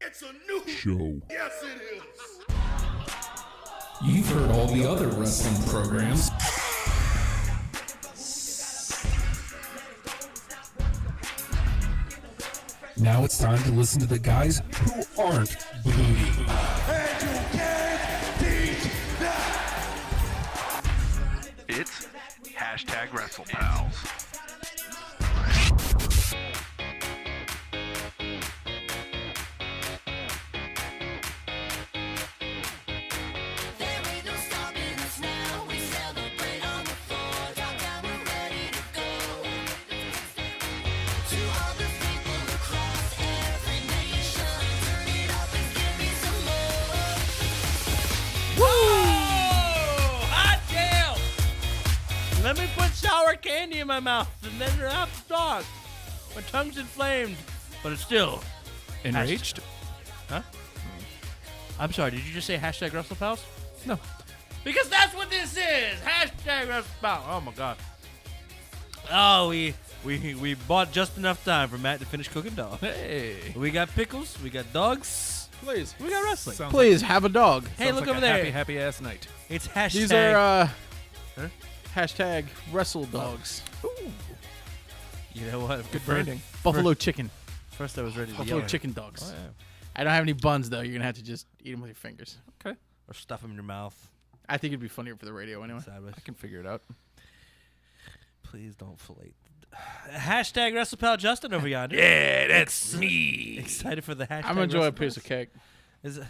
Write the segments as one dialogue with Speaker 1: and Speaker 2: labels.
Speaker 1: It's a new show. Yes, it is.
Speaker 2: You've heard all the other wrestling programs. Now it's time to listen to the guys who aren't booty.
Speaker 1: And you can't beat that.
Speaker 3: It's #Wrestlepals.
Speaker 4: Let me put sour candy in my mouth and then you're half dog. My tongue's inflamed, but it's still
Speaker 2: Enraged?
Speaker 4: Huh? I'm sorry, did you just say #Wrestlepals?
Speaker 2: No.
Speaker 4: Because that's what this is! #Wrestlepals. Oh my god. Oh, we bought just enough time for Matt to finish cooking dog.
Speaker 2: Hey.
Speaker 4: We got pickles, we got dogs,
Speaker 5: Please.
Speaker 4: we got wrestling.
Speaker 5: Please have a dog.
Speaker 4: Hey, look over there.
Speaker 2: Happy ass night.
Speaker 4: It's hashtag.
Speaker 5: These are
Speaker 4: Huh?
Speaker 5: #wrestle dogs.
Speaker 4: You know what?
Speaker 2: Good branding.
Speaker 5: Buffalo chicken.
Speaker 4: First I was ready to
Speaker 5: Buffalo
Speaker 4: yell.
Speaker 5: chicken dogs.
Speaker 4: Oh, yeah.
Speaker 5: I don't have any buns though. You're gonna have to just eat them with your fingers.
Speaker 2: Okay.
Speaker 4: Or stuff them in your mouth.
Speaker 5: I think it'd be funnier for the radio anyway.
Speaker 4: Sideways.
Speaker 2: I can figure it out.
Speaker 4: Please don't fillet. #WrestlePal Justin over yonder.
Speaker 2: Yeah, that's me.
Speaker 4: Excited for the hashtag.
Speaker 5: I'm gonna enjoy a
Speaker 4: WrestlePals?
Speaker 5: piece of cake.
Speaker 4: Is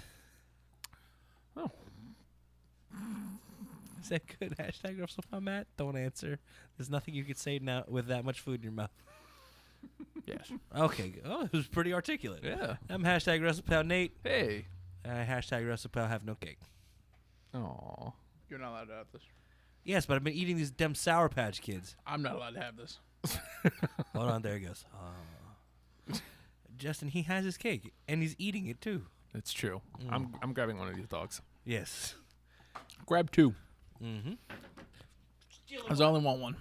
Speaker 4: that good? #WrestlePal Matt. Don't answer. There's nothing you could say now with that much food in your mouth.
Speaker 5: Yes.
Speaker 4: Okay. Oh, it was pretty articulate.
Speaker 2: Yeah.
Speaker 4: I'm #WrestlePal Nate.
Speaker 2: Hey.
Speaker 4: #WrestlePal have no cake.
Speaker 2: Aw.
Speaker 5: You're not allowed to have this.
Speaker 4: Yes, but I've been eating these damn Sour Patch Kids.
Speaker 5: I'm not allowed to have this.
Speaker 4: Hold on, there he goes. Justin, he has his cake, and he's eating it too.
Speaker 2: It's true. I'm grabbing one of these dogs.
Speaker 4: Yes.
Speaker 5: Grab 2.
Speaker 4: Mm-hmm.
Speaker 5: I only want one.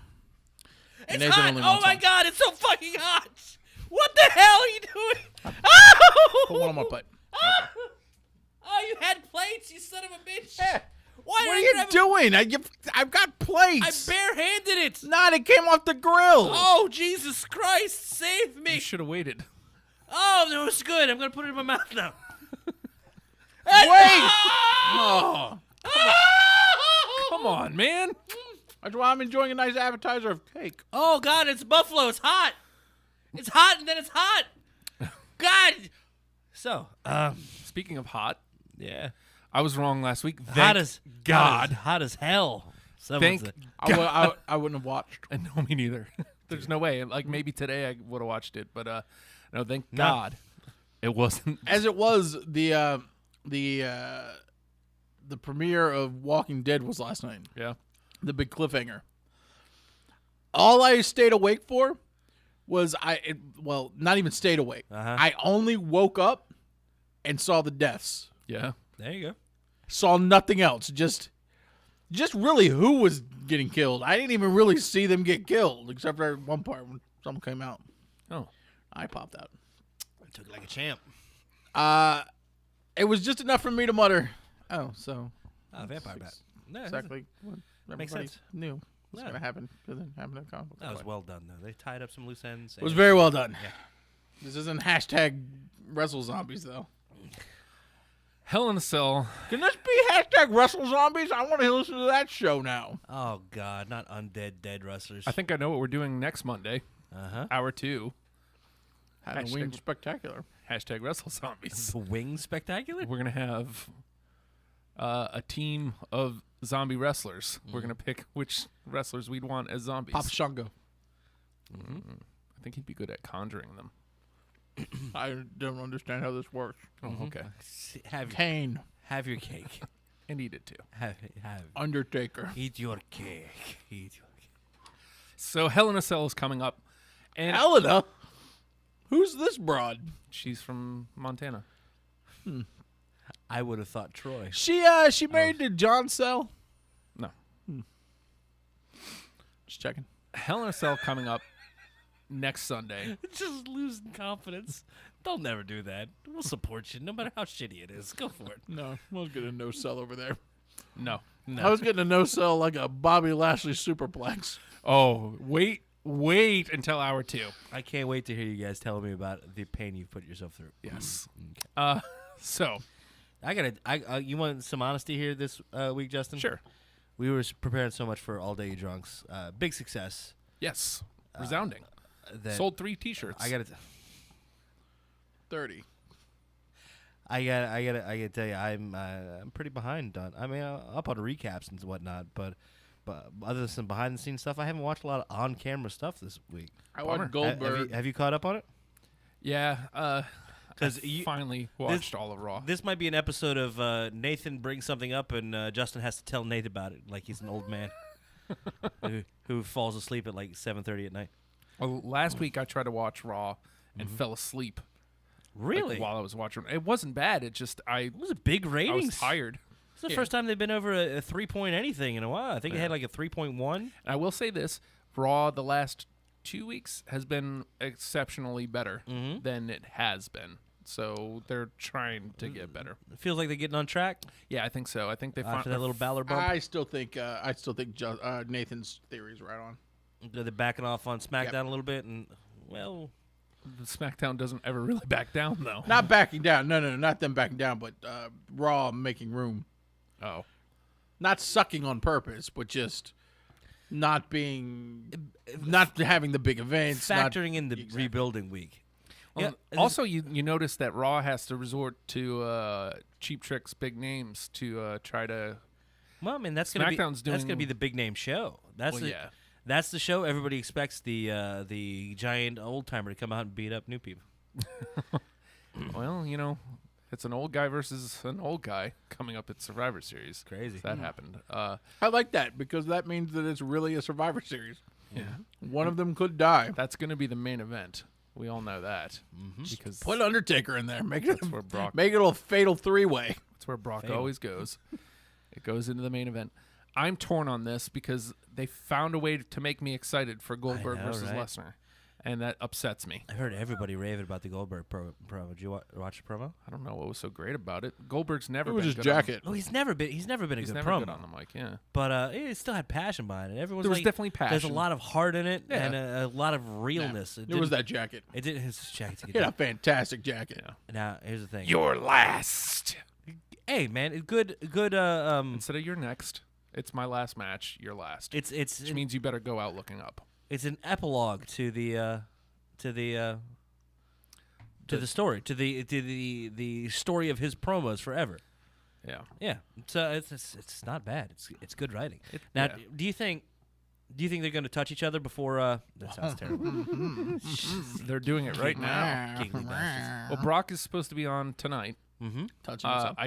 Speaker 4: It's
Speaker 5: Nathan
Speaker 4: hot!
Speaker 5: only
Speaker 4: Oh
Speaker 5: wants
Speaker 4: my
Speaker 5: one.
Speaker 4: god, it's so fucking hot! What the hell are you doing? Oh!
Speaker 5: Put one on my plate.
Speaker 4: Oh, you had plates, you son of a bitch!
Speaker 5: Yeah.
Speaker 4: Why
Speaker 5: What are
Speaker 4: did
Speaker 5: you
Speaker 4: grab
Speaker 5: doing? I've got
Speaker 4: I
Speaker 5: plates.
Speaker 4: barehanded it!
Speaker 5: Nah, it came off the grill.
Speaker 4: Oh, Jesus Christ, save me!
Speaker 2: You should have waited.
Speaker 4: Oh, that was good. I'm gonna put it in my mouth now.
Speaker 5: Wait!
Speaker 4: Oh!
Speaker 2: Come on, man.
Speaker 5: That's why I'm enjoying a nice appetizer of cake.
Speaker 4: Oh God, it's buffalo. It's hot. It's hot, and then it's hot. God. So,
Speaker 2: Speaking of hot,
Speaker 4: yeah,
Speaker 2: I was wrong last week.
Speaker 4: hot as
Speaker 2: God.
Speaker 4: hot as hell. Someone
Speaker 2: Thank
Speaker 4: said.
Speaker 5: I wouldn't have watched.
Speaker 2: And no, me neither. There's no way. Like maybe today I would have watched it, but no, thank God it wasn't.
Speaker 5: As it was, the premiere of Walking Dead was last night.
Speaker 2: Yeah.
Speaker 5: The big cliffhanger. All I stayed awake for was not even stayed awake.
Speaker 4: Uh-huh.
Speaker 5: I only woke up and saw the deaths.
Speaker 2: Yeah.
Speaker 4: There you go.
Speaker 5: Saw nothing else. Just really who was getting killed. I didn't even really see them get killed, except for one part when someone came out.
Speaker 2: Oh.
Speaker 5: I popped out.
Speaker 4: I took it like a champ.
Speaker 5: It was just enough for me to mutter, oh, so
Speaker 4: Vampire bat. No,
Speaker 5: exactly what
Speaker 4: Makes
Speaker 5: everybody
Speaker 4: sense.
Speaker 5: knew was
Speaker 4: Yeah.
Speaker 5: going to happen. Because it happened in the comic book.
Speaker 4: that was well done though. They tied up some loose ends.
Speaker 5: It was very well done.
Speaker 4: Yeah.
Speaker 5: This isn't #Wrestle Zombies, though.
Speaker 2: Hell in a Cell.
Speaker 5: Can this be #Wrestle Zombies? I want to listen to that show now.
Speaker 4: Oh God, not undead dead wrestlers.
Speaker 2: I think I know what we're doing next Monday. Hour 2.
Speaker 5: Halloween Spectacular.
Speaker 2: #Wrestle Zombies.
Speaker 4: The Wing Spectacular.
Speaker 2: We're gonna have a team of zombie wrestlers. We're gonna pick which wrestlers we'd want as zombies.
Speaker 5: Papa Shango.
Speaker 2: I think he'd be good at conjuring them.
Speaker 5: I don't understand how this works.
Speaker 2: Oh, okay.
Speaker 5: Kane.
Speaker 4: Have your cake.
Speaker 2: And eat it too.
Speaker 4: have
Speaker 5: Undertaker.
Speaker 4: eat your cake. Eat your cake.
Speaker 2: So Hell in a Cell is coming up, and
Speaker 5: Helena? Who's this broad?
Speaker 2: she's from Montana.
Speaker 4: I would have thought Troy.
Speaker 5: She married to John Cell?
Speaker 2: No.
Speaker 5: Just checking.
Speaker 2: Hell in a Cell coming up next Sunday.
Speaker 4: Just losing confidence. They'll never do that. We'll support you no matter how shitty it is. Go for it.
Speaker 5: No, I was getting a no sell over there.
Speaker 2: No.
Speaker 5: I was getting a no sell like a Bobby Lashley superplex.
Speaker 2: Oh, wait until hour 2.
Speaker 4: I can't wait to hear you guys telling me about the pain you've put yourself through.
Speaker 2: Yes.
Speaker 4: Okay.
Speaker 2: So
Speaker 4: you want some honesty here this week, Justin?
Speaker 2: sure.
Speaker 4: We were preparing so much for All Day Drunks. Big success.
Speaker 2: Yes. Resounding.
Speaker 4: That
Speaker 2: Sold 3 T-shirts.
Speaker 4: I gotta
Speaker 5: 30.
Speaker 4: I gotta tell you, I'm pretty behind on. I mean, up on recaps and whatnot, but other than some behind the scenes stuff, I haven't watched a lot of on camera stuff this week.
Speaker 5: I watched Goldberg.
Speaker 4: Have you caught up on it?
Speaker 2: Yeah. Because
Speaker 4: you
Speaker 2: finally watched all of Raw.
Speaker 4: This might be an episode of Nathan brings something up and Justin has to tell Nate about it, like he's an old man who falls asleep at like 7:30 at night.
Speaker 2: Well, last week I tried to watch Raw and fell asleep.
Speaker 4: Really?
Speaker 2: While I was watching, it wasn't bad. It just
Speaker 4: It was a big
Speaker 2: I
Speaker 4: ratings.
Speaker 2: was tired.
Speaker 4: It's the first time they've been over a 3-point anything in a while. I think it had like a 3.1.
Speaker 2: And I will say this: Raw the last 2 weeks has been exceptionally better than it has been. So they're trying to get better.
Speaker 4: It feels like they're getting on track
Speaker 2: Yeah, I think so. I think they
Speaker 4: after that little Balor bump.
Speaker 5: I still think Nathan's theory is right on.
Speaker 4: They're backing off on SmackDown a little bit, and well,
Speaker 2: the SmackDown doesn't ever really back down though.
Speaker 5: Not backing down. No, not them backing down, but Raw making room.
Speaker 2: Oh,
Speaker 5: Not sucking on purpose, but just not having the big events.
Speaker 4: factoring in the rebuilding week.
Speaker 2: well, also you notice that Raw has to resort to cheap tricks, big names to try to.
Speaker 4: Well, I mean that's gonna
Speaker 2: SmackDown's
Speaker 4: be
Speaker 2: doing-
Speaker 4: the big name show. That's
Speaker 2: yeah.
Speaker 4: That's the show everybody expects the giant old timer to come out and beat up new people.
Speaker 2: Well, it's an old guy versus an old guy coming up at Survivor Series.
Speaker 4: Crazy.
Speaker 2: That happened.
Speaker 5: I like that because that means that it's really a Survivor Series.
Speaker 2: Yeah.
Speaker 5: One of them could die.
Speaker 2: That's going to be the main event. We all know that because
Speaker 5: Put Undertaker in there. Make it
Speaker 2: where Brock-
Speaker 5: make it a fatal 3-way.
Speaker 2: that's where Brock always goes. It goes into the main event. I'm torn on this because they found a way to make me excited for Goldberg
Speaker 4: know,
Speaker 2: versus
Speaker 4: right?
Speaker 2: Lesnar, and that upsets me.
Speaker 4: I heard everybody raving about the Goldberg promo. Did you watch the promo?
Speaker 2: I don't know what was so great about it. Goldberg's never
Speaker 5: It was
Speaker 2: been
Speaker 5: his
Speaker 2: good
Speaker 5: jacket.
Speaker 4: Oh, he's never been a
Speaker 2: He's
Speaker 4: good
Speaker 2: never
Speaker 4: promo.
Speaker 2: good on the mic. Yeah.
Speaker 4: But it still had passion behind it. Everyone's
Speaker 2: There was
Speaker 4: like,
Speaker 2: definitely
Speaker 4: There's a
Speaker 2: passion.
Speaker 4: lot of heart in it
Speaker 2: Yeah.
Speaker 4: and a lot of realness.
Speaker 5: There was that jacket.
Speaker 4: It didn't. His jacket's
Speaker 5: He had a fantastic jacket.
Speaker 2: Yeah.
Speaker 4: Now here's the thing.
Speaker 2: You're last.
Speaker 4: Hey man, good.
Speaker 2: Instead of you're next, it's my last match. You're last.
Speaker 4: It's
Speaker 2: Which means you better go out looking up.
Speaker 4: it's an epilogue to the story, to the story of his promos forever.
Speaker 2: Yeah.
Speaker 4: Yeah, so it's not bad. It's good writing. Now,
Speaker 2: yeah.
Speaker 4: do you think they're going to touch each other before? That sounds terrible.
Speaker 2: They're doing it right now.
Speaker 4: Giggly bastards.
Speaker 2: Well, Brock is supposed to be on tonight.
Speaker 4: Mm-hmm.
Speaker 5: Touching himself.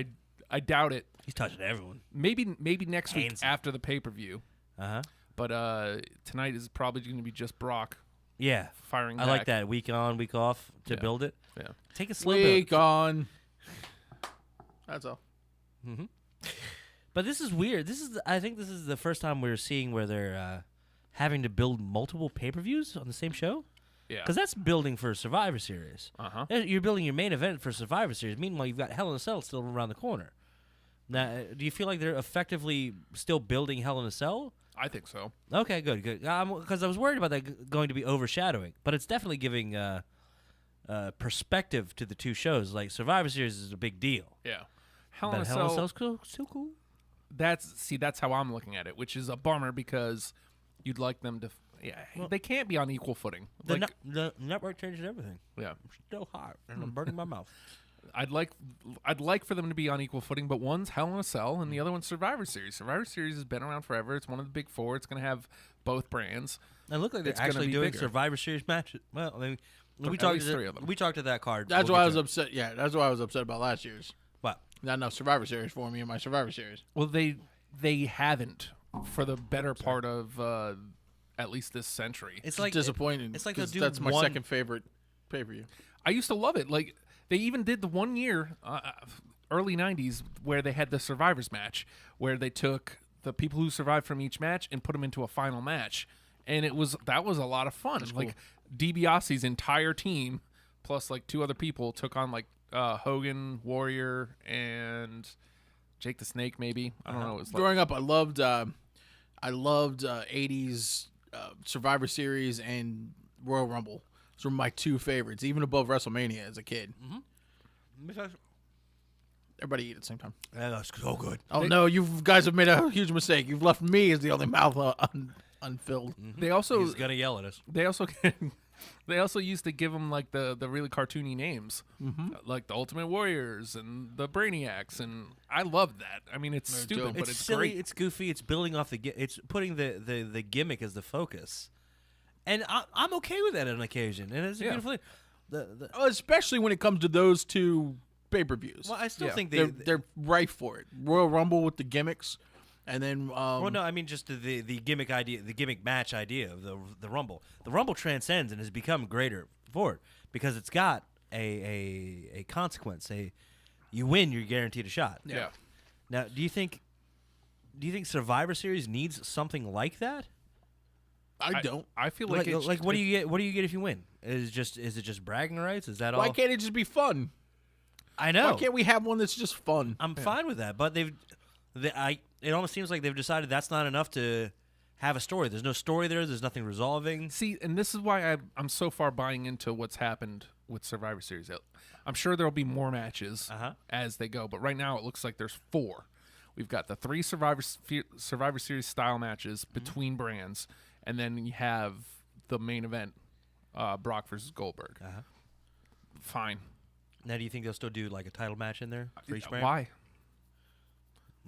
Speaker 2: I doubt it.
Speaker 4: He's touching everyone.
Speaker 2: Maybe next week
Speaker 4: Handsy.
Speaker 2: after the pay-per-view.
Speaker 4: Uh-huh.
Speaker 2: But tonight is probably going to be just Brock
Speaker 4: Yeah,
Speaker 2: firing
Speaker 4: I
Speaker 2: back.
Speaker 4: like that week on, week off to
Speaker 2: Yeah.
Speaker 4: build it.
Speaker 2: Yeah.
Speaker 4: Take a slow
Speaker 5: Week
Speaker 4: build.
Speaker 5: on. That's all.
Speaker 4: But this is weird. I think this is the first time we're seeing where they're having to build multiple pay-per-views on the same show.
Speaker 2: Yeah.
Speaker 4: Because that's building for Survivor Series.
Speaker 2: Uh-huh.
Speaker 4: You're building your main event for Survivor Series. Meanwhile, you've got Hell in a Cell still around the corner. Now, do you feel like they're effectively still building Hell in a Cell?
Speaker 2: I think so.
Speaker 4: Okay, good. Because I was worried about that going to be overshadowing. But it's definitely giving perspective to the two shows. Like, Survivor Series is a big deal.
Speaker 2: Yeah. Hell in
Speaker 4: But
Speaker 2: a
Speaker 4: Hell in a
Speaker 2: Cell,
Speaker 4: Cell's cool. Still cool.
Speaker 2: that's how I'm looking at it, which is a bummer because you'd like them to. They can't be on equal footing.
Speaker 4: The network changed everything.
Speaker 2: Yeah.
Speaker 4: Still hot, and I'm burning my mouth.
Speaker 2: I'd like for them to be on equal footing, but one's Hell in a Cell and the other one's Survivor Series. Survivor Series has been around forever. It's one of the big four. It's going to have both brands.
Speaker 4: And look like they're
Speaker 2: It's gonna
Speaker 4: actually
Speaker 2: be
Speaker 4: doing
Speaker 2: bigger.
Speaker 4: Survivor Series matches. Well, I mean, we
Speaker 2: At
Speaker 4: talked
Speaker 2: least 3 of them.
Speaker 4: We talked to that card.
Speaker 5: That's
Speaker 4: We'll
Speaker 5: why
Speaker 4: get
Speaker 5: I was
Speaker 4: to it.
Speaker 5: upset. Yeah, that's why I was upset about last year's.
Speaker 4: What?
Speaker 5: Not enough Survivor Series for me in my Survivor Series.
Speaker 2: Well, they haven't for the better part of at least this century.
Speaker 4: It's
Speaker 5: It's
Speaker 4: like
Speaker 5: disappointing.
Speaker 4: It's like they'll
Speaker 5: 'cause
Speaker 4: do
Speaker 5: that's my
Speaker 4: one-
Speaker 5: second favorite pay-per-view.
Speaker 2: I used to love it. Like they even did the 1 year, early '90s, where they had the Survivors match, where they took the people who survived from each match and put them into a final match, and that was a lot of fun. Like DiBiase's entire team plus like 2 other people took on like Hogan, Warrior, and Jake the Snake. Maybe I don't know. It was like,
Speaker 5: Growing up, I loved 80s Survivor Series and Royal Rumble. Those were my 2 favorites, even above WrestleMania as a kid. Everybody eat at the same time.
Speaker 4: That's so good.
Speaker 5: Oh no, you guys have made a huge mistake. You've left me as the only mouth unfilled.
Speaker 2: they also
Speaker 4: He's gonna yell at us.
Speaker 2: they also they also used to give them like the really cartoony names, like the Ultimate Warriors and the Brainiacs, and I loved that. I mean, it's stupid,
Speaker 5: dope.
Speaker 2: but
Speaker 4: It's
Speaker 2: it's
Speaker 4: silly.
Speaker 2: great.
Speaker 4: It's goofy. It's building off it's putting the gimmick as the focus, and I'm okay with that on occasion. And it's a
Speaker 2: Yeah.
Speaker 4: beautiful thing. The
Speaker 5: Especially when it comes to those 2 pay-per-views.
Speaker 4: well, I still
Speaker 2: Yeah.
Speaker 4: think
Speaker 5: They're ripe for it. Royal Rumble with the gimmicks, and then
Speaker 4: well, no, I mean just the gimmick idea, the gimmick match idea of the Rumble. The Rumble transcends and has become greater for it because it's got a consequence. You win, you're guaranteed a shot.
Speaker 2: Yeah.
Speaker 4: Now, do you think Survivor Series needs something like that?
Speaker 5: I don't.
Speaker 2: I feel like
Speaker 4: Like what do you get? What do you get if you win? Is it just bragging rights? Is that all?
Speaker 5: Why can't it just be fun?
Speaker 4: I know.
Speaker 5: Why can't we have one that's just fun?
Speaker 4: I'm fine with that, but it almost seems like they've decided that's not enough to have a story. There's no story there. There's nothing resolving.
Speaker 2: See, and this is why I'm so far buying into what's happened with Survivor Series. I'm sure there'll be more matches as they go, but right now it looks like there's 4. We've got the 3 Survivor Series style matches between brands, and then you have the main event, Brock versus Goldberg. Fine.
Speaker 4: Now, do you think they'll still do like a title match in there for each brand?
Speaker 2: Why?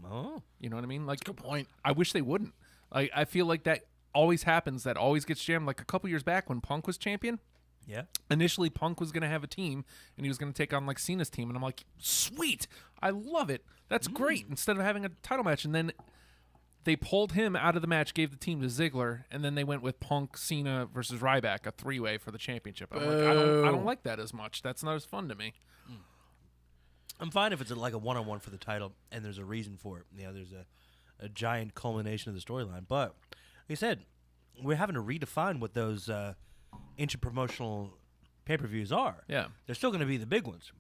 Speaker 4: Oh,
Speaker 2: You know what I mean? Like,
Speaker 5: Good point.
Speaker 2: I wish they wouldn't. Like, I feel like that always happens. That always gets jammed. Like a couple years back when Punk was champion.
Speaker 4: yeah.
Speaker 2: Initially, Punk was going to have a team, and he was going to take on like Cena's team, and I'm like, sweet, I love it. That's great. Instead of having a title match, and then they pulled him out of the match, gave the team to Ziggler, and then they went with Punk, Cena versus Ryback, a 3-way for the championship. I'm like, I don't like that as much. That's not as fun to me.
Speaker 4: I'm fine if it's like a one-on-one for the title and there's a reason for it. You know, there's a giant culmination of the storyline. But like I said, we're having to redefine what those inter-promotional pay-per-views are.
Speaker 2: Yeah.
Speaker 4: They're still going to be the big ones.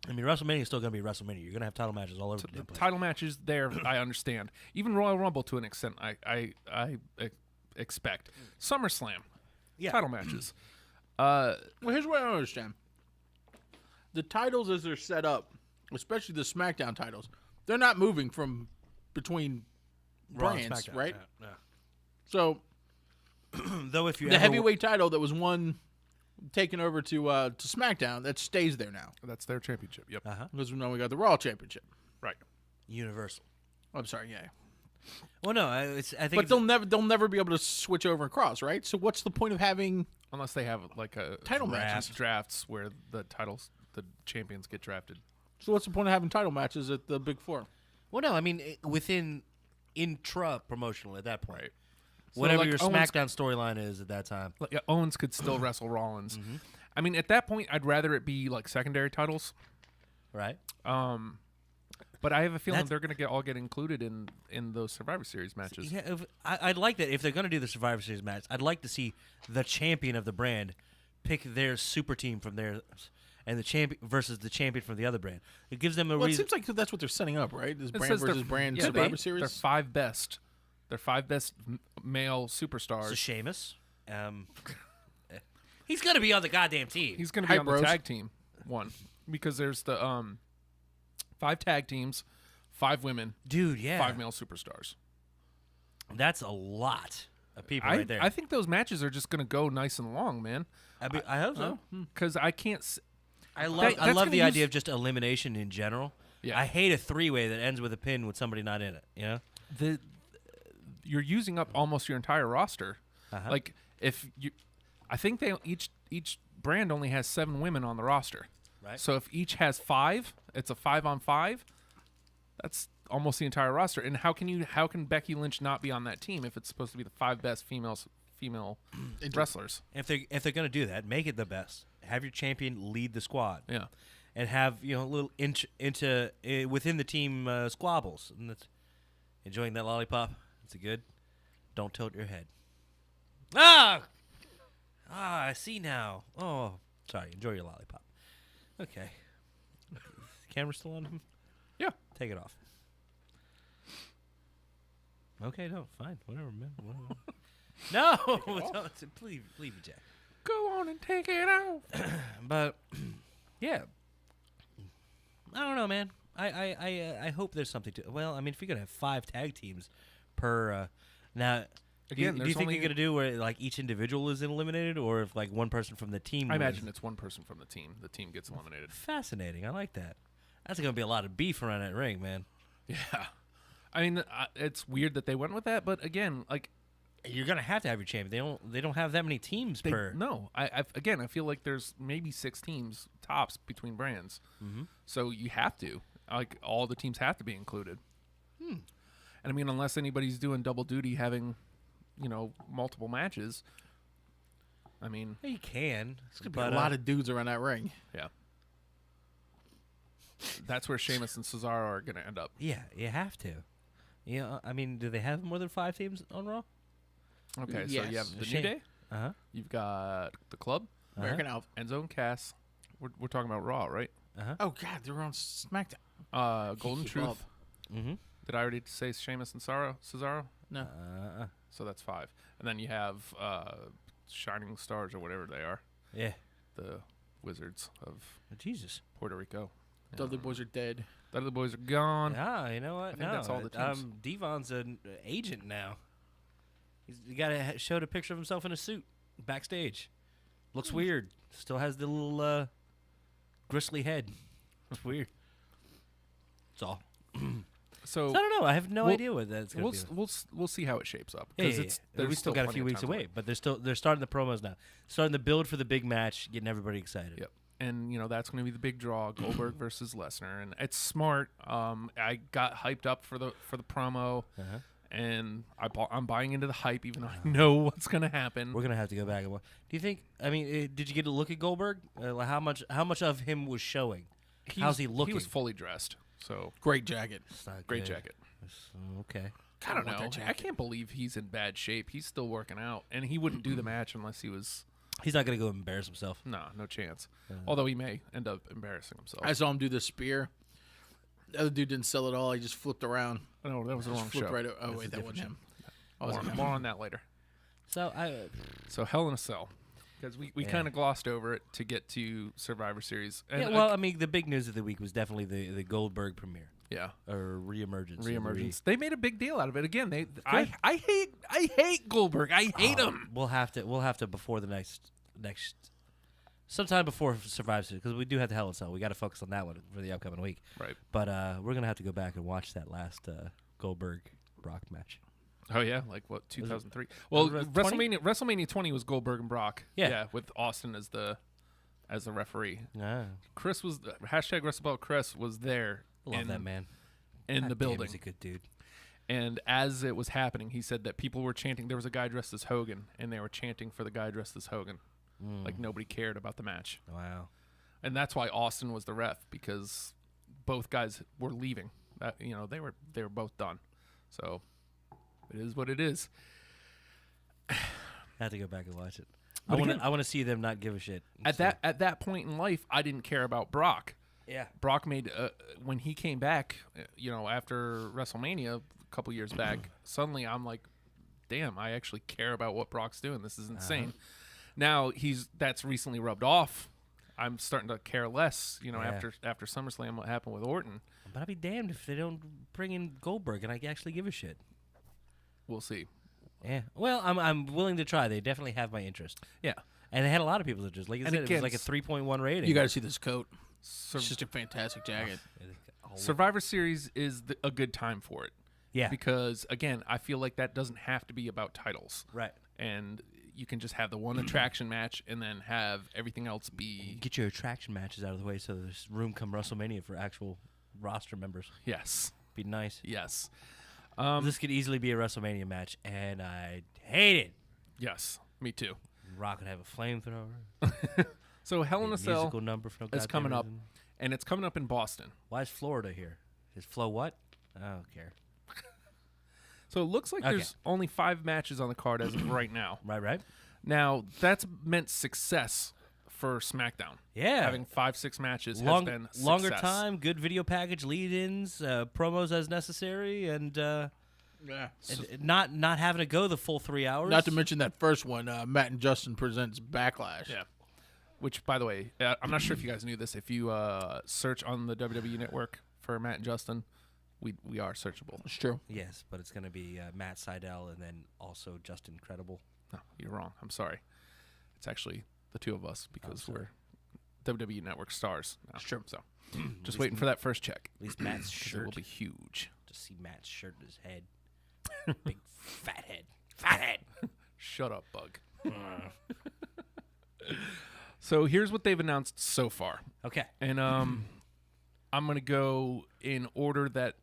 Speaker 4: I mean, WrestleMania is still going to be WrestleMania. You're going to have title matches all over the
Speaker 2: The
Speaker 4: place.
Speaker 2: title matches there, I understand. Even Royal Rumble to an extent, I expect. SummerSlam,
Speaker 4: Yeah.
Speaker 2: title matches.
Speaker 5: Well, here's what I don't understand. The titles as they're set up, especially the SmackDown titles, they're not moving from between
Speaker 4: Raw and
Speaker 5: brands,
Speaker 4: SmackDown,
Speaker 5: right?
Speaker 4: Yeah,
Speaker 5: So
Speaker 4: yeah. Though if you
Speaker 5: the
Speaker 4: ever
Speaker 5: heavyweight title that was taken over to SmackDown, that stays there now.
Speaker 2: That's their championship. Yep.
Speaker 5: Because now we got the Raw Championship.
Speaker 2: Right.
Speaker 4: Universal.
Speaker 5: I'm sorry, yeah.
Speaker 4: Well, no, I think.
Speaker 5: But they'll never be able to switch over and cross, right? So what's the point of having
Speaker 2: Unless they have like a
Speaker 5: Title matches.
Speaker 2: drafts where the champions get drafted.
Speaker 5: So what's the point of having title matches at the Big Four?
Speaker 4: Well, no, I mean within intra-promotional at that point.
Speaker 2: Right. So,
Speaker 4: Whatever
Speaker 2: like,
Speaker 4: your
Speaker 2: Owens-
Speaker 4: SmackDown storyline is at that time.
Speaker 2: Like, yeah, Owens could still wrestle Rollins. I mean, at that point, I'd rather it be like secondary titles.
Speaker 4: Right?
Speaker 2: But I have a feeling
Speaker 4: That's-
Speaker 2: they're going to all get included in those Survivor Series matches.
Speaker 4: Yeah, I'd like that if they're going to do the Survivor Series match. I'd like to see the champion of the brand pick their super team from theirs, and the champion versus the champion from the other brand. It gives them a
Speaker 5: Well, it
Speaker 4: reason.
Speaker 5: seems like that's what they're setting up, right? This
Speaker 2: It
Speaker 5: brand
Speaker 2: says
Speaker 5: versus
Speaker 2: they're-
Speaker 5: brand
Speaker 2: yeah,
Speaker 5: Survivor
Speaker 2: they're
Speaker 5: Series.
Speaker 2: 5 best. They're 5 best male superstars.
Speaker 4: So Sheamus, he's going to be on the goddamn team.
Speaker 2: He's going to be
Speaker 5: Hype
Speaker 2: on the
Speaker 5: Bros.
Speaker 2: tag team one because there's the 5 tag teams, 5 women,
Speaker 4: Dude, yeah,
Speaker 2: 5 male superstars.
Speaker 4: That's a lot of people
Speaker 2: I
Speaker 4: right there.
Speaker 2: I think those matches are just going to go nice and long, man.
Speaker 4: I hope so.
Speaker 2: Because I can't.
Speaker 4: I love
Speaker 2: that's
Speaker 4: I love
Speaker 2: gonna
Speaker 4: the
Speaker 2: use-
Speaker 4: idea of just elimination in general.
Speaker 2: Yeah.
Speaker 4: I hate a 3-way that ends with a pin with somebody not in it. You know?
Speaker 2: You're using up almost your entire roster.
Speaker 4: Uh-huh.
Speaker 2: Like if you, I think they each brand only has 7 women on the roster.
Speaker 4: Right.
Speaker 2: So if each has 5, it's a 5-on-5. That's almost the entire roster. And how can Becky Lynch not be on that team if it's supposed to be the 5 best female wrestlers?
Speaker 4: If they're going to do that, make it the best. Have your champion lead the squad.
Speaker 2: Yeah.
Speaker 4: And have little into within the team squabbles. And that's enjoying that lollipop. It's a good. Don't tilt your head. I see now. Oh, Sorry, enjoy your lollipop. Okay. Camera still on him?
Speaker 2: Yeah.
Speaker 4: Take it off. Okay, no, fine. Whatever, man. Whatever. No! Don't, please, leave it, Jack.
Speaker 2: Go on and take it out.
Speaker 4: But, yeah. I don't know, man. I hope there's something to. Well, I mean, if you're gonna have 5 tag teams per, now,
Speaker 2: Again,
Speaker 4: do you
Speaker 2: there's
Speaker 4: think
Speaker 2: only-
Speaker 4: you're gonna do where like each individual is eliminated, or if like one person from the team?
Speaker 2: I
Speaker 4: wins?
Speaker 2: imagine it's one person from the team gets eliminated.
Speaker 4: Fascinating. I like that. That's gonna be a lot of beef around that ring, man.
Speaker 2: Yeah. I mean, it's weird that they went with that, but again, like
Speaker 4: You're gonna have to have your champion. They don't have that many teams per.
Speaker 2: no. I feel like there's maybe 6 teams tops between brands, so you have to like all the teams have to be included. And I mean, unless anybody's doing double duty, having multiple matches. I mean,
Speaker 4: You can.
Speaker 5: It's gonna be a lot of dudes around that ring.
Speaker 2: yeah. That's where Sheamus and Cesaro are going to end up.
Speaker 4: Yeah, you have to. Yeah, I mean, do they have more than 5 teams on Raw?
Speaker 2: Okay, so
Speaker 5: Yes.
Speaker 2: you have the New
Speaker 4: Shame.
Speaker 2: Day.
Speaker 4: Uh huh.
Speaker 2: You've got the Club,
Speaker 5: American Alpha.
Speaker 2: Enzo and Cass. We're talking about Raw, right?
Speaker 5: Oh God, they were on SmackDown.
Speaker 2: Golden
Speaker 5: Keep
Speaker 2: Truth.
Speaker 5: up.
Speaker 4: Mm-hmm.
Speaker 2: Did I already say Sheamus and Cesaro?
Speaker 5: No,
Speaker 2: So that's 5. And then you have Shining Stars or whatever they are,
Speaker 4: Yeah.
Speaker 2: the Wizards of
Speaker 4: Jesus.
Speaker 2: Puerto Rico.
Speaker 5: Dudley Boys are dead.
Speaker 2: The other boys are gone.
Speaker 4: Yeah, you know what?
Speaker 2: think that's all the teams.
Speaker 4: Devon's an agent now. He got showed a picture of himself in a suit backstage. Looks weird. Still has the little gristly head. It's weird. That's all.
Speaker 2: So
Speaker 4: I don't know. I have no
Speaker 2: We'll-
Speaker 4: idea what that's going
Speaker 2: we'll
Speaker 4: to
Speaker 2: s-
Speaker 4: be.
Speaker 2: we'll s- we'll see how it shapes up.
Speaker 4: Yeah,
Speaker 2: 'Cause
Speaker 4: yeah,
Speaker 2: it's
Speaker 4: yeah.
Speaker 2: there's
Speaker 4: We still got a
Speaker 2: plenty
Speaker 4: few
Speaker 2: of
Speaker 4: weeks
Speaker 2: time
Speaker 4: away,
Speaker 2: left.
Speaker 4: but they're starting the promos now. Starting the build for the big match, getting everybody excited.
Speaker 2: Yep. And that's going to be the big draw, Goldberg versus Lesnar, and it's smart. I got hyped up for the promo,
Speaker 4: Uh-huh.
Speaker 2: and I'm buying into the hype, even though I know what's going to happen.
Speaker 4: We're gonna have to go back and watch. Do you think? I mean, did you get a look at Goldberg? Like how much of him was showing? How's he looking?
Speaker 2: He was fully dressed, so
Speaker 5: Great jacket.
Speaker 4: It's not
Speaker 2: great
Speaker 4: good.
Speaker 2: jacket.
Speaker 4: Okay.
Speaker 2: I don't
Speaker 5: want
Speaker 2: know.
Speaker 5: that
Speaker 2: I
Speaker 5: jacket.
Speaker 2: can't believe he's in bad shape. He's still working out, and he wouldn't do the match unless he was.
Speaker 4: He's not gonna go embarrass himself.
Speaker 2: No chance. Although he may end up embarrassing himself.
Speaker 5: I saw him do the spear. The other dude didn't sell it all. He just flipped around.
Speaker 2: No, that was the wrong
Speaker 5: Flipped
Speaker 2: show.
Speaker 5: right. Oh
Speaker 4: That's a
Speaker 5: wait, that wasn't him.
Speaker 2: More on that later.
Speaker 4: So
Speaker 2: So Hell in a Cell, because we
Speaker 4: Yeah.
Speaker 2: kind of glossed over it to get to Survivor Series. And
Speaker 4: yeah. Well, I mean, the big news of the week was definitely the Goldberg premiere
Speaker 2: yeah,
Speaker 4: or reemergence.
Speaker 2: reemergence. They made a big deal out of it. Again, I hate Goldberg. I hate him.
Speaker 4: We'll have to before the next sometime before Survivor Series, because we do have the Hell in a Cell. We got to focus on that one for the upcoming week.
Speaker 2: Right.
Speaker 4: But we're gonna have to go back and watch that last Goldberg Brock match.
Speaker 2: Oh yeah, like what 2003? Well,
Speaker 4: was it 20?
Speaker 2: WrestleMania 20 was Goldberg and Brock.
Speaker 4: Yeah.
Speaker 2: with Austin as the referee.
Speaker 4: Ah,
Speaker 2: Chris was hashtag Wrestleball. Chris was there.
Speaker 4: love that man.
Speaker 2: in
Speaker 4: God
Speaker 2: the
Speaker 4: damn,
Speaker 2: building.
Speaker 4: He's a good dude.
Speaker 2: And as it was happening, he said that people were chanting. There was a guy dressed as Hogan, and they were chanting for the guy dressed as Hogan. Like nobody cared about the match.
Speaker 4: Wow.
Speaker 2: And that's why Austin was the ref, because both guys were leaving. That they were both done. So it is what it is.
Speaker 4: I have to go back and watch it.
Speaker 2: But
Speaker 4: I want to see them not give a shit.
Speaker 2: At that point in life, I didn't care about Brock.
Speaker 4: Yeah.
Speaker 2: Brock made when he came back, after WrestleMania a couple years back. Suddenly, I'm like, damn, I actually care about what Brock's doing. This is insane. Now that's recently rubbed off. I'm starting to care less. After SummerSlam, what happened with Orton.
Speaker 4: But I'd be damned if they don't bring in Goldberg and I actually give a shit.
Speaker 2: We'll see.
Speaker 4: Yeah. Well, I'm willing to try. They definitely have my interest.
Speaker 2: Yeah.
Speaker 4: And they had a lot of people that just like you
Speaker 2: And
Speaker 4: said, it
Speaker 2: again,
Speaker 4: was like a 3.1 rating.
Speaker 5: You got to see this coat. It's just a fantastic jacket.
Speaker 2: Survivor Series is a good time for it.
Speaker 4: Yeah.
Speaker 2: Because again, I feel like that doesn't have to be about titles.
Speaker 4: Right.
Speaker 2: And you can just have the one attraction match and then have everything else be
Speaker 4: Get your attraction matches out of the way so there's room come WrestleMania for actual roster members.
Speaker 2: yes.
Speaker 4: Be nice.
Speaker 2: Yes.
Speaker 4: This could easily be a WrestleMania match, and I hate it.
Speaker 2: Yes. Me too.
Speaker 4: Rock would have a flamethrower.
Speaker 2: So Hell in a Cell
Speaker 4: Musical number for no
Speaker 2: is
Speaker 4: goddamn
Speaker 2: coming up,
Speaker 4: reason.
Speaker 2: and it's coming up in Boston.
Speaker 4: Why is Florida here? Is Flo what? I don't care.
Speaker 2: So it looks like
Speaker 4: Okay.
Speaker 2: there's only 5 matches on the card as of right now.
Speaker 4: Right.
Speaker 2: Now, that's meant success for SmackDown.
Speaker 4: Yeah.
Speaker 2: Having 5-6 matches has been a
Speaker 4: longer
Speaker 2: success.
Speaker 4: time, good video package, lead-ins, promos as necessary, and
Speaker 5: Yeah.
Speaker 4: not having to go the full 3 hours.
Speaker 5: Not to mention that first one, Matt and Justin presents Backlash.
Speaker 2: Yeah. Which, by the way, I'm not sure if you guys knew this. If you search on the WWE Network for Matt and Justin, we are searchable.
Speaker 5: It's true.
Speaker 4: Yes, but it's going to be Matt Seidel and then also Justin Credible.
Speaker 2: No, you're wrong. I'm sorry. It's actually the two of us because we're WWE Network stars now.
Speaker 5: True.
Speaker 2: So just waiting for that first check.
Speaker 4: At least Matt's
Speaker 2: 'Cause it
Speaker 4: shirt.
Speaker 2: will be huge.
Speaker 4: Just see Matt's shirt in his head. Big fat head. Fat head.
Speaker 2: Shut up, Bug. So here's what they've announced so far.
Speaker 4: Okay.
Speaker 2: And I'm going to go in order that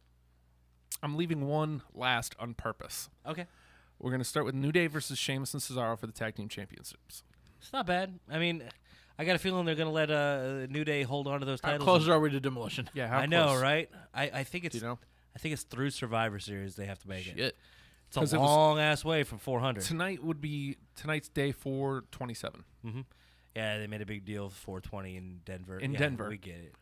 Speaker 2: I'm leaving one last on purpose.
Speaker 4: Okay.
Speaker 2: We're going to start with New Day versus Sheamus and Cesaro for the tag team championships.
Speaker 4: It's not bad. I mean, I got a feeling they're going to let New Day hold on to those
Speaker 5: How
Speaker 4: titles.
Speaker 5: close are we to Demolition?
Speaker 2: Yeah, how
Speaker 4: I know,
Speaker 2: close?
Speaker 4: right? I think it's
Speaker 2: Do you know?
Speaker 4: I think it's through Survivor Series they have to make it.
Speaker 2: Shit. 'Cause
Speaker 4: It's a
Speaker 2: it was-
Speaker 4: long ass way from 400.
Speaker 2: Tonight's day 427.
Speaker 4: Yeah, they made a big deal of 420 in Denver.
Speaker 2: In
Speaker 4: Yeah,
Speaker 2: Denver.
Speaker 4: We get it.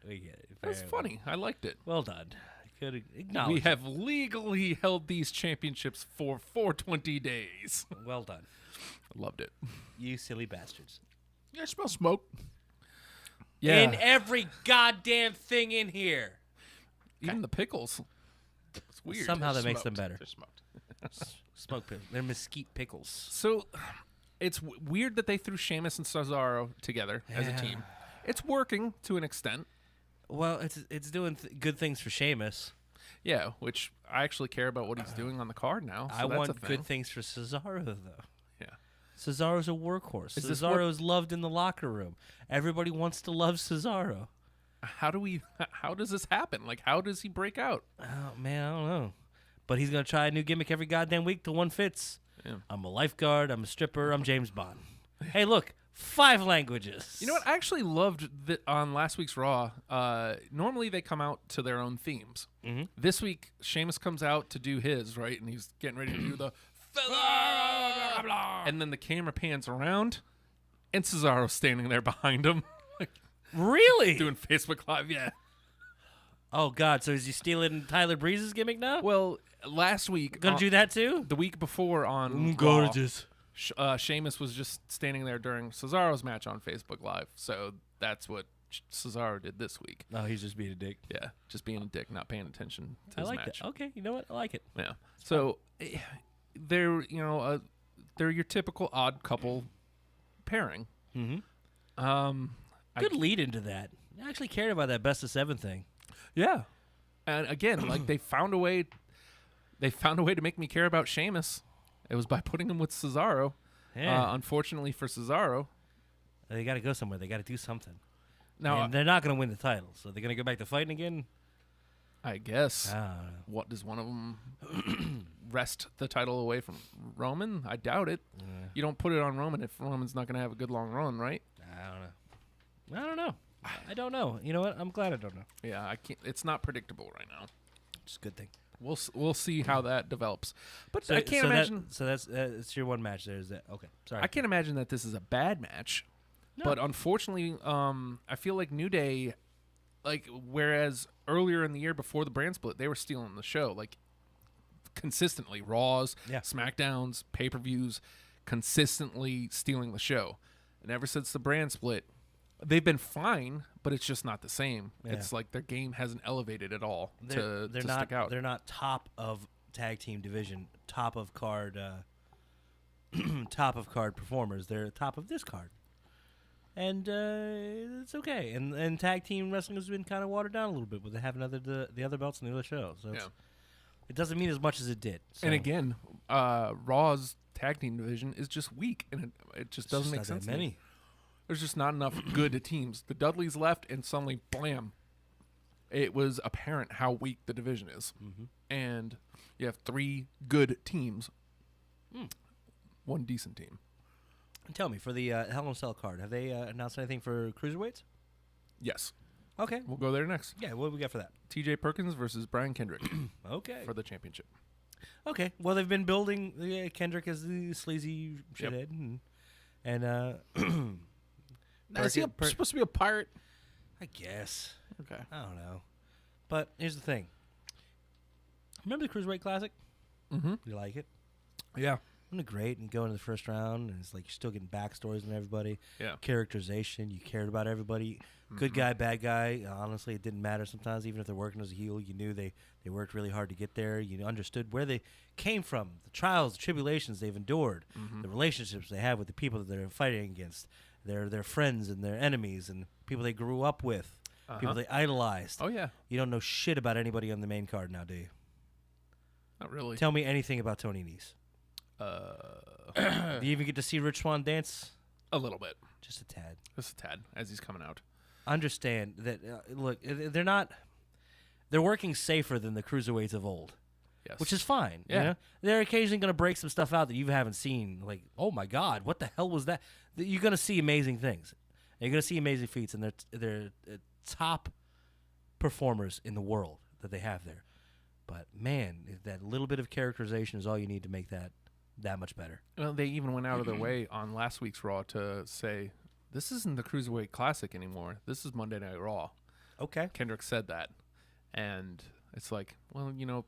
Speaker 2: That's
Speaker 4: Very
Speaker 2: funny. I liked it.
Speaker 4: Well done. Could acknowledge.
Speaker 2: We have legally held these championships for 420 days.
Speaker 4: Well done.
Speaker 2: Loved it.
Speaker 4: You silly bastards.
Speaker 5: Yeah, I smell smoke.
Speaker 2: Yeah.
Speaker 4: In every goddamn thing in here.
Speaker 2: Even the pickles. It's weird.
Speaker 4: Somehow that makes them
Speaker 5: Smoked.
Speaker 4: better.
Speaker 5: They're smoked.
Speaker 4: Smoke pickles. They're mesquite pickles.
Speaker 2: So it's weird that they threw Sheamus and Cesaro together as a
Speaker 4: Yeah.
Speaker 2: team. It's working to an extent.
Speaker 4: Well, it's doing good things for Sheamus.
Speaker 2: Yeah, which I actually care about what he's doing on the card now. So
Speaker 4: I
Speaker 2: that's
Speaker 4: want
Speaker 2: a thing.
Speaker 4: good things for Cesaro, though.
Speaker 2: Yeah.
Speaker 4: Cesaro's a workhorse.
Speaker 2: Is this
Speaker 4: Cesaro is loved in the locker room. Everybody wants to love Cesaro.
Speaker 2: How does this happen? Like, how does he break out?
Speaker 4: Oh, man, I don't know. But he's going to try a new gimmick every goddamn week till one fits.
Speaker 2: Yeah.
Speaker 4: I'm a lifeguard. I'm a stripper. I'm James Bond. Hey, look, 5 languages.
Speaker 2: You know what? I actually loved that on last week's Raw. Normally they come out to their own themes.
Speaker 4: Mm-hmm.
Speaker 2: This week, Sheamus comes out to do his, right? And he's getting ready to do the fella. And then the camera pans around, and Cesaro's standing there behind him,
Speaker 4: Really?
Speaker 2: doing Facebook Live. Yeah.
Speaker 4: Oh, God. So is he stealing Tyler Breeze's gimmick now?
Speaker 2: Well, last week,
Speaker 4: Gonna do that too?
Speaker 2: the week before on Raw, Sheamus was just standing there during Cesaro's match on Facebook Live. So that's what Cesaro did this week.
Speaker 4: No, he's just being a dick.
Speaker 2: Yeah, just being a dick, not paying attention to
Speaker 4: I
Speaker 2: his
Speaker 4: like
Speaker 2: match.
Speaker 4: that. Okay, you know what? I like it.
Speaker 2: Yeah. So they're they're your typical odd couple pairing.
Speaker 4: Mm-hmm. Good lead into that. I actually cared about that best of 7 thing.
Speaker 2: Yeah. And again, like they found a way to make me care about Sheamus. It was by putting him with Cesaro.
Speaker 4: Yeah.
Speaker 2: Unfortunately for Cesaro.
Speaker 4: They got to go somewhere. They got to do something.
Speaker 2: Now,
Speaker 4: And they're not going to win the title, so they're going to go back to fighting again.
Speaker 2: I guess.
Speaker 4: I don't know.
Speaker 2: What does one of them wrest the title away from Roman? I doubt it. You don't put it on Roman if Roman's not going to have a good long run, right?
Speaker 4: I don't know. I don't know. You know what? I'm glad I don't know.
Speaker 2: Yeah, I can't. It's not predictable right now.
Speaker 4: It's a good thing.
Speaker 2: We'll see how that develops. But I can't imagine.
Speaker 4: That's your one match. There's that. Okay, sorry.
Speaker 2: I can't imagine that this is a bad match.
Speaker 4: No.
Speaker 2: But unfortunately, I feel like New Day, like whereas earlier in the year before the brand split, they were stealing the show, like consistently Raws,
Speaker 4: Yeah.
Speaker 2: SmackDowns, pay-per-views, consistently stealing the show. And ever since the brand split, they've been fine, but it's just not the same.
Speaker 4: Yeah.
Speaker 2: It's like their game hasn't elevated at all
Speaker 4: They're
Speaker 2: to
Speaker 4: not.
Speaker 2: stick out.
Speaker 4: They're not top of tag team division. Top of card. Top of card performers. They're top of this card. And it's okay. And tag team wrestling has been kind of watered down a little bit with having the other belts in the other show. So
Speaker 2: Yeah.
Speaker 4: it doesn't mean as much as it did. So
Speaker 2: And again, Raw's tag team division is just weak, and it just
Speaker 4: it's
Speaker 2: doesn't
Speaker 4: just
Speaker 2: make
Speaker 4: not
Speaker 2: sense.
Speaker 4: that
Speaker 2: to me.
Speaker 4: many.
Speaker 2: There's just not enough good teams. The Dudleys left, and suddenly, blam! It was apparent how weak the division is, and you have 3 good teams, 1 decent team.
Speaker 4: And tell me, for the Hell in a Cell card, have they announced anything for cruiserweights?
Speaker 2: Yes,
Speaker 4: Okay.
Speaker 2: we'll go there next.
Speaker 4: Yeah, what do we got for that?
Speaker 2: T.J. Perkins versus Brian Kendrick
Speaker 4: Okay.
Speaker 2: for the championship.
Speaker 4: Okay. Well, they've been building Kendrick as the sleazy shithead, and
Speaker 5: Now, is he supposed to be a pirate?
Speaker 4: I guess.
Speaker 5: Okay.
Speaker 4: I don't know. But here's the thing. Remember the Cruiserweight Classic?
Speaker 2: Mm-hmm.
Speaker 4: You like it?
Speaker 2: Yeah.
Speaker 4: Isn't it great? And go into the first round, and it's like you're still getting backstories on everybody.
Speaker 2: Yeah.
Speaker 4: Characterization. You cared about everybody. Good guy, bad guy. Honestly, it didn't matter sometimes. Even if they're working as a heel, you knew they worked really hard to get there. You understood where they came from, the trials, the tribulations they've endured, the relationships they have with the people that they're fighting against, their friends and their enemies, and people they grew up with, people they idolized.
Speaker 2: Oh, yeah.
Speaker 4: You don't know shit about anybody on the main card now, do you?
Speaker 2: Not really.
Speaker 4: Tell me anything about Tony Nese. Do you even get to see Rich Swann dance?
Speaker 2: A little bit.
Speaker 4: Just a tad.
Speaker 2: Just a tad as he's coming out.
Speaker 4: Understand that, look, they're working safer than the cruiserweights of old.
Speaker 2: Yes.
Speaker 4: Which is fine.
Speaker 2: Yeah.
Speaker 4: You know? They're occasionally going to break some stuff out that you haven't seen. Like, oh my God, what the hell was that? You're going to see amazing things. And you're going to see amazing feats, and they're top performers in the world that they have there. But man, that little bit of characterization is all you need to make that much better.
Speaker 2: Well, they even went out of their way on last week's Raw to say, this isn't the Cruiserweight Classic anymore. This is Monday Night Raw.
Speaker 4: Okay.
Speaker 2: Kendrick said that. And it's like, well, the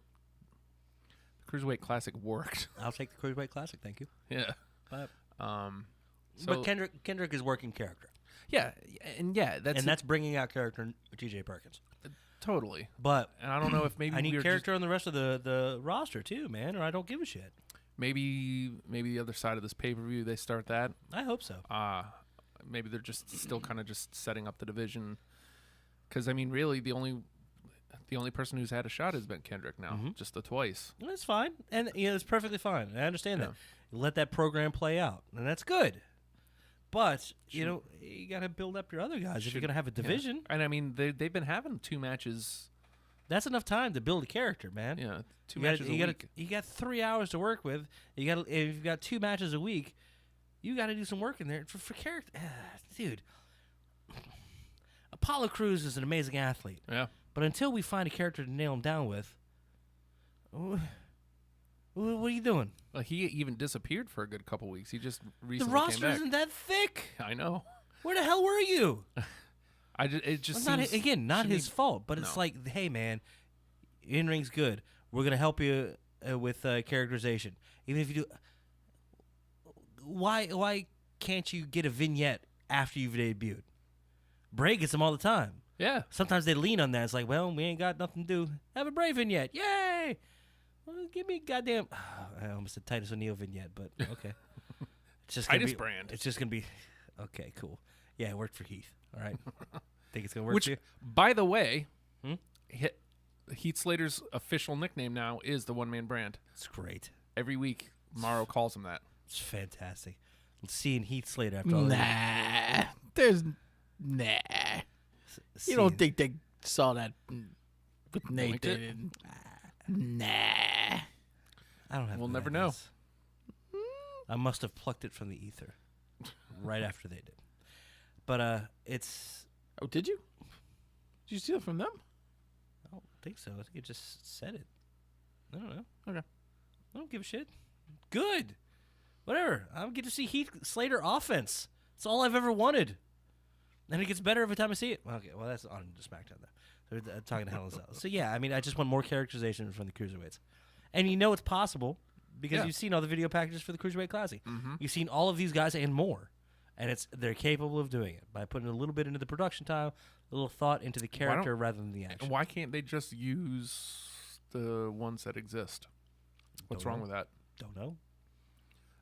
Speaker 2: Cruiserweight Classic worked.
Speaker 4: I'll take the Cruiserweight Classic, thank you.
Speaker 2: Yeah.
Speaker 4: But,
Speaker 2: So,
Speaker 4: Kendrick is working character.
Speaker 2: yeah,
Speaker 4: That's bringing out character in T.J. Perkins.
Speaker 2: totally.
Speaker 4: But
Speaker 2: And I don't know if maybe
Speaker 4: I need
Speaker 2: we're
Speaker 4: character on the rest of the roster too, man, or I don't give a shit.
Speaker 2: maybe the other side of this pay-per-view, they start that.
Speaker 4: I hope so.
Speaker 2: Maybe they're just still kind of just setting up the division. Because, I mean, really, the only person who's had a shot has been Kendrick now, just the twice.
Speaker 4: Well, that's fine, and it's perfectly fine. I understand that. Let that program play out, and that's good. But you got to build up your other guys if you're going to have a division.
Speaker 2: Yeah. And I mean, they've been having 2 matches.
Speaker 4: That's enough time to build a character, man.
Speaker 2: Yeah, 2 matches a week.
Speaker 4: You got 3 hours to work with. If you've got 2 matches a week, you got to do some work in there for character. Dude, Apollo Crews is an amazing athlete.
Speaker 2: Yeah.
Speaker 4: But until we find a character to nail him down with, what are you doing?
Speaker 2: Well, he even disappeared for a good couple weeks. He just
Speaker 4: The
Speaker 2: recently
Speaker 4: roster
Speaker 2: came back.
Speaker 4: isn't that thick.
Speaker 2: I know.
Speaker 4: Where the hell were you?
Speaker 2: It just
Speaker 4: Well,
Speaker 2: seems,
Speaker 4: not
Speaker 2: shouldn't
Speaker 4: his
Speaker 2: he-
Speaker 4: fault, but it's
Speaker 2: No.
Speaker 4: like, hey, man, in-ring's good. We're going to help you with characterization. Even if you do... Why can't you get a vignette after you've debuted? Bray gets them all the time.
Speaker 2: Yeah.
Speaker 4: Sometimes they lean on that. It's like, well, we ain't got nothing to do. Have a Bray vignette. Yay! Well, give me a goddamn... I almost said Titus O'Neil vignette, but okay. It's just gonna
Speaker 2: Titus
Speaker 4: be,
Speaker 2: brand.
Speaker 4: It's just going to be... Okay, cool. Yeah, it worked for Heath. All right. Think it's going to work
Speaker 2: Which,
Speaker 4: for you?
Speaker 2: by the way, Heath Slater's official nickname now is the One Man Brand.
Speaker 4: It's great.
Speaker 2: Every week, Morrow calls him that.
Speaker 4: It's fantastic. Seeing Heath Slater after all that.
Speaker 5: You don't think they saw that with
Speaker 2: Liked
Speaker 5: Nathan? Nah.
Speaker 4: I don't have
Speaker 2: We'll
Speaker 4: good
Speaker 2: never know.
Speaker 4: ideas. I must have plucked it from the ether right after they did. But it's...
Speaker 5: Oh, did you? Did you steal it from them?
Speaker 4: I don't think so. I think it just said it. I don't know.
Speaker 5: Okay.
Speaker 4: I don't give a shit. Good. Whatever. I don't get to see Heath Slater offense. It's all I've ever wanted. And it gets better every time I see it. Okay, well, that's on SmackDown, though. They're talking to Hell in a Cell. So, yeah, I mean, I just want more characterization from the Cruiserweights. And you know it's possible because you've seen all the video packages for the Cruiserweight Classic. You've seen all of these guys and more. And they're capable of doing it by putting a little bit into the production time, a little thought into the character rather than the action.
Speaker 2: Why can't they just use the ones that exist? What's
Speaker 4: Don't
Speaker 2: wrong
Speaker 4: know.
Speaker 2: with that?
Speaker 4: Don't know.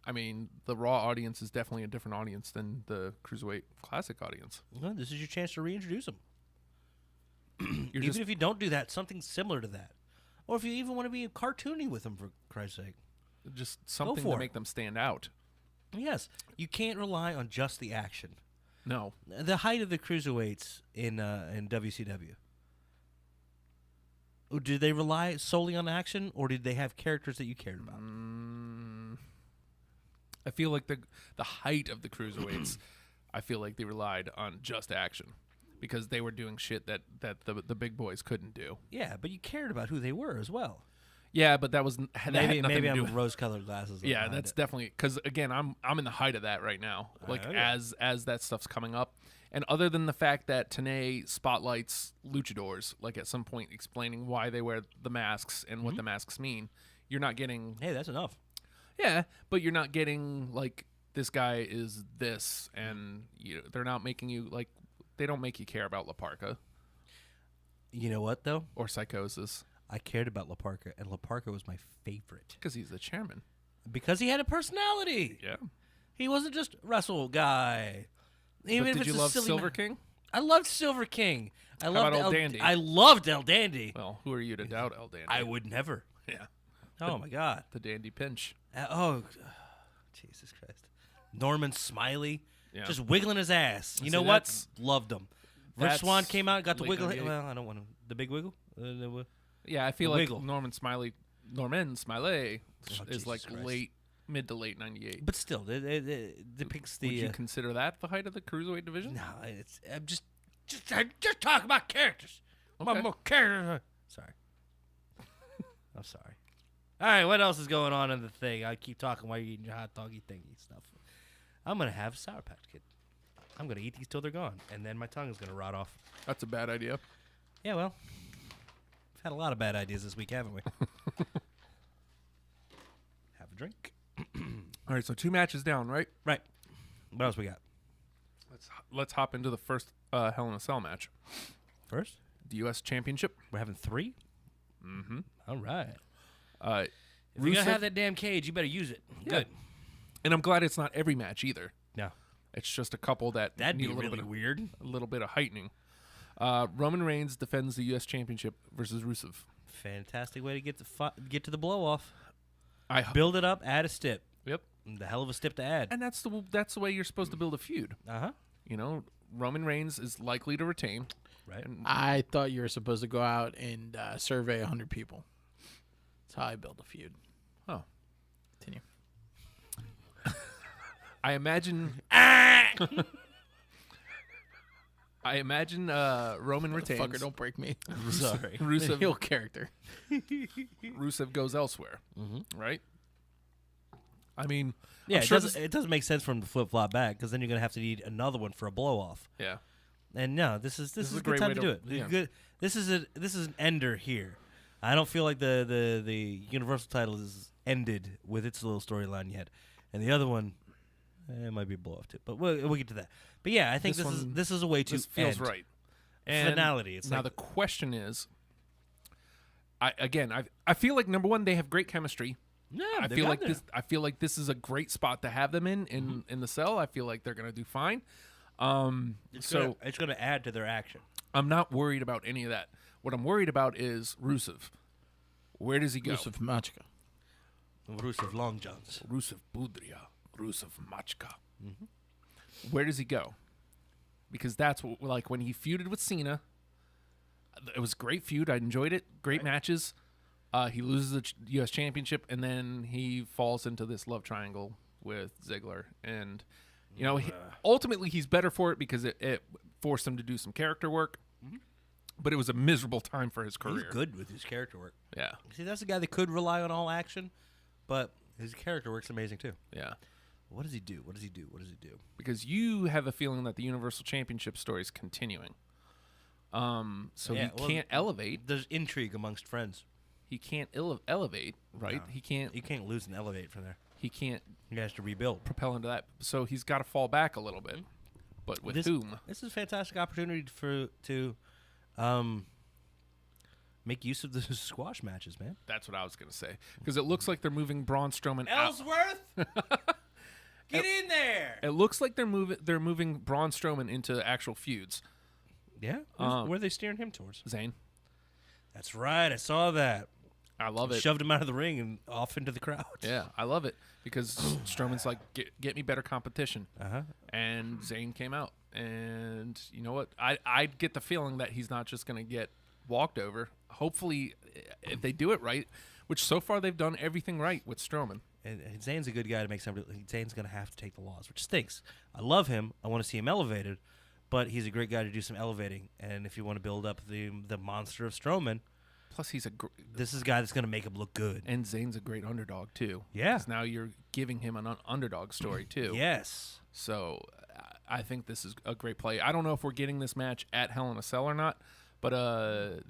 Speaker 2: I mean, the Raw audience is definitely a different audience than the Cruiserweight Classic audience.
Speaker 4: Well, this is your chance to reintroduce them.
Speaker 2: You're
Speaker 4: Even
Speaker 2: just
Speaker 4: if you don't do that, something similar to that. Or if you even want to be cartoony with them, for Christ's sake.
Speaker 2: something
Speaker 4: for
Speaker 2: to
Speaker 4: it.
Speaker 2: make them stand out.
Speaker 4: Yes, you can't rely on just the action.
Speaker 2: No.
Speaker 4: The height of the cruiserweights in WCW. Did they rely solely on action, or did they have characters that you cared about?
Speaker 2: I feel like the height of the Cruiserweights, I feel like they relied on just action because they were doing shit that the big boys couldn't do.
Speaker 4: Yeah, but you cared about who they were as well.
Speaker 2: Yeah, but that was that had nothing
Speaker 4: Maybe
Speaker 2: to do
Speaker 4: I'm
Speaker 2: with.
Speaker 4: rose-colored glasses.
Speaker 2: Yeah, that's definitely because again, I'm in the height of that right now. Like
Speaker 4: Okay.
Speaker 2: as that stuff's coming up, and other than the fact that Tenay spotlights luchadors, like at some point explaining why they wear the masks and what the masks mean, you're not getting.
Speaker 4: Hey, that's enough.
Speaker 2: Yeah, but you're not getting like this guy is this, and they're not making you like they don't make you care about La Parka
Speaker 4: You know what though?
Speaker 2: or Psychosis
Speaker 4: I cared about La Parka, and La Parka was my favorite
Speaker 2: because he's the chairman.
Speaker 4: because he had a personality.
Speaker 2: Yeah.
Speaker 4: He wasn't just wrestle guy. Even
Speaker 2: But
Speaker 4: if
Speaker 2: did
Speaker 4: it's
Speaker 2: you
Speaker 4: a
Speaker 2: love
Speaker 4: silly
Speaker 2: Silver King?
Speaker 4: I loved Silver King. I loved
Speaker 2: about El Dandy?
Speaker 4: I loved El Dandy.
Speaker 2: Well, who are you to doubt El Dandy?
Speaker 4: I would never.
Speaker 2: Yeah.
Speaker 4: Oh my God.
Speaker 2: The Dandy Pinch.
Speaker 4: Jesus Christ. Norman Smiley,
Speaker 2: Yeah.
Speaker 4: just wiggling his ass. You
Speaker 2: See,
Speaker 4: know what?
Speaker 2: that's-
Speaker 4: Loved him. Rich
Speaker 2: that's
Speaker 4: Swan came out, got to
Speaker 2: late
Speaker 4: wiggle.
Speaker 2: 98.
Speaker 4: Well, I don't want to. The big wiggle.
Speaker 2: Yeah, I feel
Speaker 4: The
Speaker 2: like
Speaker 4: Wiggle.
Speaker 2: Norman Smiley is like
Speaker 4: Jesus Christ.
Speaker 2: mid to late 98.
Speaker 4: But still, it depicts the.
Speaker 2: Would you consider that the height of the cruiserweight division?
Speaker 4: No, I'm just talk about characters.
Speaker 2: Okay.
Speaker 4: More characters. Sorry. I'm sorry. All right, what else is going on in the thing? I keep talking while you're eating your hot doggy thingy stuff. I'm gonna have Sour Patch Kid. I'm gonna eat these till they're gone, and then my tongue is gonna rot off.
Speaker 2: That's a bad idea.
Speaker 4: Yeah, well, we've had a lot of bad ideas this week, haven't we? Have a drink.
Speaker 2: All right, so 2 matches down, right?
Speaker 4: Right. What else we got?
Speaker 2: Let's hop into the first Hell in a Cell match.
Speaker 4: First,
Speaker 2: The U.S. Championship.
Speaker 4: we're having 3.
Speaker 2: Mm-hmm.
Speaker 4: All right.
Speaker 2: If
Speaker 4: If you're gonna have that damn cage, you better use it.
Speaker 2: Yeah.
Speaker 4: Good.
Speaker 2: And I'm glad it's not every match either.
Speaker 4: No,
Speaker 2: It's just a couple that
Speaker 4: that'd
Speaker 2: need
Speaker 4: be
Speaker 2: a little
Speaker 4: really
Speaker 2: bit
Speaker 4: weird.
Speaker 2: a little bit of heightening. Roman Reigns defends the U.S. Championship versus Rusev.
Speaker 4: Fantastic way to get to the blow off.
Speaker 2: I
Speaker 4: Build it up, add a stip.
Speaker 2: Yep.
Speaker 4: The hell of a stip to add.
Speaker 2: And that's the way you're supposed to build a feud.
Speaker 4: Uh huh.
Speaker 2: Roman Reigns is likely to retain.
Speaker 4: Right.
Speaker 2: And
Speaker 5: I thought you were supposed to go out and survey 100 people. That's how I build a feud.
Speaker 2: oh,
Speaker 5: Continue.
Speaker 2: I imagine. I imagine Roman retains.
Speaker 5: Fucker, don't break me.
Speaker 4: Sorry.
Speaker 5: The
Speaker 2: Rusev,
Speaker 5: heel character.
Speaker 2: Rusev goes elsewhere, right? I mean,
Speaker 4: Yeah,
Speaker 2: I'm
Speaker 4: it
Speaker 2: sure
Speaker 4: doesn't make sense for him to flip flop back because then you're gonna have to need another one for a blow off.
Speaker 2: yeah.
Speaker 4: And no, this is a
Speaker 2: a
Speaker 4: good
Speaker 2: great
Speaker 4: time
Speaker 2: way
Speaker 4: to
Speaker 2: to-
Speaker 4: do it.
Speaker 2: yeah.
Speaker 4: Good. This is an ender here. I don't feel like the Universal title is ended with its little storyline yet, and the other one, it might be a blow off too. But we'll get to that. But yeah, I think
Speaker 2: This
Speaker 4: this is a way to
Speaker 2: This feels
Speaker 4: end.
Speaker 2: right. And
Speaker 4: Finality. It's
Speaker 2: now
Speaker 4: like
Speaker 2: the question is, I feel like number one, they have great chemistry.
Speaker 4: yeah,
Speaker 2: I
Speaker 4: they
Speaker 2: feel
Speaker 4: got
Speaker 2: like
Speaker 4: there.
Speaker 2: this. I feel like this is a great spot to have them in the cell. I feel like they're gonna do fine.
Speaker 4: It's gonna add to their action.
Speaker 2: I'm not worried about any of that. What I'm worried about is Rusev. Where does he go?
Speaker 5: Rusev Machka.
Speaker 4: Rusev Long Johns.
Speaker 2: Rusev Budria, Rusev Machka. Where does he go? Because that's what, like when he feuded with Cena. It was a great feud. I enjoyed it. Great matches. He loses the U.S. Championship, and then he falls into this love triangle with Ziggler. And, ultimately he's better for it because it forced him to do some character work. But it was a miserable time for his career.
Speaker 4: He's good with his character work.
Speaker 2: Yeah,
Speaker 4: See, that's a guy that could rely on all action, but his character work's amazing too.
Speaker 2: yeah.
Speaker 4: What does he do? What does he do? What does he do?
Speaker 2: Because you have a feeling that the Universal Championship story is continuing. So
Speaker 4: Yeah,
Speaker 2: he
Speaker 4: well,
Speaker 2: can't elevate.
Speaker 4: There's intrigue amongst friends.
Speaker 2: He can't elevate, right?
Speaker 4: No.
Speaker 2: He can't.
Speaker 4: You can't lose and elevate from there.
Speaker 2: He can't
Speaker 4: He has to rebuild.
Speaker 2: propel into that. So he's got to fall back a little bit. But with whom?
Speaker 4: This is a fantastic opportunity to make use of the squash matches, man.
Speaker 2: That's what I was going to say. Because it looks like they're moving Braun Strowman out.
Speaker 4: Ellsworth, get in there.
Speaker 2: It looks like they're moving Braun Strowman into actual feuds.
Speaker 4: Yeah, where are they steering him towards?
Speaker 2: Zane,
Speaker 4: That's right. I saw that.
Speaker 2: I love it.
Speaker 4: Shoved him out of the ring and off into the crowd.
Speaker 2: Yeah, I love it because Strowman's like, get me better competition.
Speaker 4: Uh-huh.
Speaker 2: And Zayn came out. And you know what? I get the feeling that he's not just going to get walked over. Hopefully, if they do it right, which so far they've done everything right with Strowman.
Speaker 4: And Zayn's a good guy to make somebody. Zayn's going to have to take the loss, which stinks. I love him. I want to see him elevated, but he's a great guy to do some elevating. And if you want to build up the monster of Strowman,
Speaker 2: Plus, he's
Speaker 4: This is a guy that's going to make him look good.
Speaker 2: and Zayn's a great underdog too.
Speaker 4: Yeah.
Speaker 2: 'Cause now you're giving him an underdog story too.
Speaker 4: Yes.
Speaker 2: So I think this is a great play. I don't know if we're getting this match at Hell in a Cell or not, but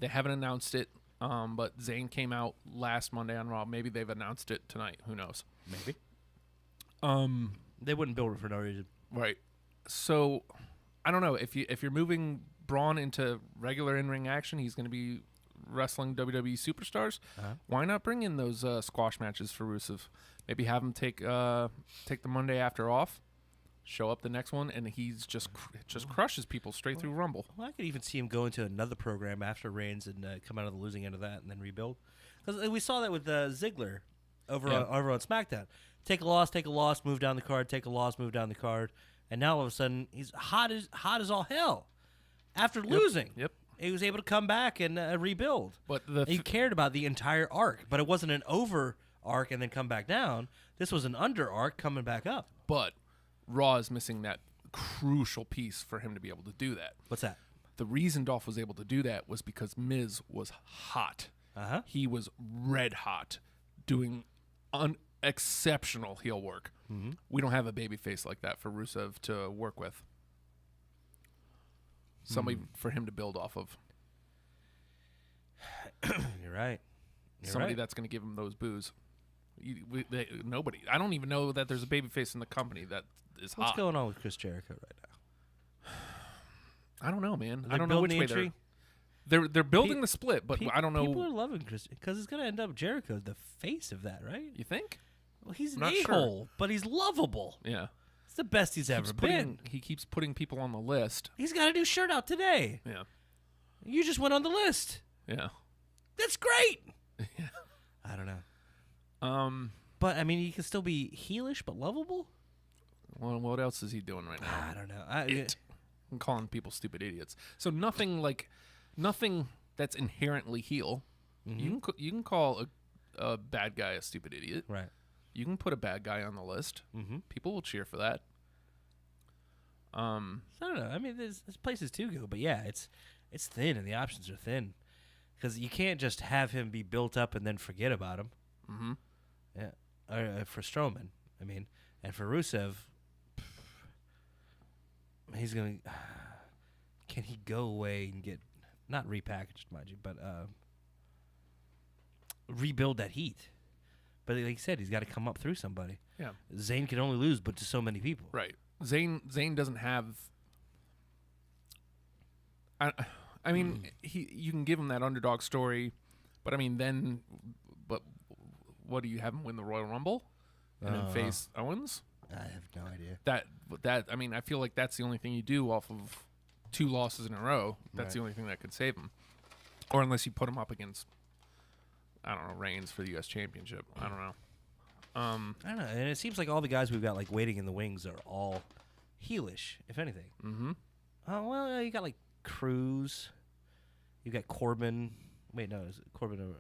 Speaker 2: they haven't announced it. But Zayn came out last Monday on Raw. Maybe they've announced it tonight. Who knows?
Speaker 4: Maybe. They wouldn't build it for no reason.
Speaker 2: Right. So I don't know if you're moving Braun into regular in-ring action, he's going to be wrestling WWE superstars. Why not bring in those squash matches for Rusev? Maybe have him take the Monday after off, show up the next one, and he's just crushes people straight through Rumble.
Speaker 4: Well, I could even see him go into another program after Reigns and come out of the losing end of that and then rebuild. Because we saw that with Ziggler over on SmackDown. Take a loss, move down the card. Take a loss, move down the card. And now all of a sudden he's hot as all hell. After losing, he was able to come back and rebuild.
Speaker 2: But
Speaker 4: he cared about the entire arc, but it wasn't an over arc and then come back down. This was an under arc coming back up.
Speaker 2: But Raw is missing that crucial piece for him to be able to do that.
Speaker 4: What's that?
Speaker 2: The reason Dolph was able to do that was because Miz was hot. He was red hot, doing exceptional heel work. We don't have a babyface like that for Rusev to work with. Somebody for him to build off of.
Speaker 4: You're right.
Speaker 2: Somebody that's going to give him those boos. Nobody. I don't even know that there's a babyface in the company that is hot.
Speaker 4: What's going on with Chris Jericho right now?
Speaker 2: I don't know, man. I
Speaker 4: They're
Speaker 2: don't know which
Speaker 4: building
Speaker 2: way
Speaker 4: entry?
Speaker 2: they're building the split, but I don't know.
Speaker 4: People are loving Chris because it's going to end up Jericho, the face of that, right?
Speaker 2: You think?
Speaker 4: Well, he's an
Speaker 2: not sure.
Speaker 4: a-hole, but he's lovable.
Speaker 2: Yeah.
Speaker 4: It's the best he's ever been.
Speaker 2: He keeps putting people on the list.
Speaker 4: He's got a new shirt out today.
Speaker 2: Yeah.
Speaker 4: You just went on the list.
Speaker 2: Yeah.
Speaker 4: That's great. I don't know. But I mean, he can still be heelish but lovable.
Speaker 2: Well, what else is he doing right now?
Speaker 4: I don't know.
Speaker 2: I'm calling people stupid idiots. So nothing that's inherently heel. You can call a bad guy a stupid idiot.
Speaker 4: Right.
Speaker 2: You can put a bad guy on the list. People will cheer for that.
Speaker 4: So I don't know. I mean, there's places to go, but yeah, it's thin and the options are thin because you can't just have him be built up and then forget about him. Yeah. Or for Strowman, I mean, and for Rusev, he's gonna. Can he go away and get not repackaged, mind you, but rebuild that heat? But like you said, he's got to come up through somebody.
Speaker 2: Yeah.
Speaker 4: Zayn can only lose, but to so many people.
Speaker 2: Right. Zayn doesn't have. I mean, you can give him that underdog story, but I mean, what do you have him win the Royal Rumble and then face Owens?
Speaker 4: I have no idea.
Speaker 2: That I mean, I feel like that's the only thing you do off of 2 losses in a row. That's the only thing that could save him, or unless you put him up against, I don't know, Reigns for the U.S. Championship. I don't know.
Speaker 4: I don't know, and it seems like all the guys we've got like waiting in the wings are all heelish, if anything. Oh well, you got like Cruz, you got Corbin. Wait, no, is it Corbin?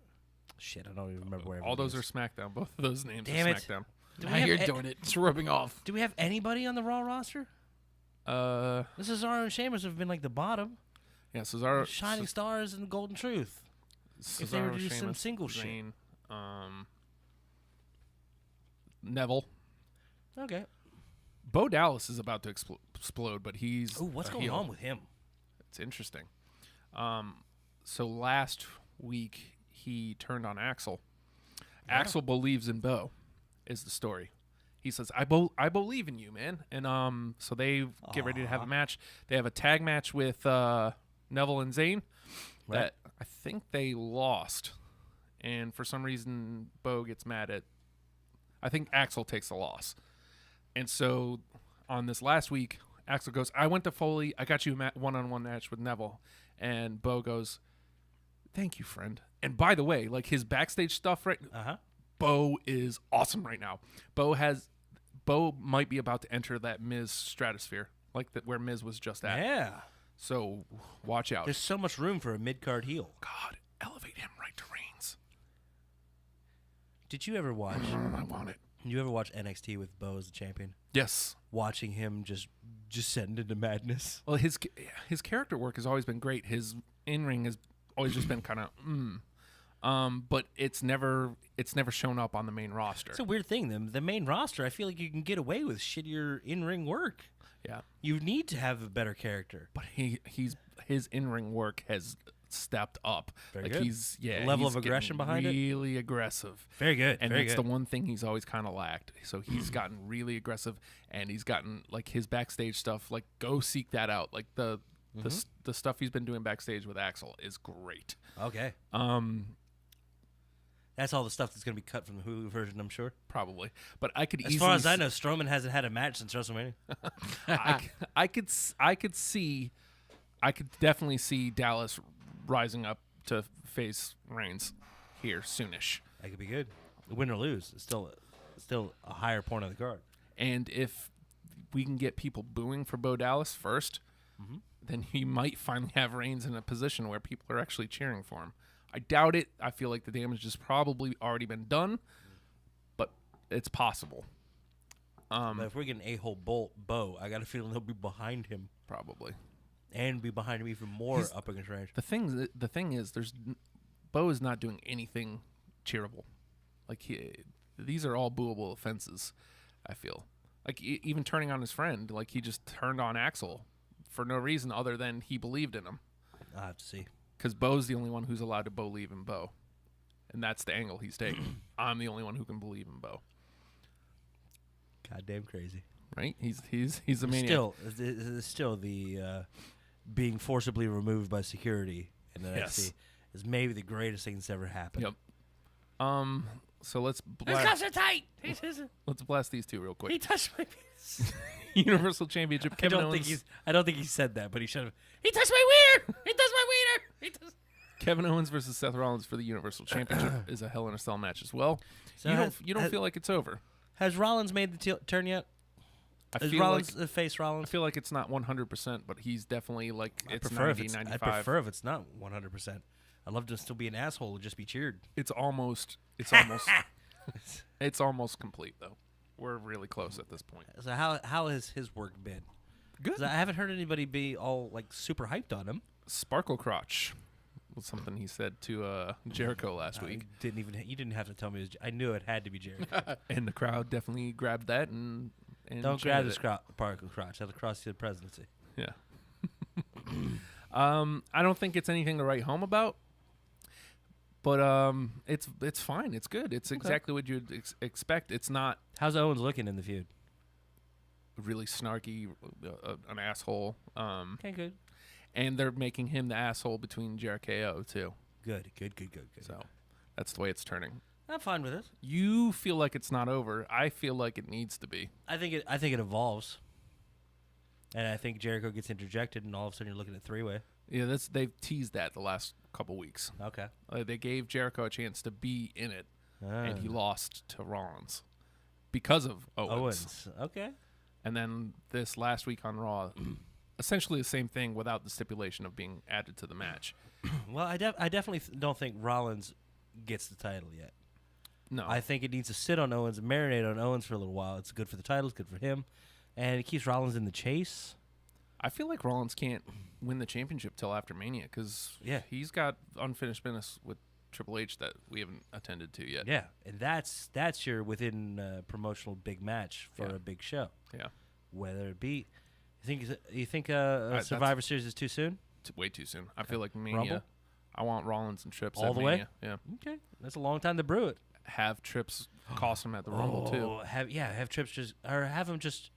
Speaker 4: Shit, I don't even remember where.
Speaker 2: All those are SmackDown. Both of those names
Speaker 4: Damn
Speaker 2: are
Speaker 4: it.
Speaker 2: SmackDown.
Speaker 5: You're doing it. It's rubbing off.
Speaker 4: Do we have anybody on the Raw roster? This is Cesaro and Sheamus have been like the bottom.
Speaker 2: Yeah, Cesaro,
Speaker 4: Shining Stars and Golden Truth. If they were to do some
Speaker 2: Sheamus,
Speaker 4: single shit.
Speaker 2: Zayn, Neville.
Speaker 4: Okay.
Speaker 2: Bo Dallas is about to explode, but he's
Speaker 4: What's
Speaker 2: a
Speaker 4: going
Speaker 2: heel.
Speaker 4: on with him?
Speaker 2: It's interesting. So last week he turned on Axel. Axel believes in Bo, is the story. He says, I believe in you, man. And so they get ready to have a match. They have a tag match with Neville and Zayn that I think they lost. And for some reason, Bo gets mad at... I think Axel takes the loss. And so on this last week, Axel goes, I went to Foley. I got you a one-on-one match with Neville. And Bo goes, thank you, friend. And by the way, like his backstage stuff, right? Bo is awesome right now. Bo might be about to enter that Miz stratosphere, like that where Miz was just at.
Speaker 4: Yeah.
Speaker 2: So watch out.
Speaker 4: There's so much room for a mid-card heel.
Speaker 2: God, elevate him right to Reigns.
Speaker 4: Did you ever watch...
Speaker 2: I want it.
Speaker 4: Did you ever watch NXT with Bo as the champion?
Speaker 2: Yes.
Speaker 4: Watching him just send into madness.
Speaker 2: Well, his character work has always been great. His in-ring has always just been kind of but it's never shown up on the main roster.
Speaker 4: It's a weird thing. The main roster, I feel like you can get away with shittier in-ring work.
Speaker 2: Yeah,
Speaker 4: You need to have a better character.
Speaker 2: but his in-ring work has stepped up.
Speaker 4: Very
Speaker 2: like
Speaker 4: good.
Speaker 2: he's
Speaker 4: The level of aggression behind it?
Speaker 2: really aggressive.
Speaker 4: Very good.
Speaker 2: And
Speaker 4: very
Speaker 2: that's
Speaker 4: good.
Speaker 2: the one thing he's always kind of lacked. So he's gotten really aggressive, and he's gotten like his backstage stuff. Like, go seek that out. Like the stuff he's been doing backstage with Axel is great.
Speaker 4: Okay. That's all the stuff that's going to be cut from the Hulu version, I'm sure.
Speaker 2: Probably, but I could
Speaker 4: As
Speaker 2: easily
Speaker 4: far as I know, Strowman hasn't had a match since WrestleMania.
Speaker 2: I could definitely see Dallas rising up to face Reigns here soonish.
Speaker 4: That could be good. Win or lose, it's still a higher point on the card.
Speaker 2: And if we can get people booing for Bo Dallas first, then he might finally have Reigns in a position where people are actually cheering for him. I doubt it. I feel like the damage has probably already been done, but it's possible.
Speaker 4: But if we're getting a-hole Bo, I got a feeling he'll be behind him
Speaker 2: Probably.
Speaker 4: and be behind him even more
Speaker 2: He's-
Speaker 4: up against range.
Speaker 2: The thing is, Bo is not doing anything cheerable. Like these are all booable offenses. I feel like even turning on his friend, like he just turned on Axel for no reason other than he believed in him.
Speaker 4: I'll have to see.
Speaker 2: Because Bo's the only one who's allowed to believe in Bo, and that's the angle he's taking. I'm the only one who can believe in Bo.
Speaker 4: Goddamn crazy.
Speaker 2: Right? He's a maniac.
Speaker 4: Still the being forcibly removed by security in NXT
Speaker 2: Yes.
Speaker 4: is maybe the greatest thing that's ever happened.
Speaker 2: Yep. So let's blast. Let's blast these two real quick.
Speaker 4: He touched my penis.
Speaker 2: Universal Championship.
Speaker 4: I
Speaker 2: Kevin
Speaker 4: don't think
Speaker 2: Owens.
Speaker 4: he said that, but he should have. He touched my wiener. He touched my wiener. He touched.
Speaker 2: Kevin Owens versus Seth Rollins for the Universal Championship is a Hell in a Cell match as well.
Speaker 4: So
Speaker 2: you don't feel like it's over.
Speaker 4: Has Rollins made the turn yet?
Speaker 2: I
Speaker 4: Is
Speaker 2: feel
Speaker 4: Rollins
Speaker 2: like
Speaker 4: face
Speaker 2: I
Speaker 4: Rollins?
Speaker 2: feel like it's not 100%, but he's definitely like it's
Speaker 4: prefer
Speaker 2: 90,
Speaker 4: if
Speaker 2: 95.
Speaker 4: I prefer if it's not 100%. I'd love to still be an asshole and just be cheered.
Speaker 2: It's almost complete though. We're really close at this point.
Speaker 4: So how has his work been?
Speaker 2: Good.
Speaker 4: 'Cause I haven't heard anybody be all like super hyped on him.
Speaker 2: Sparkle crotch was something he said to Jericho last week,
Speaker 4: You didn't have to tell me. I knew it had to be Jericho.
Speaker 2: and the crowd definitely grabbed that and
Speaker 4: Don't grab
Speaker 2: chanted
Speaker 4: his
Speaker 2: it.
Speaker 4: particle crotch. That'll cross the presidency.
Speaker 2: Yeah. I don't think it's anything to write home about, but it's fine. It's good. It's exactly what you'd expect. It's not
Speaker 4: How's Owens looking in the feud?
Speaker 2: really snarky, an asshole.
Speaker 4: Okay, good.
Speaker 2: And they're making him the asshole between Jericho too.
Speaker 4: Good.
Speaker 2: So that's the way it's turning.
Speaker 4: I'm fine with it.
Speaker 2: You feel like it's not over. I feel like it needs to be.
Speaker 4: I think it evolves, and I think Jericho gets interjected, and all of a sudden you're looking at three-way.
Speaker 2: Yeah, they've teased that the last couple weeks.
Speaker 4: Okay.
Speaker 2: They gave Jericho a chance to be in it, and he
Speaker 4: Ah.
Speaker 2: lost to Rollins because of Owens.
Speaker 4: Okay.
Speaker 2: And then this last week on Raw, essentially the same thing without the stipulation of being added to the match.
Speaker 4: Well, I definitely don't think Rollins gets the title yet.
Speaker 2: No,
Speaker 4: I think it needs to sit on Owens, marinate on Owens for a little while. It's good for the title, it's good for him, and it keeps Rollins in the chase.
Speaker 2: I feel like Rollins can't win the championship till after Mania because he's got unfinished business with Triple H that we haven't attended to yet.
Speaker 4: Yeah, and that's your within promotional big match for a big show.
Speaker 2: Yeah,
Speaker 4: Whether it be, you think
Speaker 2: that's-
Speaker 4: Survivor Series is too soon?
Speaker 2: it's way too soon. I feel like Mania.
Speaker 4: Rumble?
Speaker 2: I want Rollins and Trips
Speaker 4: All
Speaker 2: at
Speaker 4: the way?
Speaker 2: Mania. Yeah,
Speaker 4: Okay, that's a long time to brew it.
Speaker 2: have Trips cost him at the Rumble too.
Speaker 4: Have Trips just or have him just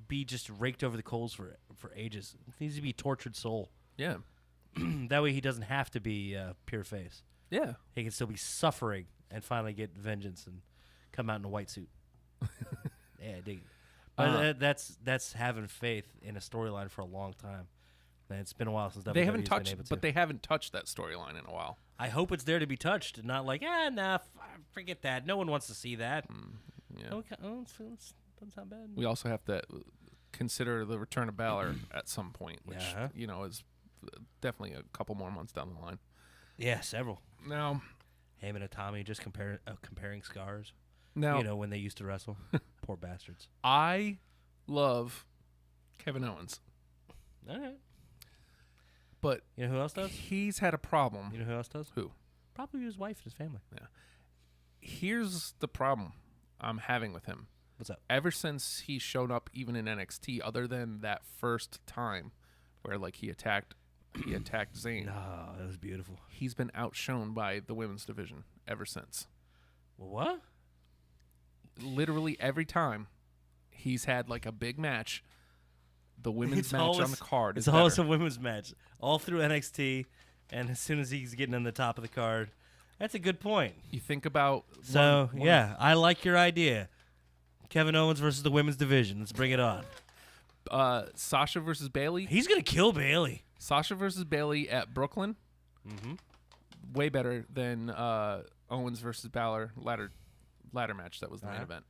Speaker 4: be just raked over the coals for ages. He needs to be a tortured soul.
Speaker 2: Yeah,
Speaker 4: That way he doesn't have to be pure face.
Speaker 2: yeah.
Speaker 4: He can still be suffering and finally get vengeance and come out in a white suit. Yeah, I dig it. But that's having faith in a storyline for a long time. And it's been a while since
Speaker 2: They haven't
Speaker 4: WWE's been
Speaker 2: touched,
Speaker 4: able to.
Speaker 2: but they haven't touched that storyline in a while.
Speaker 4: I hope it's there to be touched, not like forget that. No one wants to see that.
Speaker 2: Yeah.
Speaker 4: Okay, doesn't sound bad.
Speaker 2: We also have to consider the return of Balor at some point, which
Speaker 4: Yeah.
Speaker 2: is definitely a couple more months down the line.
Speaker 4: Yeah, several.
Speaker 2: Now,
Speaker 4: Heyman and Tommy just comparing scars.
Speaker 2: now
Speaker 4: When they used to wrestle. Poor bastards.
Speaker 2: I love Kevin Owens.
Speaker 4: All right.
Speaker 2: but
Speaker 4: You know who else does?
Speaker 2: he's had a problem.
Speaker 4: You know who else does?
Speaker 2: Who?
Speaker 4: Probably his wife and his family.
Speaker 2: Here's the problem I'm having with him.
Speaker 4: What's up?
Speaker 2: Ever since he showed up, even in NXT, other than that first time where like he attacked Zayn,
Speaker 4: No, that was beautiful.
Speaker 2: he's been outshone by the women's division ever since.
Speaker 4: Well, what?
Speaker 2: Literally every time he's had like a big match, the women's
Speaker 4: It's
Speaker 2: match on
Speaker 4: always-
Speaker 2: the card is
Speaker 4: It's always
Speaker 2: better.
Speaker 4: a women's match all through NXT, and as soon as he's getting on the top of the card, that's a good point.
Speaker 2: You think about
Speaker 4: So
Speaker 2: one-
Speaker 4: yeah, I like your idea. Kevin Owens versus the women's division. Let's bring it on.
Speaker 2: Sasha versus Bailey.
Speaker 4: He's gonna kill Bailey.
Speaker 2: Sasha versus Bailey at Brooklyn.
Speaker 4: Mm-hmm.
Speaker 2: Way better than Owens versus Balor ladder match. That was the main
Speaker 4: Uh-huh.
Speaker 2: event.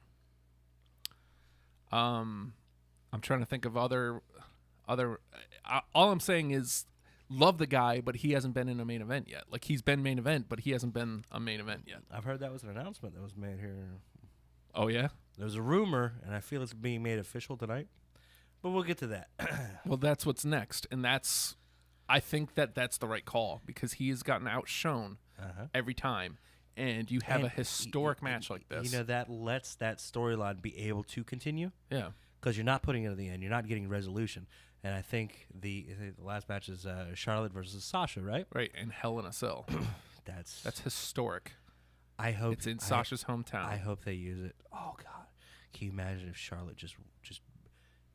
Speaker 2: I'm trying to think of other. All I'm saying is, love the guy, but he hasn't been in a main event yet. Like he's been main event, but he hasn't been a main event yet.
Speaker 4: I've heard that was an announcement that was made here.
Speaker 2: Oh yeah.
Speaker 4: There was a rumor, and I feel it's being made official tonight. But we'll get to that.
Speaker 2: Well, that's what's next, and I think that's the right call because he has gotten outshone every time, and you have
Speaker 4: And
Speaker 2: a historic match like this.
Speaker 4: You know, that lets that storyline be able to continue
Speaker 2: Yeah.
Speaker 4: because you're not putting it at the end. You're not getting resolution. And I think the last match is Charlotte versus Sasha, right?
Speaker 2: Right, and Hell in a Cell.
Speaker 4: That's
Speaker 2: historic.
Speaker 4: I hope
Speaker 2: It's in Sasha's hometown.
Speaker 4: I hope they use it. Oh God, can you imagine if Charlotte just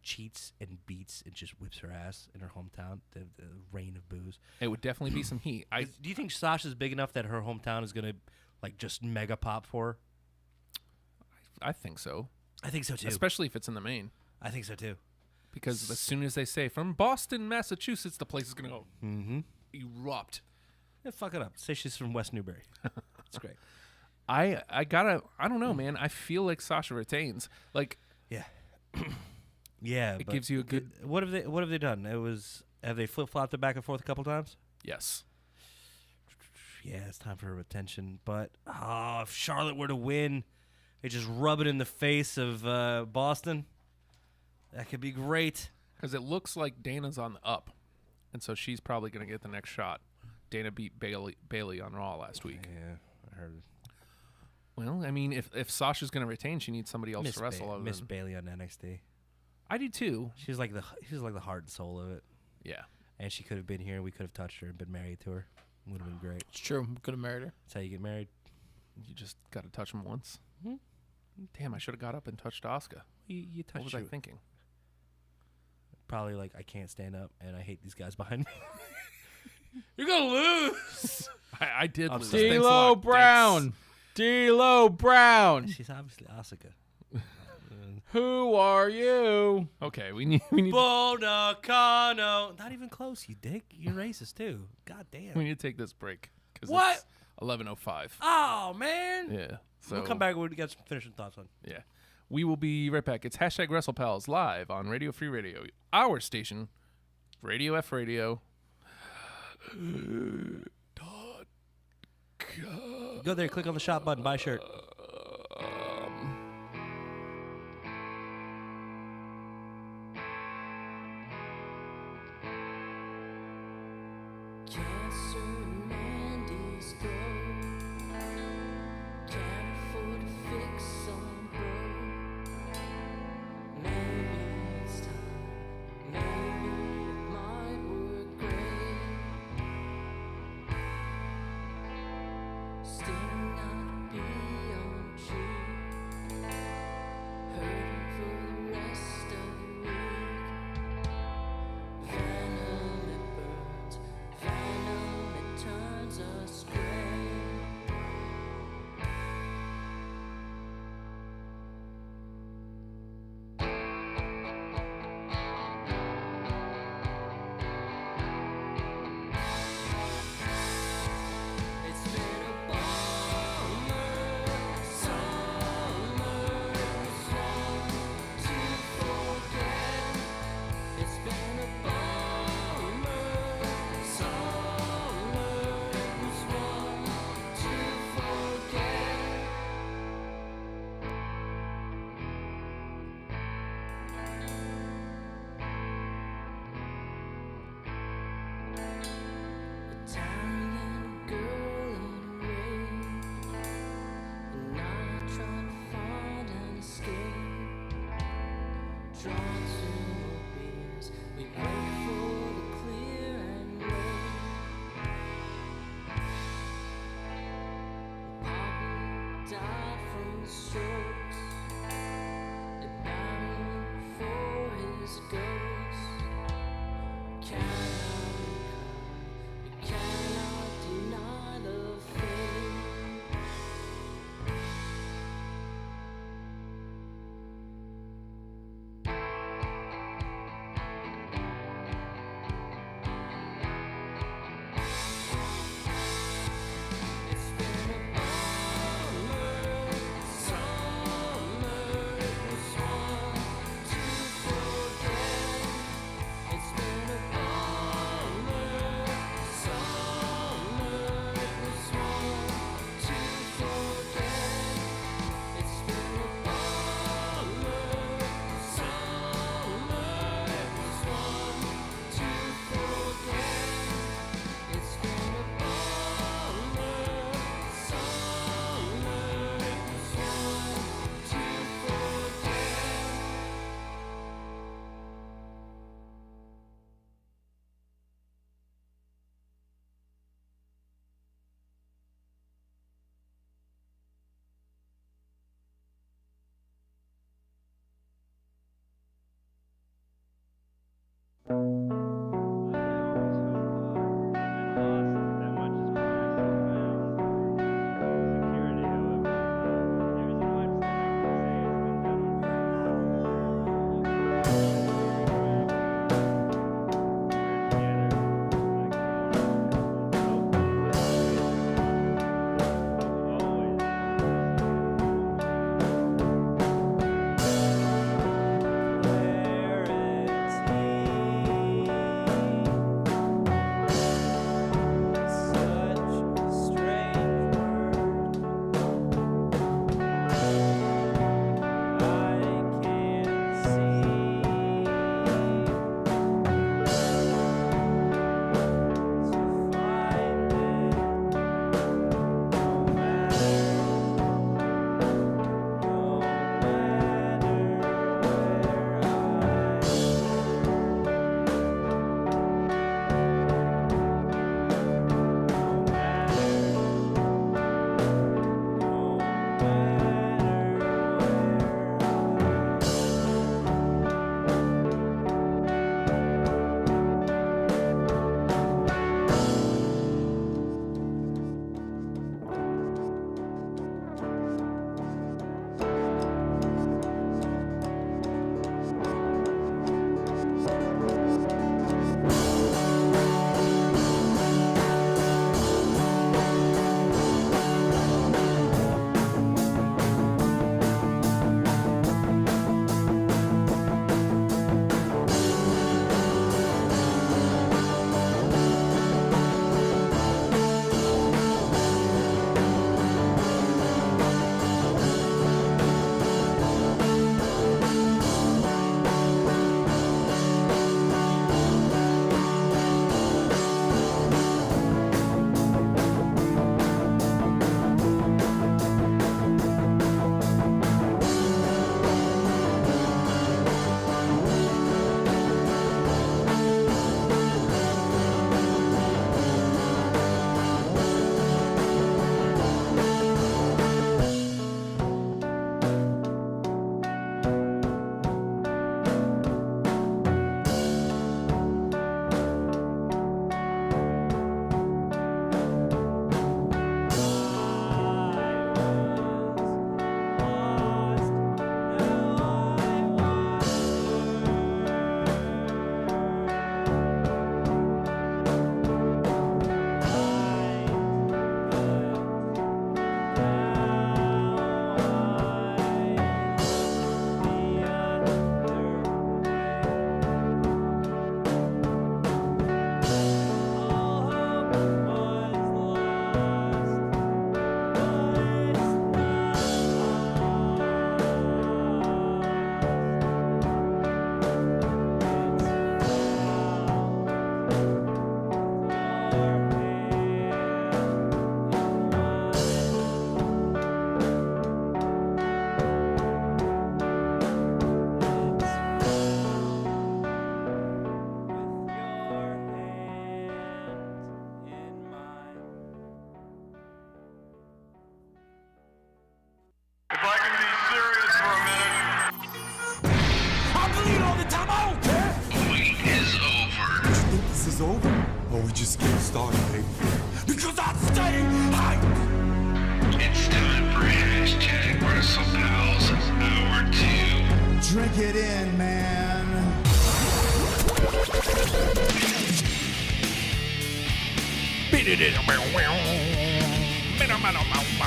Speaker 4: cheats and beats and just whips her ass in her hometown? The reign of booze.
Speaker 2: It would definitely be some heat.
Speaker 4: Do you think Sasha's big enough that her hometown is gonna like just mega pop for her?
Speaker 2: I think so,
Speaker 4: I think so too.
Speaker 2: especially if it's in the main,
Speaker 4: I think so too.
Speaker 2: because as soon as they say from Boston, Massachusetts, the place is gonna go
Speaker 4: Mm-hmm.
Speaker 2: erupt.
Speaker 4: Yeah, fuck it up. Say she's from West Newbury. It's great.
Speaker 2: I don't know, man. I feel like Sasha retains. Like
Speaker 4: Yeah. Yeah.
Speaker 2: It
Speaker 4: but
Speaker 2: gives you a good-
Speaker 4: What have they done? Have they flip flopped it back and forth a couple times?
Speaker 2: yes,
Speaker 4: Yeah, it's time for her attention. But if Charlotte were to win, they just rub it in the face of Boston. That could be great.
Speaker 2: because it looks like Dana's on the up, and so she's probably gonna get the next shot. Dana beat Bailey on Raw last week.
Speaker 4: Yeah, I heard it.
Speaker 2: Well, I mean, if Sasha's gonna retain, she needs somebody else to wrestle. Other
Speaker 4: Miss
Speaker 2: than
Speaker 4: Bailey on NXT.
Speaker 2: I do too.
Speaker 4: She's like the heart and soul of it.
Speaker 2: Yeah.
Speaker 4: And she could have been here. We could have touched her and been married to her. Would have been great.
Speaker 5: It's true. Could have married her.
Speaker 4: That's how you get married.
Speaker 2: You just got to touch him once.
Speaker 4: Hmm?
Speaker 2: Damn, I should have got up and touched Asuka.
Speaker 4: You touch
Speaker 2: What was I thinking?
Speaker 4: Probably like I can't stand up and I hate these guys behind me. You're gonna lose.
Speaker 2: I did lose. Thanks a
Speaker 5: D'Lo
Speaker 2: lot,
Speaker 5: Brown. D'Lo Brown.
Speaker 4: She's obviously Asuka.
Speaker 5: Who are you?
Speaker 2: dicks. Okay, we need
Speaker 4: Bonacano. Not even close, you dick. You're racist too. God damn.
Speaker 2: we need to take this break. 'Cause
Speaker 4: What?
Speaker 2: It's 11:05.
Speaker 4: Oh man.
Speaker 2: Yeah. So
Speaker 4: We'll come back when we get some finishing thoughts on.
Speaker 2: Yeah. We will be right back. It's hashtag Wrestlepals live on Radio Free Radio, our station, Radio F Radio.
Speaker 4: Go there, click on the shop button, buy a shirt.
Speaker 6: Cancer and Mandy's go. Can't afford to fix some broke. Maybe it's time. Maybe it might work great. Still not beyond true. Hurting for the rest of the week. Venom it burns, venom it turns us gray. strokes, and battling for his ghost. You cannot deny the fate. It's been a bummer, summer was one to forget.
Speaker 1: just getting started, baby. Because I stay hyped.
Speaker 3: It's time for hashtag Wrestlepals Hour 2.
Speaker 1: Drink it in, man.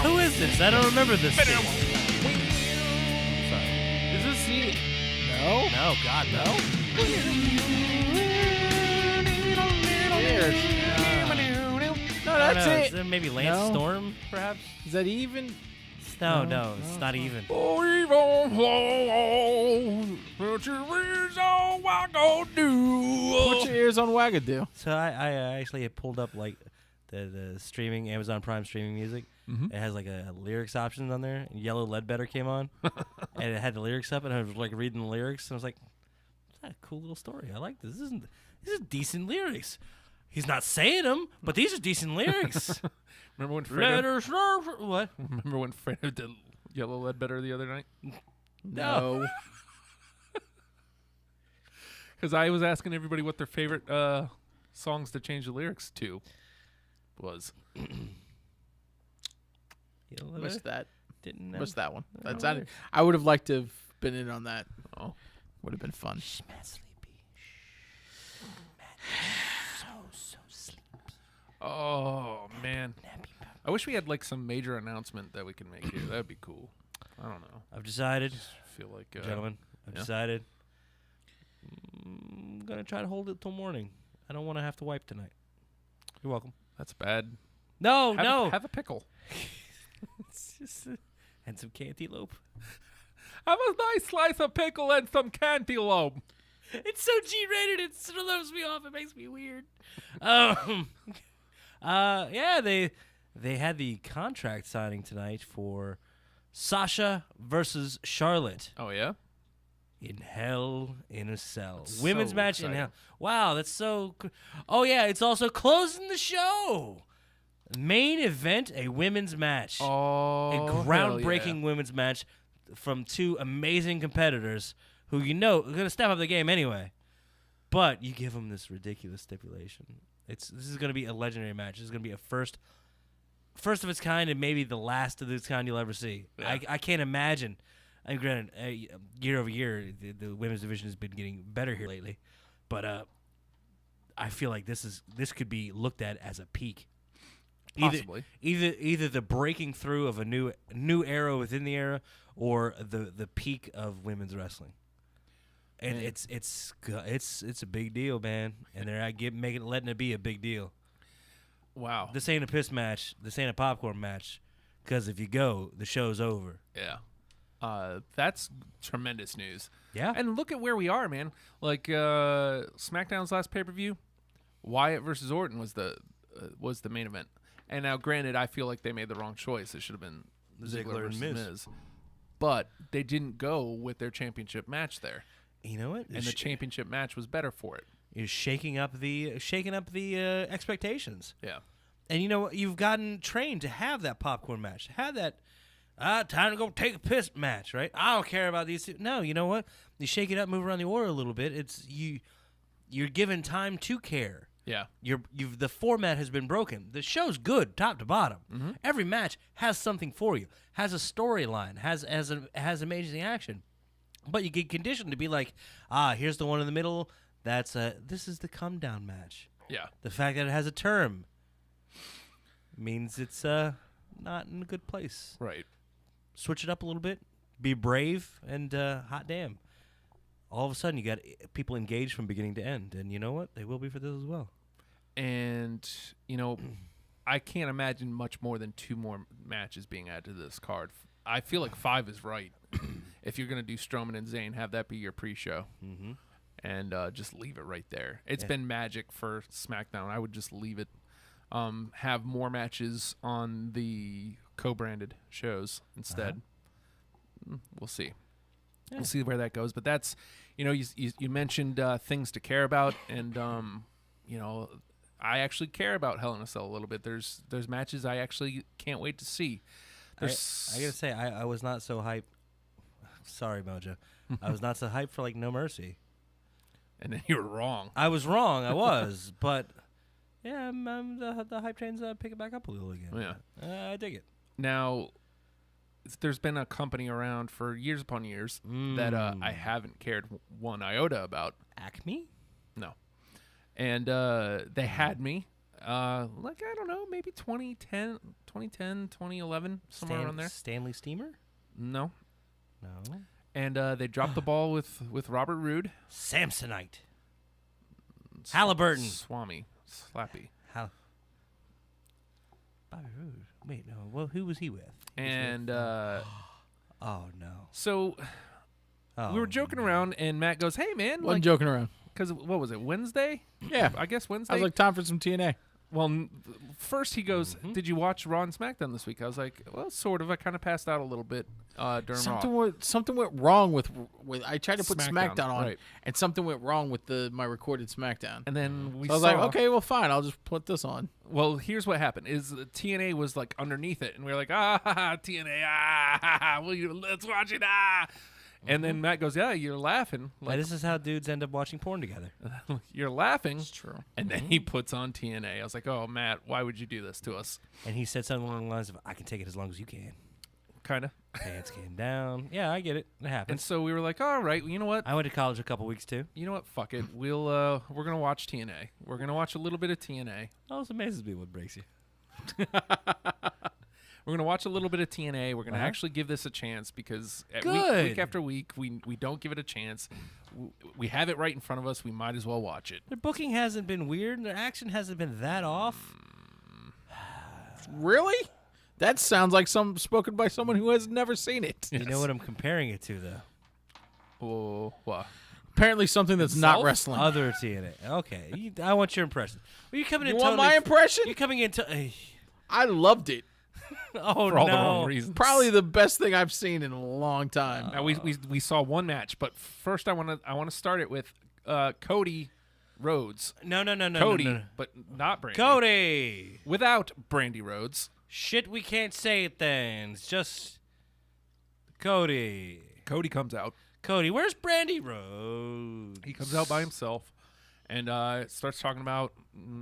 Speaker 4: Who is this? I don't remember this.
Speaker 5: Is this the... No?
Speaker 4: No, God, no.
Speaker 5: Weird. No,
Speaker 4: I
Speaker 5: that's
Speaker 4: don't know.
Speaker 5: it.
Speaker 4: Is that maybe Lance
Speaker 5: No.
Speaker 4: Storm, perhaps?
Speaker 5: Is that even?
Speaker 4: No, it's not even.
Speaker 2: Oh, even flow, put your ears on what I gonna do.
Speaker 5: Put your ears on Wagadoo.
Speaker 4: So I actually had pulled up like the streaming Amazon Prime streaming music. It has like a lyrics option on there. And Yellow Ledbetter came on, and it had the lyrics up, and I was like reading the lyrics, and I was like, "That's a cool little story. I like this. This is decent lyrics. He's not saying them, but these are decent lyrics."
Speaker 2: Remember when Fred?
Speaker 4: What?
Speaker 2: Remember when Fred did Yellow Ledbetter the other night?
Speaker 5: No.
Speaker 2: Because I was asking everybody what their favorite songs to change the lyrics to was.
Speaker 4: Yellow Ledbetter?
Speaker 5: Missed that.
Speaker 4: Didn't know.
Speaker 5: Missed that one. That's not. I would have liked to have been in on that.
Speaker 2: Oh,
Speaker 5: Would have been fun.
Speaker 4: Mad sleepy. So sleepy.
Speaker 2: oh man! I wish we had like some major announcement that we can make here. That'd be cool. I don't know.
Speaker 4: I've decided,
Speaker 2: I feel like
Speaker 4: gentlemen. I've
Speaker 2: yeah.
Speaker 4: decided. I'm gonna try to hold it till morning. I don't want to have to wipe tonight. You're welcome.
Speaker 2: that's bad.
Speaker 4: No,
Speaker 2: Have a pickle.
Speaker 4: It's just, and some cantaloupe.
Speaker 2: Have a nice slice of pickle and some cantaloupe.
Speaker 4: It's so G-rated. It throws me off. It makes me weird. Yeah, they had the contract signing tonight for Sasha versus Charlotte
Speaker 2: Oh yeah.
Speaker 4: in Hell in a Cell.
Speaker 2: That's
Speaker 4: Women's
Speaker 2: so
Speaker 4: match in
Speaker 2: exciting.
Speaker 4: Hell. Wow, that's so. Oh yeah, it's also closing the show. Main event, a women's match.
Speaker 2: Oh,
Speaker 4: A groundbreaking women's match from two amazing competitors who are going to step up the game anyway. But you give them this ridiculous stipulation. This is going to be a legendary match. This is going to be a first of its kind and maybe the last of its kind you'll ever see.
Speaker 2: Yeah.
Speaker 4: I can't imagine. And granted, year over year, the women's division has been getting better here lately. But I feel like this could be looked at as a peak.
Speaker 2: Possibly.
Speaker 4: Either the breaking through of a new era within the era, or the peak of women's wrestling. And
Speaker 2: Man.
Speaker 4: it's a big deal, man. And they're letting it be a big deal.
Speaker 2: Wow.
Speaker 4: This ain't a piss match. This ain't a popcorn match. Because if you go, the show's over.
Speaker 2: Yeah. That's tremendous news.
Speaker 4: Yeah.
Speaker 2: And look at where we are, man. Like SmackDown's last pay-per-view, Wyatt versus Orton was the main event. And now, granted, I feel like they made the wrong choice. It should have been Ziggler versus Miz. But they didn't go with their championship match there.
Speaker 4: You know what?
Speaker 2: And the championship match was better for it.
Speaker 4: Is shaking up the expectations.
Speaker 2: Yeah.
Speaker 4: And you know what? You've gotten trained to have that popcorn match, have that time to go take a piss match, right? I don't care about these two. No, you know what? You shake it up, move around the order a little bit. It's you're given time to care.
Speaker 2: Yeah.
Speaker 4: The format has been broken. The show's good, top to bottom.
Speaker 2: Mm-hmm.
Speaker 4: Every match has something for you, has a storyline, has amazing action. But you get conditioned to be like, here's the one in the middle. This is the come down match.
Speaker 2: Yeah.
Speaker 4: The fact that it has a term means it's not in a good place.
Speaker 2: Right.
Speaker 4: Switch it up a little bit. Be brave, and hot damn. All of a sudden, you got people engaged from beginning to end. And you know what? They will be for this as well.
Speaker 2: And, you know, I can't imagine much more than 2 more matches being added to this card. I feel like 5 is right. If you're going to do Strowman and Zayn, have that be your pre-show.
Speaker 4: Mm-hmm.
Speaker 2: And just leave it right there. It's been magic for SmackDown. I would just leave it. Have more matches on the co-branded shows instead. We'll see. Yeah. We'll see where that goes. But that's, you know, you mentioned things to care about, and you know, I actually care about Hell in a Cell a little bit. There's matches I actually can't wait to see.
Speaker 4: I gotta say, I was not so hyped. Sorry, Mojo. I was not so hyped for like No Mercy.
Speaker 2: And then you were wrong.
Speaker 4: I was wrong. I was, but Yeah, the hype train's picking back up a little again.
Speaker 2: Yeah.
Speaker 4: I dig it.
Speaker 2: Now, there's been a company around for years upon years that I haven't cared one iota about.
Speaker 4: Acme?
Speaker 2: No. And they had me, I don't know, maybe 2010, 2011, somewhere around there.
Speaker 4: Stanley Steamer?
Speaker 2: No.
Speaker 4: No.
Speaker 2: And they dropped the ball with Robert Roode.
Speaker 4: Samsonite. Halliburton.
Speaker 2: Swami. Slappy.
Speaker 4: Bobby Roode. Wait, no. Well, who was he with?
Speaker 2: And
Speaker 4: oh, no.
Speaker 2: so
Speaker 4: Oh,
Speaker 2: we were joking around, and Matt goes, "Hey, man,
Speaker 5: Wasn't joking around.
Speaker 2: because what was it, Wednesday?
Speaker 5: Yeah.
Speaker 2: I guess Wednesday.
Speaker 5: I was like, time for some TNA.
Speaker 2: Well, first he goes, "Did you watch Raw and SmackDown this week?" I was like, "Well, sort of. I kind of passed out a little bit during Raw."
Speaker 5: Something went wrong with. I tried to put
Speaker 2: SmackDown,
Speaker 5: SmackDown on,
Speaker 2: right.
Speaker 5: and something went wrong with my recorded SmackDown.
Speaker 2: And then we
Speaker 5: So I was
Speaker 2: saw,
Speaker 5: like, okay, well, fine. I'll just put this on.
Speaker 2: Well, here's what happened: is the TNA was like underneath it, and we were like, TNA, let's watch it, And then Matt goes, "Yeah, you're laughing.
Speaker 4: Like, this is how dudes end up watching porn together.
Speaker 2: You're laughing."
Speaker 5: It's true.
Speaker 2: And then he puts on TNA. I was like, "Oh, Matt, why would you do this to us?"
Speaker 4: And he said something along the lines of, I can take it as long as you can.
Speaker 2: Kind of.
Speaker 4: Pants came down. Yeah, I get it. It
Speaker 2: And
Speaker 4: happens.
Speaker 2: so we were like, "All right, you know what?
Speaker 4: I went to college a couple weeks, too.
Speaker 2: You know what? Fuck it. We're gonna watch TNA. We're gonna watch a little bit of TNA.
Speaker 4: Always amazes me what breaks you.
Speaker 2: We're gonna watch a little bit of TNA. We're gonna
Speaker 4: Uh-huh.
Speaker 2: actually give this a chance because
Speaker 4: Good.
Speaker 2: week after week we don't give it a chance. We have it right in front of us. We might as well watch it.
Speaker 4: Their booking hasn't been weird. Their action hasn't been that off.
Speaker 5: Really? That sounds like some spoken by someone who has never seen it.
Speaker 4: You know what I'm comparing it to, though?
Speaker 2: Oh, what?
Speaker 5: Apparently, something that's not
Speaker 2: Itself?
Speaker 5: wrestling.
Speaker 4: Other TNA. Okay. I want your impression. Well, you're coming in
Speaker 5: You want
Speaker 4: totally
Speaker 5: my impression?
Speaker 4: You're coming into.
Speaker 5: I loved it.
Speaker 4: Oh,
Speaker 2: For all
Speaker 4: no.
Speaker 2: the wrong reasons.
Speaker 5: Probably the best thing I've seen in a long time.
Speaker 2: Now we saw one match, but first I want to start it with Cody Rhodes.
Speaker 4: No.
Speaker 2: Cody,
Speaker 4: no.
Speaker 2: but not Brandy.
Speaker 4: Cody.
Speaker 2: Without Brandy Rhodes.
Speaker 4: Shit, we can't say it then. It's just Cody.
Speaker 2: Cody comes out.
Speaker 4: Cody, where's Brandy Rhodes?
Speaker 2: He comes out by himself and starts talking about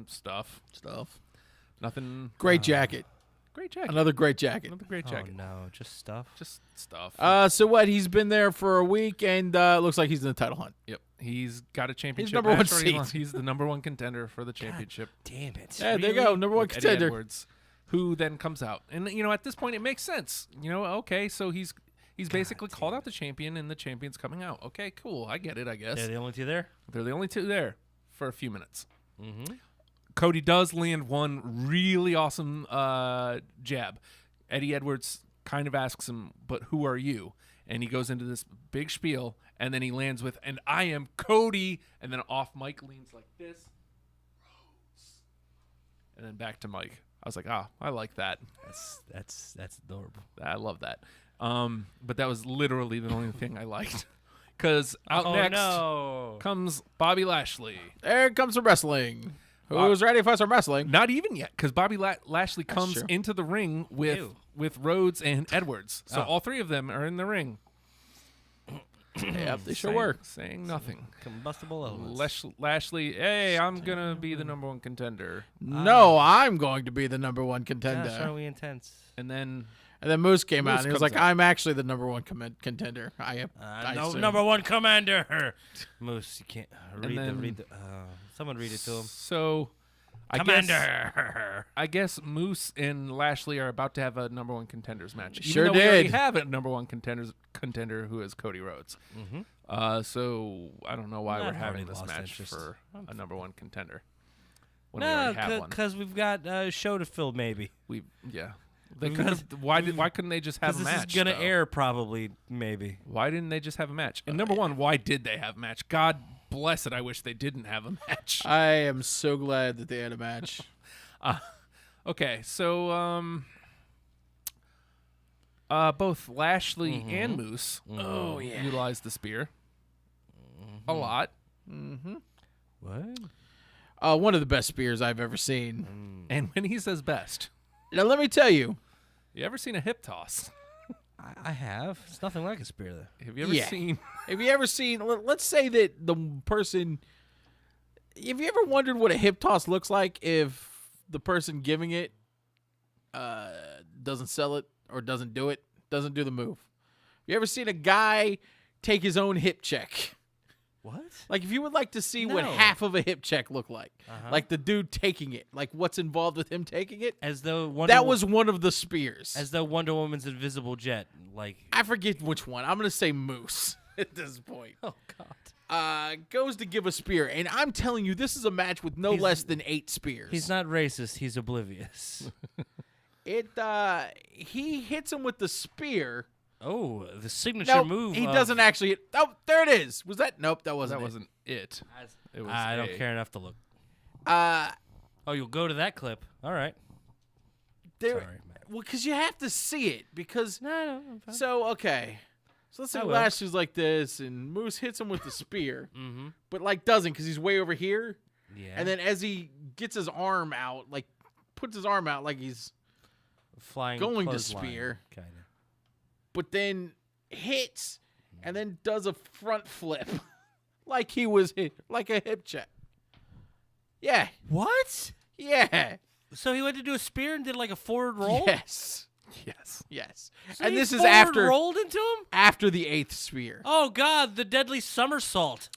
Speaker 2: stuff. Nothing.
Speaker 5: Great jacket.
Speaker 2: Great jacket.
Speaker 5: Another great jacket.
Speaker 2: Another great
Speaker 4: Oh,
Speaker 2: jacket.
Speaker 4: no, just stuff.
Speaker 2: Just stuff.
Speaker 5: So what? He's been there for a week, and looks like he's in the title hunt.
Speaker 2: Yep. He's got a championship.
Speaker 5: number one
Speaker 2: match already
Speaker 5: seed.
Speaker 2: won. He's the number one contender for the championship.
Speaker 4: Damn it.
Speaker 5: Yeah, there you go. Number one
Speaker 2: with Eddie
Speaker 5: contender.
Speaker 2: Edwards, who then comes out. And, at this point, it makes sense. Okay, so he's basically called out the champion, and the champion's coming out. Okay, cool. I get it, I guess.
Speaker 4: They're the only two there?
Speaker 2: They're the only two there for a few minutes.
Speaker 4: Mm-hmm.
Speaker 2: Cody does land one really awesome jab. Eddie Edwards kind of asks him, "But who are you?" And he goes into this big spiel, and then he lands with, "And I am Cody," and then off Mike leans like this, Rhodes, and then back to Mike. I was like, I like that.
Speaker 4: That's adorable.
Speaker 2: I love that. But that was literally the only thing I liked. Because out next comes Bobby Lashley.
Speaker 5: There comes some wrestling. Who's ready for some wrestling?
Speaker 2: Not even yet, because Bobby Lashley comes
Speaker 5: true.
Speaker 2: into the ring
Speaker 4: Ew.
Speaker 2: with Rhodes and Edwards. So
Speaker 4: Oh.
Speaker 2: all three of them are in the ring.
Speaker 5: Yep, they sure
Speaker 2: saying,
Speaker 5: were.
Speaker 2: saying nothing.
Speaker 4: Combustible elements.
Speaker 2: Lashley, hey, I'm gonna be the number one contender.
Speaker 5: No, I'm going to be the number one contender.
Speaker 4: Gosh, are we intense?
Speaker 2: And then
Speaker 5: And then Moose came out
Speaker 2: Moose
Speaker 5: and he was
Speaker 2: comes
Speaker 5: like,
Speaker 2: out.
Speaker 5: I'm actually the number one contender. I
Speaker 4: No,
Speaker 5: assume.
Speaker 4: number one commander. Moose, you can't
Speaker 2: then-
Speaker 4: read the. Someone read it to him.
Speaker 2: so
Speaker 4: Commander.
Speaker 2: I guess Moose and Lashley are about to have a number one contenders match. Even
Speaker 5: Sure
Speaker 2: though we already
Speaker 5: did.
Speaker 2: have a number one contender who is Cody Rhodes. So I don't know why
Speaker 4: I've
Speaker 2: we're having
Speaker 4: already
Speaker 2: this
Speaker 4: lost
Speaker 2: match
Speaker 4: interest.
Speaker 2: for a number one contender when we
Speaker 4: No,
Speaker 2: already have one.
Speaker 4: because we've got a show to fill, maybe.
Speaker 2: They could have, why couldn't they just have
Speaker 4: Because
Speaker 2: a
Speaker 4: this
Speaker 2: match?
Speaker 4: is gonna
Speaker 2: though?
Speaker 4: air probably, maybe.
Speaker 2: Why didn't they just have a match? And number one, why did they have a match? God bless it. I wish they didn't have a match.
Speaker 5: I am so glad that they had a match.
Speaker 2: Okay, so both Lashley and Moose utilized the spear a lot.
Speaker 4: What?
Speaker 5: One of the best spears I've ever seen.
Speaker 2: And when he says best,
Speaker 5: Now, let me tell you.
Speaker 2: you ever seen a hip toss?
Speaker 4: I have. It's nothing like a spear, though.
Speaker 2: Have you ever
Speaker 5: Yeah.
Speaker 2: seen?
Speaker 5: Have you ever seen, let's say that the person Have you ever wondered what a hip toss looks like if the person giving it doesn't sell it or doesn't do it, doesn't do the move? You ever seen a guy take his own hip check?
Speaker 4: What?
Speaker 5: Like, if you would like to see what
Speaker 4: No.
Speaker 5: half of a hip check looked like, like the dude taking it, like what's involved with him taking it,
Speaker 4: As though
Speaker 5: that was one of the spears.
Speaker 4: as though Wonder Woman's invisible jet. Like,
Speaker 5: I forget which one. I'm going to say Moose at this point.
Speaker 4: oh god.
Speaker 5: Goes to give a spear, and I'm telling you, this is a match with no less than 8 spears.
Speaker 4: He's not racist. He's oblivious.
Speaker 5: He hits him with the spear.
Speaker 4: Oh, the signature
Speaker 5: No,
Speaker 4: move.
Speaker 5: he
Speaker 4: of-
Speaker 5: doesn't actually hit. Oh, there it is. Was that? Nope, that wasn't
Speaker 2: That
Speaker 5: it.
Speaker 2: wasn't it. It was
Speaker 4: I don't
Speaker 2: a-
Speaker 4: care enough to look.
Speaker 5: Uh,
Speaker 4: Oh, you'll go to that clip. All right.
Speaker 5: there,
Speaker 4: Sorry, Matt.
Speaker 5: well, because you have to see it. Because,
Speaker 4: No, I'm fine.
Speaker 5: so, okay. So let's say
Speaker 4: I will.
Speaker 5: Lashley's like this, and Moose hits him with the spear,
Speaker 4: Mm-hmm.
Speaker 5: but, like, doesn't because he's way over here.
Speaker 4: Yeah.
Speaker 5: And then as he gets his arm out, like, puts his arm out like he's
Speaker 4: flying
Speaker 5: going to
Speaker 4: clothesline,
Speaker 5: spear.
Speaker 4: Kinda.
Speaker 5: but then hits and then does a front flip like he was like a hip check. Yeah.
Speaker 4: What?
Speaker 5: Yeah.
Speaker 4: So he went to do a spear and did like a forward roll.
Speaker 5: Yes.
Speaker 2: Yes.
Speaker 5: Yes.
Speaker 4: So
Speaker 5: And
Speaker 4: he
Speaker 5: this is
Speaker 4: forward rolled into him.
Speaker 5: after the 8th spear.
Speaker 4: Oh God, the deadly somersault.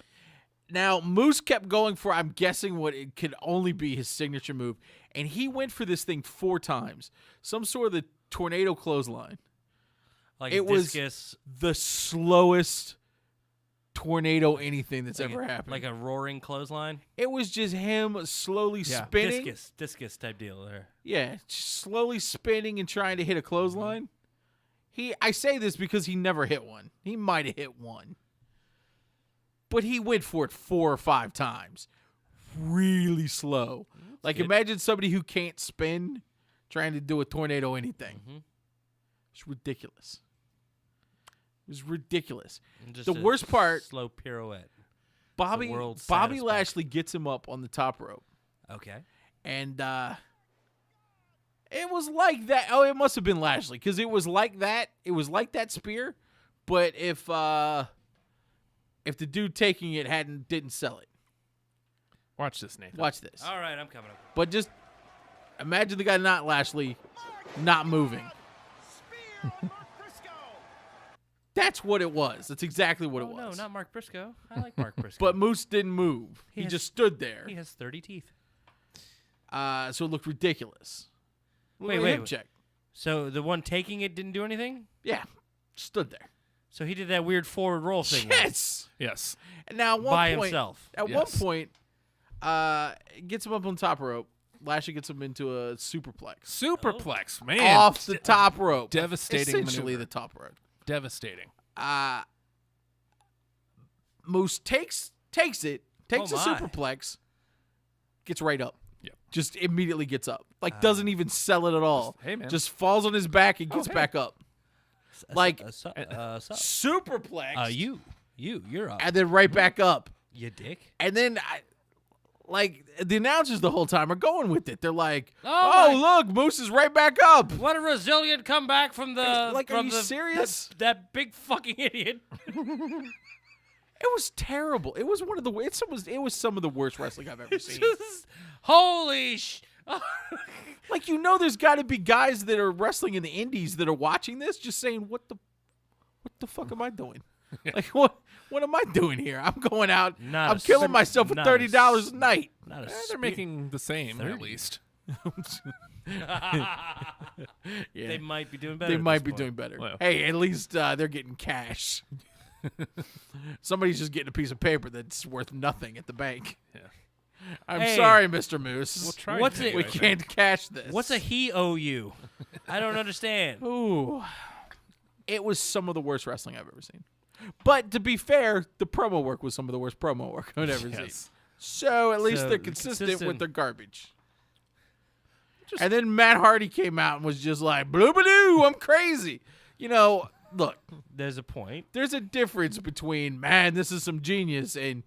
Speaker 5: Now, Moose kept going for, I'm guessing, what it could only be his signature move. And he went for this thing 4 times. Some sort of the tornado clothesline.
Speaker 4: Like
Speaker 5: It
Speaker 4: a
Speaker 5: was
Speaker 4: discus,
Speaker 5: The slowest tornado anything that's ever happened.
Speaker 4: like a roaring clothesline.
Speaker 5: It was just him slowly spinning.
Speaker 4: Discus type deal there.
Speaker 5: Yeah, slowly spinning and trying to hit a clothesline. I say this because he never hit one. He might have hit one. But he went for it 4 or 5 times. Really slow. Like,
Speaker 4: good.
Speaker 5: imagine somebody who can't spin trying to do a tornado anything. It's ridiculous. It was ridiculous.
Speaker 4: And just
Speaker 5: The
Speaker 4: a
Speaker 5: worst part,
Speaker 4: slow pirouette.
Speaker 5: Bobby
Speaker 4: world's
Speaker 5: Bobby
Speaker 4: saddest
Speaker 5: Lashley gets him up on the top rope.
Speaker 4: Okay.
Speaker 5: And it was like that. Oh, it must have been Lashley because it was like that. It was like that spear, but if the dude taking it didn't sell it.
Speaker 2: Watch this, Nathan.
Speaker 5: Watch this.
Speaker 4: All right, I'm coming up.
Speaker 5: But just imagine the guy not Lashley, not moving. That's what it was. That's exactly what it
Speaker 4: Oh,
Speaker 5: was.
Speaker 4: no, not Mark Briscoe. I like Mark Briscoe.
Speaker 5: But Moose didn't move. He
Speaker 4: has-
Speaker 5: just stood there.
Speaker 4: he has 30 teeth.
Speaker 5: So it looked ridiculous. Looked
Speaker 4: Wait,
Speaker 5: like a
Speaker 4: wait,
Speaker 5: hip
Speaker 4: wait.
Speaker 5: check.
Speaker 4: So the one taking it didn't do anything?
Speaker 5: Yeah, stood there.
Speaker 4: So he did that weird forward roll thing
Speaker 5: Yes.
Speaker 2: Yes.
Speaker 5: And now at one
Speaker 4: by
Speaker 5: point,
Speaker 4: himself.
Speaker 5: At
Speaker 2: Yes.
Speaker 5: one point, gets him up on the top rope. Lashley gets him into a superplex
Speaker 2: Superplex, man.
Speaker 5: off the top rope.
Speaker 2: Devastating
Speaker 5: essentially
Speaker 2: maneuver.
Speaker 5: the top rope.
Speaker 2: Devastating.
Speaker 5: Moose takes it, takes
Speaker 4: Oh
Speaker 5: the
Speaker 4: my.
Speaker 5: superplex, gets right up.
Speaker 2: Yep.
Speaker 5: Just immediately gets up. Like doesn't even sell it at all.
Speaker 2: Hey, man.
Speaker 5: Just falls on his back and gets
Speaker 2: hey.
Speaker 5: back up. Like
Speaker 4: Superplex.
Speaker 5: superplex.
Speaker 4: You're up.
Speaker 5: And then right back up.
Speaker 4: You dick.
Speaker 5: And then the announcers the whole time are going with it. They're like,
Speaker 4: Oh,
Speaker 5: "Oh, look, Moose is right back up."
Speaker 4: What a resilient comeback from the
Speaker 5: Like, are
Speaker 4: from
Speaker 5: you
Speaker 4: the,
Speaker 5: serious?
Speaker 4: That big fucking idiot.
Speaker 5: It was terrible. It was one of the it was some of the worst wrestling I've ever seen.
Speaker 4: Holy sh!
Speaker 5: Like, there's got to be guys that are wrestling in the indies that are watching this, just saying, "What the fuck am I doing? Like, what am I doing here? I'm going out.
Speaker 4: Not
Speaker 5: I'm
Speaker 4: a
Speaker 5: killing
Speaker 4: sp-
Speaker 5: myself for
Speaker 4: not a
Speaker 5: $30 a night."
Speaker 4: Not a
Speaker 2: They're
Speaker 4: spear.
Speaker 2: making the same,
Speaker 4: 30.
Speaker 2: at least.
Speaker 5: Yeah,
Speaker 4: They might be doing better.
Speaker 5: they
Speaker 4: at
Speaker 5: might
Speaker 4: this
Speaker 5: be
Speaker 4: point.
Speaker 5: doing better.
Speaker 2: Well.
Speaker 5: Hey, at least they're getting cash. Somebody's just getting a piece of paper that's worth nothing at the bank.
Speaker 2: Yeah.
Speaker 5: I'm
Speaker 4: Hey.
Speaker 5: sorry, Mr. Moose.
Speaker 2: We'll try
Speaker 4: What's
Speaker 2: today,
Speaker 4: it-
Speaker 5: We
Speaker 2: I think.
Speaker 5: can't cash this.
Speaker 4: What's a he owe you? I don't understand.
Speaker 5: Ooh. It was some of the worst wrestling I've ever seen. But to be fair, the promo work was some of the worst promo work I've ever seen.
Speaker 2: Yes.
Speaker 5: So at least
Speaker 4: So,
Speaker 5: they're consistent with
Speaker 4: consistent.
Speaker 5: their garbage. And then Matt Hardy came out and was just like, "Blue-ba-doo, I'm crazy." Look,
Speaker 4: There's a point.
Speaker 5: there's a difference between, man, this is some genius, and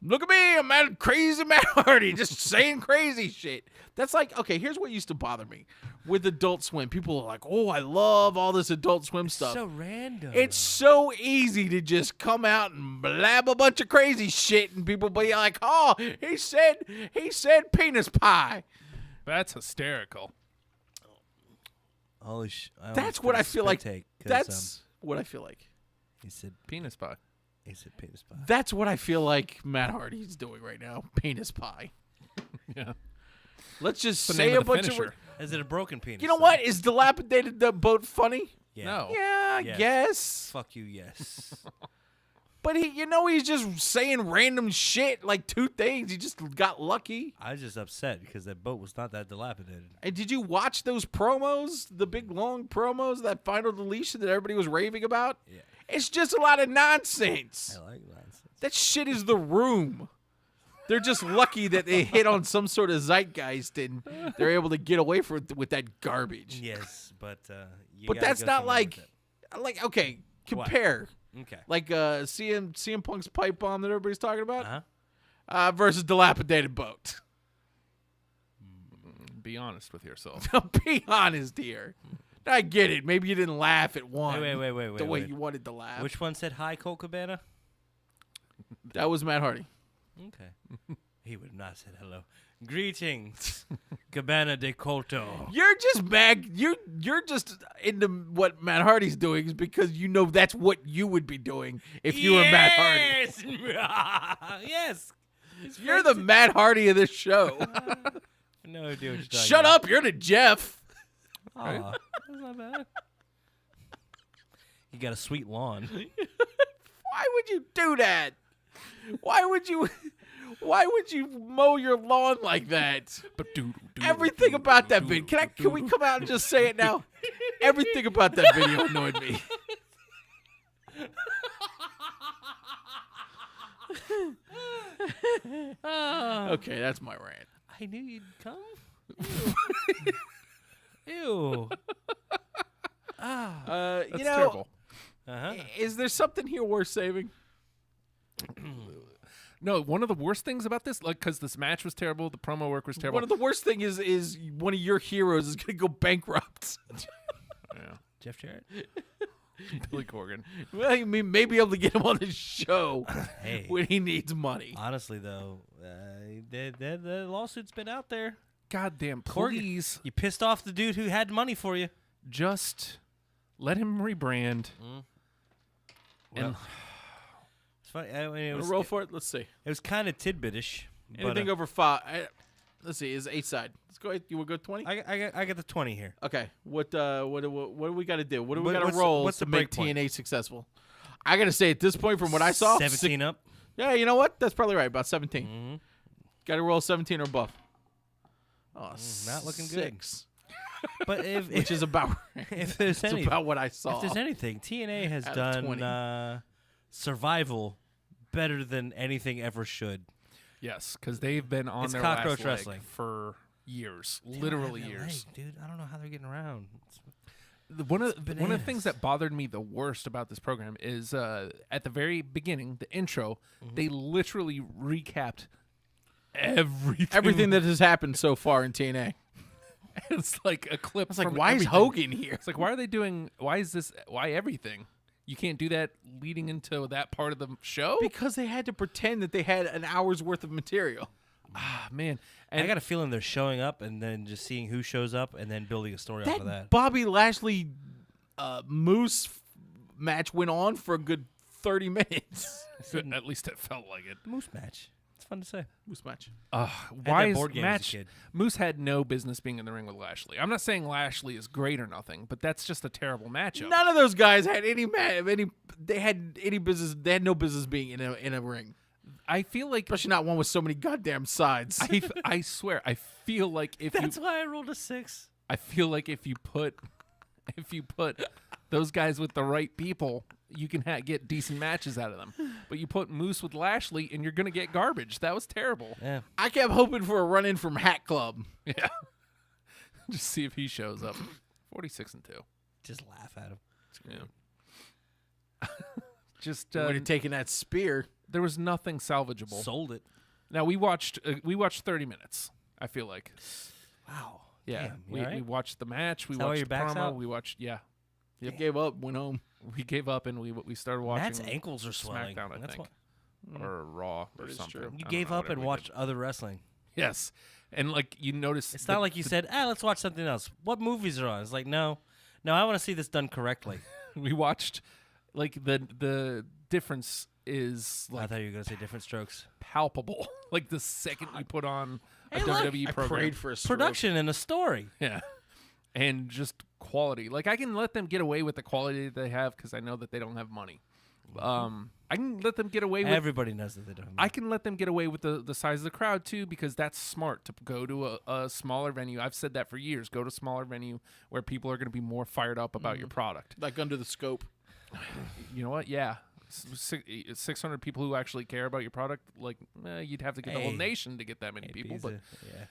Speaker 5: Look at me, I'm mad, crazy Matt Hardy, just saying crazy shit. That's like, okay, here's what used to bother me with Adult Swim. People are like, oh, I love all this Adult Swim stuff.
Speaker 4: So random.
Speaker 5: It's so easy to just come out and blab a bunch of crazy shit, and people be like, oh, he said penis pie.
Speaker 2: That's hysterical.
Speaker 4: Holy
Speaker 5: That's what I feel like. That's what I feel like.
Speaker 4: He said
Speaker 2: Penis pie.
Speaker 4: penis pie.
Speaker 5: That's what I feel like Matt Hardy's doing right now. Penis pie.
Speaker 2: Yeah.
Speaker 5: Let's just
Speaker 2: The
Speaker 5: say
Speaker 2: name
Speaker 5: a
Speaker 2: of the
Speaker 5: bunch
Speaker 2: finisher.
Speaker 5: of.
Speaker 4: Is it a broken penis?
Speaker 5: You know
Speaker 4: though?
Speaker 5: what? Is dilapidated the boat funny?
Speaker 4: Yeah.
Speaker 2: No.
Speaker 5: Yeah, I
Speaker 4: Yes.
Speaker 5: guess.
Speaker 4: Fuck you, yes.
Speaker 5: But he's just saying random shit, like 2 things. He just got lucky.
Speaker 4: I was just upset because that boat was not that dilapidated.
Speaker 5: And did you watch those promos, the big long promos, that final deletion that everybody was raving about?
Speaker 4: Yeah.
Speaker 5: It's just a lot of nonsense.
Speaker 4: I like nonsense.
Speaker 5: That shit is the room. They're just lucky that they hit on some sort of zeitgeist and they're able to get away with that garbage.
Speaker 4: Yes, but you
Speaker 5: But
Speaker 4: gotta
Speaker 5: that's
Speaker 4: go
Speaker 5: not
Speaker 4: somewhere with
Speaker 5: like okay, compare.
Speaker 4: it. Okay.
Speaker 5: Like CM Punk's pipe bomb that everybody's talking about
Speaker 4: Uh-huh.
Speaker 5: versus dilapidated boat.
Speaker 2: Be honest with yourself.
Speaker 5: Be honest here. I get it. Maybe you didn't laugh at one.
Speaker 4: Wait,
Speaker 5: The way
Speaker 4: wait.
Speaker 5: you wanted to laugh.
Speaker 4: Which one said hi, Colt Cabana?
Speaker 5: That was Matt Hardy.
Speaker 4: Okay. He would not have said hello. Greetings, Cabana de Colto.
Speaker 5: You're just mad. You're just into what Matt Hardy's doing is because you know that's what you would be doing if you were Matt Hardy.
Speaker 4: Yes.
Speaker 5: You're the Matt Hardy of this show.
Speaker 4: No idea what you're talking
Speaker 5: Shut
Speaker 4: about.
Speaker 5: up. You're the Jeff.
Speaker 4: Aw, that's not bad. You got a sweet lawn.
Speaker 5: Why would you do that? Why would you mow your lawn like that? Everything about that video. Can we come out and just say it now? Everything about that video annoyed me. Okay, that's my rant.
Speaker 4: I knew you'd come. Ew.
Speaker 2: That's
Speaker 5: you know,
Speaker 2: terrible.
Speaker 4: Uh-huh.
Speaker 5: is there something here worth saving?
Speaker 2: No, one of the worst things about this, like, because this match was terrible, the promo work was terrible.
Speaker 5: One of the worst thing is one of your heroes is going to go bankrupt.
Speaker 2: Yeah.
Speaker 4: Jeff Jarrett.
Speaker 2: Billy Corgan.
Speaker 5: Well, you may be able to get him on the show
Speaker 4: Hey.
Speaker 5: when he needs money.
Speaker 4: Honestly, though, the lawsuit's been out there.
Speaker 2: Goddamn,
Speaker 4: Corgan.
Speaker 2: please
Speaker 4: You pissed off the dude who had money for you.
Speaker 2: just let him rebrand. And
Speaker 4: It's funny. I mean, it
Speaker 5: Wanna
Speaker 4: was,
Speaker 5: roll for it? Let's see.
Speaker 4: it was kind of tidbitish.
Speaker 5: Anything
Speaker 4: but,
Speaker 5: over 5. Let's see. Is 8 side? Let's go ahead. You want to go 20?
Speaker 4: I got the 20 here.
Speaker 5: Okay. What do we got to do? What do we
Speaker 4: What-
Speaker 5: got to
Speaker 4: what's-
Speaker 5: roll
Speaker 4: what's
Speaker 5: to
Speaker 4: the
Speaker 5: make
Speaker 4: break point?
Speaker 5: TNA successful? I got to say at this point from what I saw,
Speaker 4: 17 up.
Speaker 5: Yeah, you know what? That's probably right. About 17.
Speaker 4: Mm-hmm.
Speaker 5: Got to roll 17 or above. Oh,
Speaker 4: not looking good.
Speaker 5: 6.
Speaker 4: But
Speaker 5: Which is about
Speaker 4: if there's
Speaker 5: it's
Speaker 4: any,
Speaker 5: about what I saw.
Speaker 4: if there's anything, TNA has
Speaker 5: Out of 20.
Speaker 4: done survival better than anything ever should.
Speaker 2: yes, because they've been on
Speaker 4: It's
Speaker 2: their
Speaker 4: cockroach
Speaker 2: last leg
Speaker 4: wrestling.
Speaker 2: for years, literally
Speaker 4: They're in
Speaker 2: years.
Speaker 4: LA, dude. I don't know how they're getting around.
Speaker 2: One of the
Speaker 4: bananas.
Speaker 2: things that bothered me the worst about this program is at the very beginning, the intro,
Speaker 4: Mm-hmm.
Speaker 2: they literally recapped
Speaker 5: everything that has happened so far in TNA.
Speaker 2: It's like a clip.
Speaker 5: It's like,
Speaker 2: from
Speaker 5: why
Speaker 2: everything.
Speaker 5: is Hogan here?
Speaker 2: It's like, why are they doing? Why is this? Why everything? You can't do that leading into that part of the show.
Speaker 5: Because they had to pretend that they had an hour's worth of material.
Speaker 2: Ah, man,
Speaker 4: I
Speaker 2: and
Speaker 4: got a feeling they're showing up and then just seeing who shows up and then building a story off of that.
Speaker 5: Bobby Lashley Moose match went on for a good 30 minutes.
Speaker 2: at least it felt like it.
Speaker 4: Moose match. It's fun to say.
Speaker 5: Moose match.
Speaker 2: Why
Speaker 4: that
Speaker 2: is
Speaker 4: board game as a
Speaker 2: match?
Speaker 4: kid.
Speaker 2: Moose had no business being in the ring with Lashley. I'm not saying Lashley is great or nothing, but that's just a terrible matchup.
Speaker 5: None of those guys had they had any business. They had no business being in a ring,
Speaker 2: I feel like
Speaker 5: especially not one with so many goddamn sides.
Speaker 2: I swear I feel like if
Speaker 4: That's
Speaker 2: you
Speaker 4: why I rolled a 6.
Speaker 2: I feel like if you put those guys with the right people, you can get decent matches out of them. But you put Moose with Lashley, and you're gonna get garbage. That was terrible.
Speaker 4: Yeah.
Speaker 5: I kept hoping for a run in from Hat Club.
Speaker 2: Yeah. Just see if he shows up. 46-2.
Speaker 4: Just laugh at him.
Speaker 2: Yeah. Just
Speaker 5: When you're taking that spear.
Speaker 2: There was nothing salvageable.
Speaker 4: Sold it.
Speaker 2: Now we watched 30 minutes. I feel like.
Speaker 4: Wow.
Speaker 2: Yeah,
Speaker 4: Damn,
Speaker 2: we,
Speaker 4: you all right?
Speaker 2: we watched the match. We
Speaker 4: Is that why
Speaker 2: watched
Speaker 4: your
Speaker 2: the
Speaker 4: back's
Speaker 2: promo.
Speaker 4: out?
Speaker 2: We watched. Yeah,
Speaker 5: You gave up, went home.
Speaker 2: we gave up and we started watching.
Speaker 4: Matt's ankles are swelling.
Speaker 2: SmackDown, I
Speaker 4: That's
Speaker 2: think,
Speaker 4: why
Speaker 2: or Raw or
Speaker 5: is
Speaker 2: something.
Speaker 5: true.
Speaker 2: I
Speaker 4: you
Speaker 2: don't
Speaker 4: gave
Speaker 2: know,
Speaker 4: up and
Speaker 2: whatever we
Speaker 4: watched
Speaker 2: did.
Speaker 4: other wrestling.
Speaker 2: Yes, and like you noticed,
Speaker 4: It's not like you said, let's watch something else. What movies are on? It's like, no, I want to see this done correctly.
Speaker 2: we watched. Like the difference is
Speaker 4: I
Speaker 2: like
Speaker 4: thought you were going to say different strokes.
Speaker 2: palpable. Like the second you put on a
Speaker 4: Hey, look,
Speaker 2: WWE
Speaker 5: I
Speaker 2: program,
Speaker 5: prayed for a stroke.
Speaker 4: Production and a story.
Speaker 2: yeah, and just quality. Like I can let them get away with the quality that they have because I know that they don't have money. I can let them get away with.
Speaker 4: Everybody knows that they don't.
Speaker 2: I can let them get away with the size of the crowd too because that's smart to go to a smaller venue. I've said that for years. Go to a smaller venue where people are going to be more fired up about your product.
Speaker 5: Like under the scope.
Speaker 2: You know what? Yeah. 600 people who actually care about your product, like you'd have to get the whole
Speaker 4: Hey.
Speaker 2: nation to get that many people. But
Speaker 4: yeah.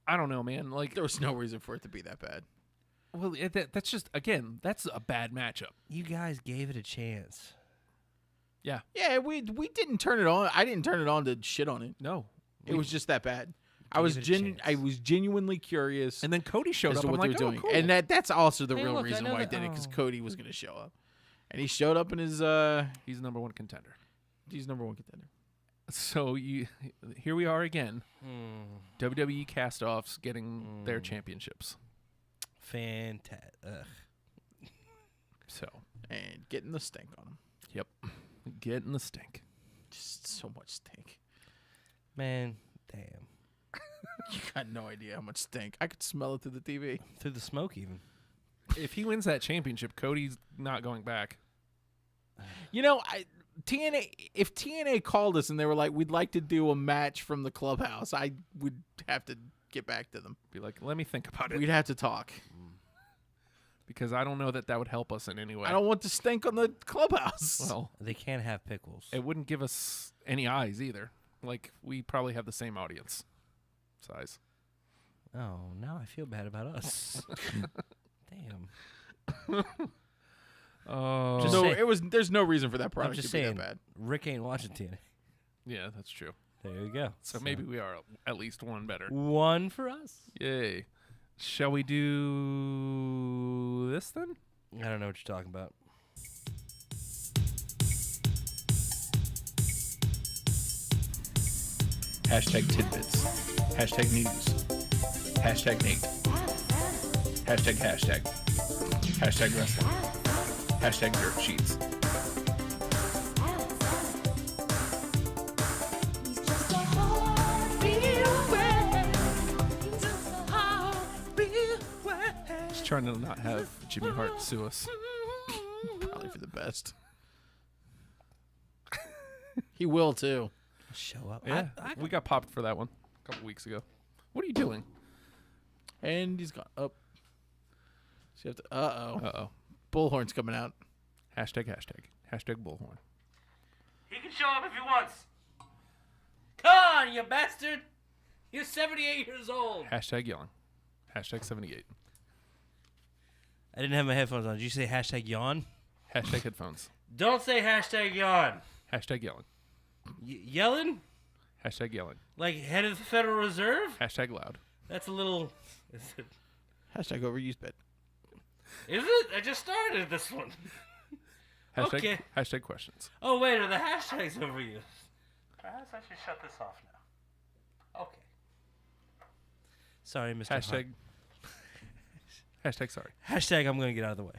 Speaker 2: I don't know, man. Like,
Speaker 5: There was no reason for it to be that bad.
Speaker 2: well, that's just again, that's a bad matchup.
Speaker 4: You guys gave it a chance.
Speaker 2: Yeah.
Speaker 5: Yeah, we didn't turn it on. I didn't turn it on to shit on it.
Speaker 2: No.
Speaker 5: It was just that bad. I was
Speaker 4: it a chance.
Speaker 5: I was genuinely curious
Speaker 2: And then Cody showed
Speaker 5: as
Speaker 2: up.
Speaker 5: to
Speaker 2: I'm
Speaker 5: what
Speaker 2: like,
Speaker 5: they were
Speaker 2: oh,
Speaker 5: doing,
Speaker 2: cool.
Speaker 5: and that's also the
Speaker 4: Hey,
Speaker 5: real
Speaker 4: look, I
Speaker 5: reason
Speaker 4: know
Speaker 5: why I
Speaker 4: that-
Speaker 5: did it because
Speaker 4: oh.
Speaker 5: Cody was going to show up, and he showed up in his
Speaker 2: He's the number one contender.
Speaker 5: he's number one contender.
Speaker 2: So here we are again. WWE cast-offs getting their championships.
Speaker 4: Fantastic.
Speaker 2: So,
Speaker 5: And getting the stink on him.
Speaker 2: yep, getting the stink.
Speaker 5: Just so much stink.
Speaker 4: Man, damn.
Speaker 5: You got no idea how much stink. I could smell it through the TV.
Speaker 4: Through the smoke, even.
Speaker 2: If he wins that championship, Cody's not going back.
Speaker 5: You know, TNA. If TNA called us and they were like, "We'd like to do a match from the clubhouse," I would have to get back to them.
Speaker 2: Be like, let me think about it,
Speaker 5: We'd have to talk.
Speaker 2: because I don't know that would help us in any way.
Speaker 5: I don't want to stink on the clubhouse.
Speaker 2: Well,
Speaker 4: They can't have pickles.
Speaker 2: it wouldn't give us any eyes either. Like, we probably have the same audience size.
Speaker 4: Oh, now I feel bad about us. Damn.
Speaker 2: Oh,
Speaker 4: Just
Speaker 5: no,
Speaker 4: say-
Speaker 5: there's no reason for that
Speaker 4: I'm
Speaker 5: product
Speaker 4: just
Speaker 5: to be
Speaker 4: saying,
Speaker 5: that bad.
Speaker 4: Rick ain't watching TNA.
Speaker 2: yeah, that's true.
Speaker 4: There you go.
Speaker 2: So maybe we are at least one better.
Speaker 4: one for us.
Speaker 2: Yay. Shall we do this then?
Speaker 4: I don't know what you're talking about.
Speaker 2: Hashtag tidbits. Hashtag news. Hashtag Nate. Hashtag hashtag. Hashtag wrestling. Hashtag dirt sheets.
Speaker 6: He's just a heartbeat away. He's just a heartbeat away.
Speaker 2: Just trying to not have Jimmy Hart sue us.
Speaker 5: Probably for the best. He will too.
Speaker 4: Show up.
Speaker 2: Yeah, we got popped for that one a couple weeks ago. What are you doing?
Speaker 5: And he's gone up. So you have to. Uh-oh.
Speaker 2: Uh-oh.
Speaker 5: Bullhorn's coming out.
Speaker 2: Hashtag hashtag. Hashtag bullhorn.
Speaker 4: He can show up if he wants. Come on, you bastard! You're 78 years old.
Speaker 2: Hashtag yelling. Hashtag 78.
Speaker 4: I didn't have my headphones on. Did you say hashtag yawn?
Speaker 2: Hashtag headphones.
Speaker 4: Don't say hashtag yawn.
Speaker 2: Hashtag yelling.
Speaker 4: Yelling?
Speaker 2: Hashtag yelling.
Speaker 4: Like head of the Federal Reserve?
Speaker 2: Hashtag loud.
Speaker 4: That's a little... Is it?
Speaker 5: Hashtag overused bed.
Speaker 4: Is it? I just started this one.
Speaker 2: Hashtag,
Speaker 4: Okay.
Speaker 2: hashtag questions.
Speaker 4: Oh, wait, are the hashtags overused? Perhaps I should shut this off now. Okay. Sorry, Mr.
Speaker 2: Hashtag. Hashtag sorry.
Speaker 4: Hart. Hashtag I'm going to get out of the way.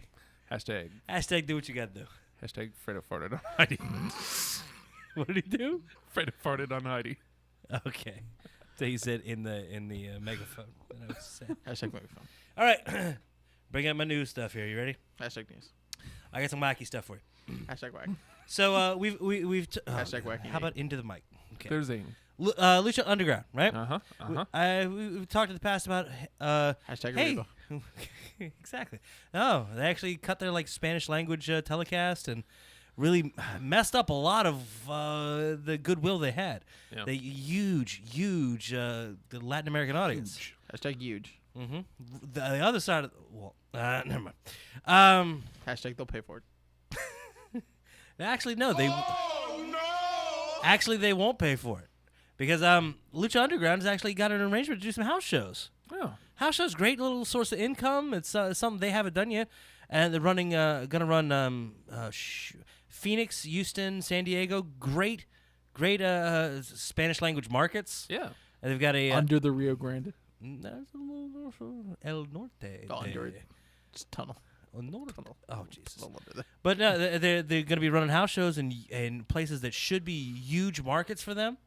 Speaker 2: Hashtag.
Speaker 4: Hashtag do what you got to do.
Speaker 2: Hashtag Fredo farted on Heidi.
Speaker 4: What did he do?
Speaker 2: Fredo farted on Heidi.
Speaker 4: Okay. So he said in the megaphone. That I was saying.
Speaker 5: Hashtag microphone.
Speaker 4: All right. Bring up my news stuff here. You ready?
Speaker 5: Hashtag news.
Speaker 4: I got some wacky stuff for you.
Speaker 5: Hashtag whack.
Speaker 4: So we've
Speaker 5: Hashtag wacky
Speaker 4: How about into the mic? Okay.
Speaker 2: There's Zane.
Speaker 4: Lucha Underground, right?
Speaker 2: Uh-huh. Uh-huh.
Speaker 4: We've talked in the past about
Speaker 5: Hashtag
Speaker 4: hey,
Speaker 5: Arriba.
Speaker 4: exactly. No, they actually cut their like Spanish language telecast and really messed up a lot of the goodwill they had.
Speaker 2: Yeah.
Speaker 4: The huge the Latin American audience.
Speaker 5: Hashtag huge.
Speaker 4: Mm-hmm. The other side of never mind.
Speaker 5: Hashtag they'll pay for it.
Speaker 4: Actually, no. Actually, they won't pay for it because Lucha Underground has actually got an arrangement to do some house shows.
Speaker 2: Oh.
Speaker 4: House shows, great little source of income. It's something they haven't done yet, and they're gonna run Phoenix, Houston, San Diego. Great Spanish language markets.
Speaker 2: Yeah.
Speaker 4: And they've got a
Speaker 5: Under the Rio Grande.
Speaker 4: That's a little El Norte.
Speaker 5: Oh, under it. It's a tunnel.
Speaker 4: El Norte. Oh Jesus.
Speaker 5: Tunnel under there.
Speaker 4: But no, they're going to be running house shows in places that should be huge markets for them.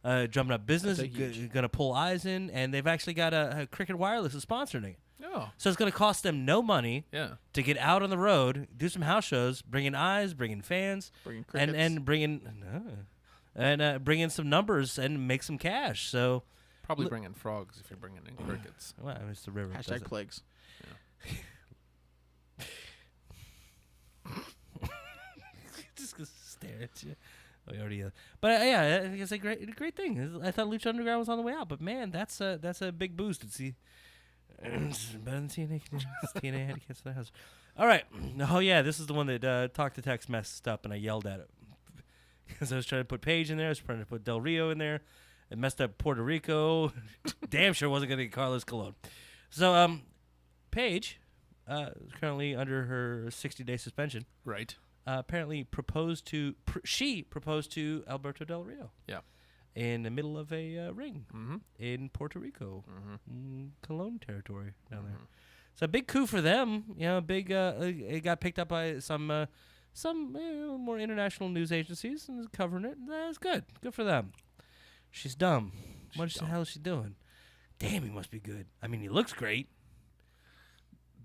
Speaker 4: Drumming up business,
Speaker 5: That's a huge.
Speaker 4: going to pull eyes in, and they've actually got a Cricket Wireless is sponsoring it.
Speaker 2: Oh.
Speaker 4: So it's going to cost them no money
Speaker 2: Yeah.
Speaker 4: to get out on the road, do some house shows, bring in eyes, bring in fans,
Speaker 5: Bring in
Speaker 4: and bring in some numbers and make some cash. So,
Speaker 2: Probably bring in frogs if you're bringing in crickets.
Speaker 4: well, it's the river. does
Speaker 5: Hashtag
Speaker 4: it.
Speaker 5: plagues.
Speaker 4: Just gonna stare at you. Oh, you already. But yeah, I think it's a great thing. I thought Lucha Underground was on the way out, but man, that's a big boost. It's better than TNA. TNA had to cancel the house. All right. Oh yeah, this is the one that Talk to Text messed up, and I yelled at it because I was trying to put Paige in there. I was trying to put Del Rio in there. It messed up Puerto Rico. Damn sure wasn't gonna get Carlos Colon. So Paige is currently under her 60-day suspension.
Speaker 2: Right.
Speaker 4: Apparently she proposed to Alberto Del Rio
Speaker 2: Yeah.
Speaker 4: in the middle of a ring
Speaker 2: Mm-hmm.
Speaker 4: in Puerto Rico, Cologne territory down there. So a big coup for them. You know, it got picked up by some more international news agencies and is covering it. That's good. Good for them. She's dumb. What the hell is she doing? Damn, he must be good. I mean, he looks great.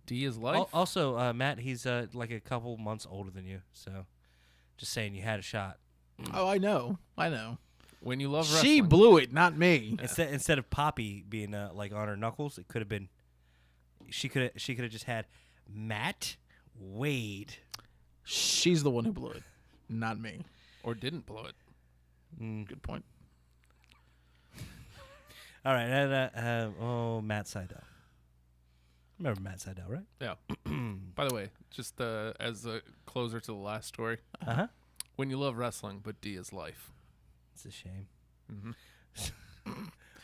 Speaker 2: D is life.
Speaker 4: Also, Matt, he's like a couple months older than you, so just saying you had a shot.
Speaker 5: Oh, I know.
Speaker 2: When you love
Speaker 5: She
Speaker 2: wrestling.
Speaker 5: blew it, not me.
Speaker 4: Instead of Poppy being like on her knuckles, it could have been. She could have just had Matt Wade.
Speaker 5: She's the one who blew it, not me.
Speaker 2: Or didn't blow it.
Speaker 5: Good point.
Speaker 4: All right, Matt Sydal. Remember Matt Sydal, right?
Speaker 2: Yeah. By the way, just as a closer to the last story, when you love wrestling, but D is life.
Speaker 4: It's a shame.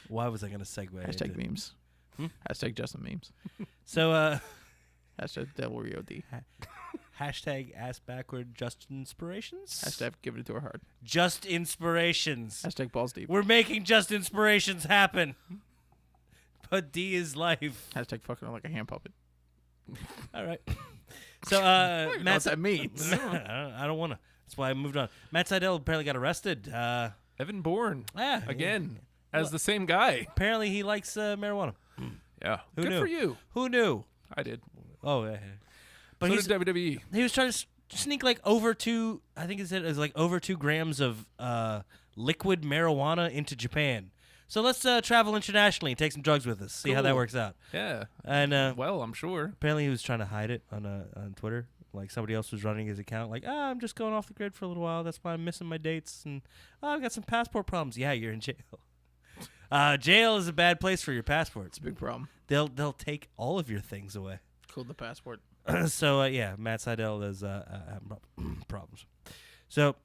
Speaker 4: Why was I going to segue?
Speaker 5: Hashtag memes. Hashtag Justin memes.
Speaker 4: So,
Speaker 5: Hashtag Devil Rio D.
Speaker 4: hashtag ass backward just inspirations.
Speaker 5: Hashtag give it to her hard.
Speaker 4: Just inspirations.
Speaker 5: Hashtag balls deep.
Speaker 4: We're making just inspirations happen. But D is life.
Speaker 5: Hashtag fucking her like a hand puppet.
Speaker 4: All right. So,
Speaker 5: What
Speaker 4: Matt,
Speaker 5: that means.
Speaker 4: I don't want to. That's why I moved on. Matt Sydal apparently got arrested.
Speaker 2: Evan Bourne.
Speaker 4: Yeah,
Speaker 2: Again. As the same guy.
Speaker 4: Apparently, he likes marijuana.
Speaker 2: Yeah.
Speaker 4: Who
Speaker 2: Good
Speaker 4: knew?
Speaker 2: for you.
Speaker 4: Who knew?
Speaker 2: I did.
Speaker 4: Oh, yeah. But
Speaker 2: So
Speaker 4: he's,
Speaker 2: did WWE.
Speaker 4: he was trying to sneak like over 2. I think he said it was like over 2 grams of liquid marijuana into Japan. So let's travel internationally and take some drugs with us. See how that
Speaker 2: Cool.
Speaker 4: works out.
Speaker 2: Yeah.
Speaker 4: And
Speaker 2: Well, I'm sure.
Speaker 4: apparently, he was trying to hide it on Twitter. Like somebody else was running his account. Like, I'm just going off the grid for a little while. That's why I'm missing my dates. And I've got some passport problems. Yeah, you're in jail. Jail is a bad place for your passports.
Speaker 5: It's a big problem.
Speaker 4: They'll take all of your things away.
Speaker 5: Cool the passport.
Speaker 4: So yeah, Matt Sydal does have problems. So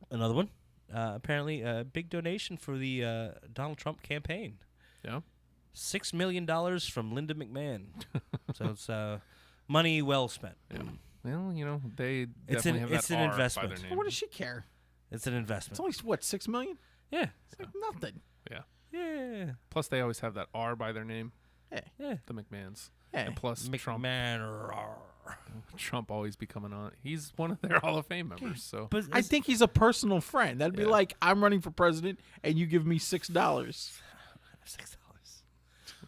Speaker 4: another one. Apparently, a big donation for the Donald Trump campaign.
Speaker 2: Yeah.
Speaker 4: $6 million from Linda McMahon. So it's money well spent.
Speaker 2: Yeah. Well, you know, they
Speaker 4: It's
Speaker 2: definitely
Speaker 4: an-
Speaker 2: have
Speaker 4: it's
Speaker 2: that
Speaker 4: an
Speaker 2: R by
Speaker 4: investment.
Speaker 2: their
Speaker 5: Well,
Speaker 2: name.
Speaker 5: what does she care?
Speaker 4: It's an investment.
Speaker 5: It's only what, 6 million?
Speaker 4: Yeah.
Speaker 5: It's like nothing.
Speaker 2: Yeah.
Speaker 4: Yeah.
Speaker 2: Plus, they always have that R by their name.
Speaker 4: Yeah.
Speaker 2: The McMahons.
Speaker 5: Hey.
Speaker 2: And plus, Trump.
Speaker 4: McMahon.
Speaker 2: Trump always be coming on. He's one of their Hall of Fame members. So
Speaker 4: But
Speaker 5: I think he's a personal friend. That'd be
Speaker 2: Yeah.
Speaker 5: like I'm running for president and you give me $6.
Speaker 4: $6.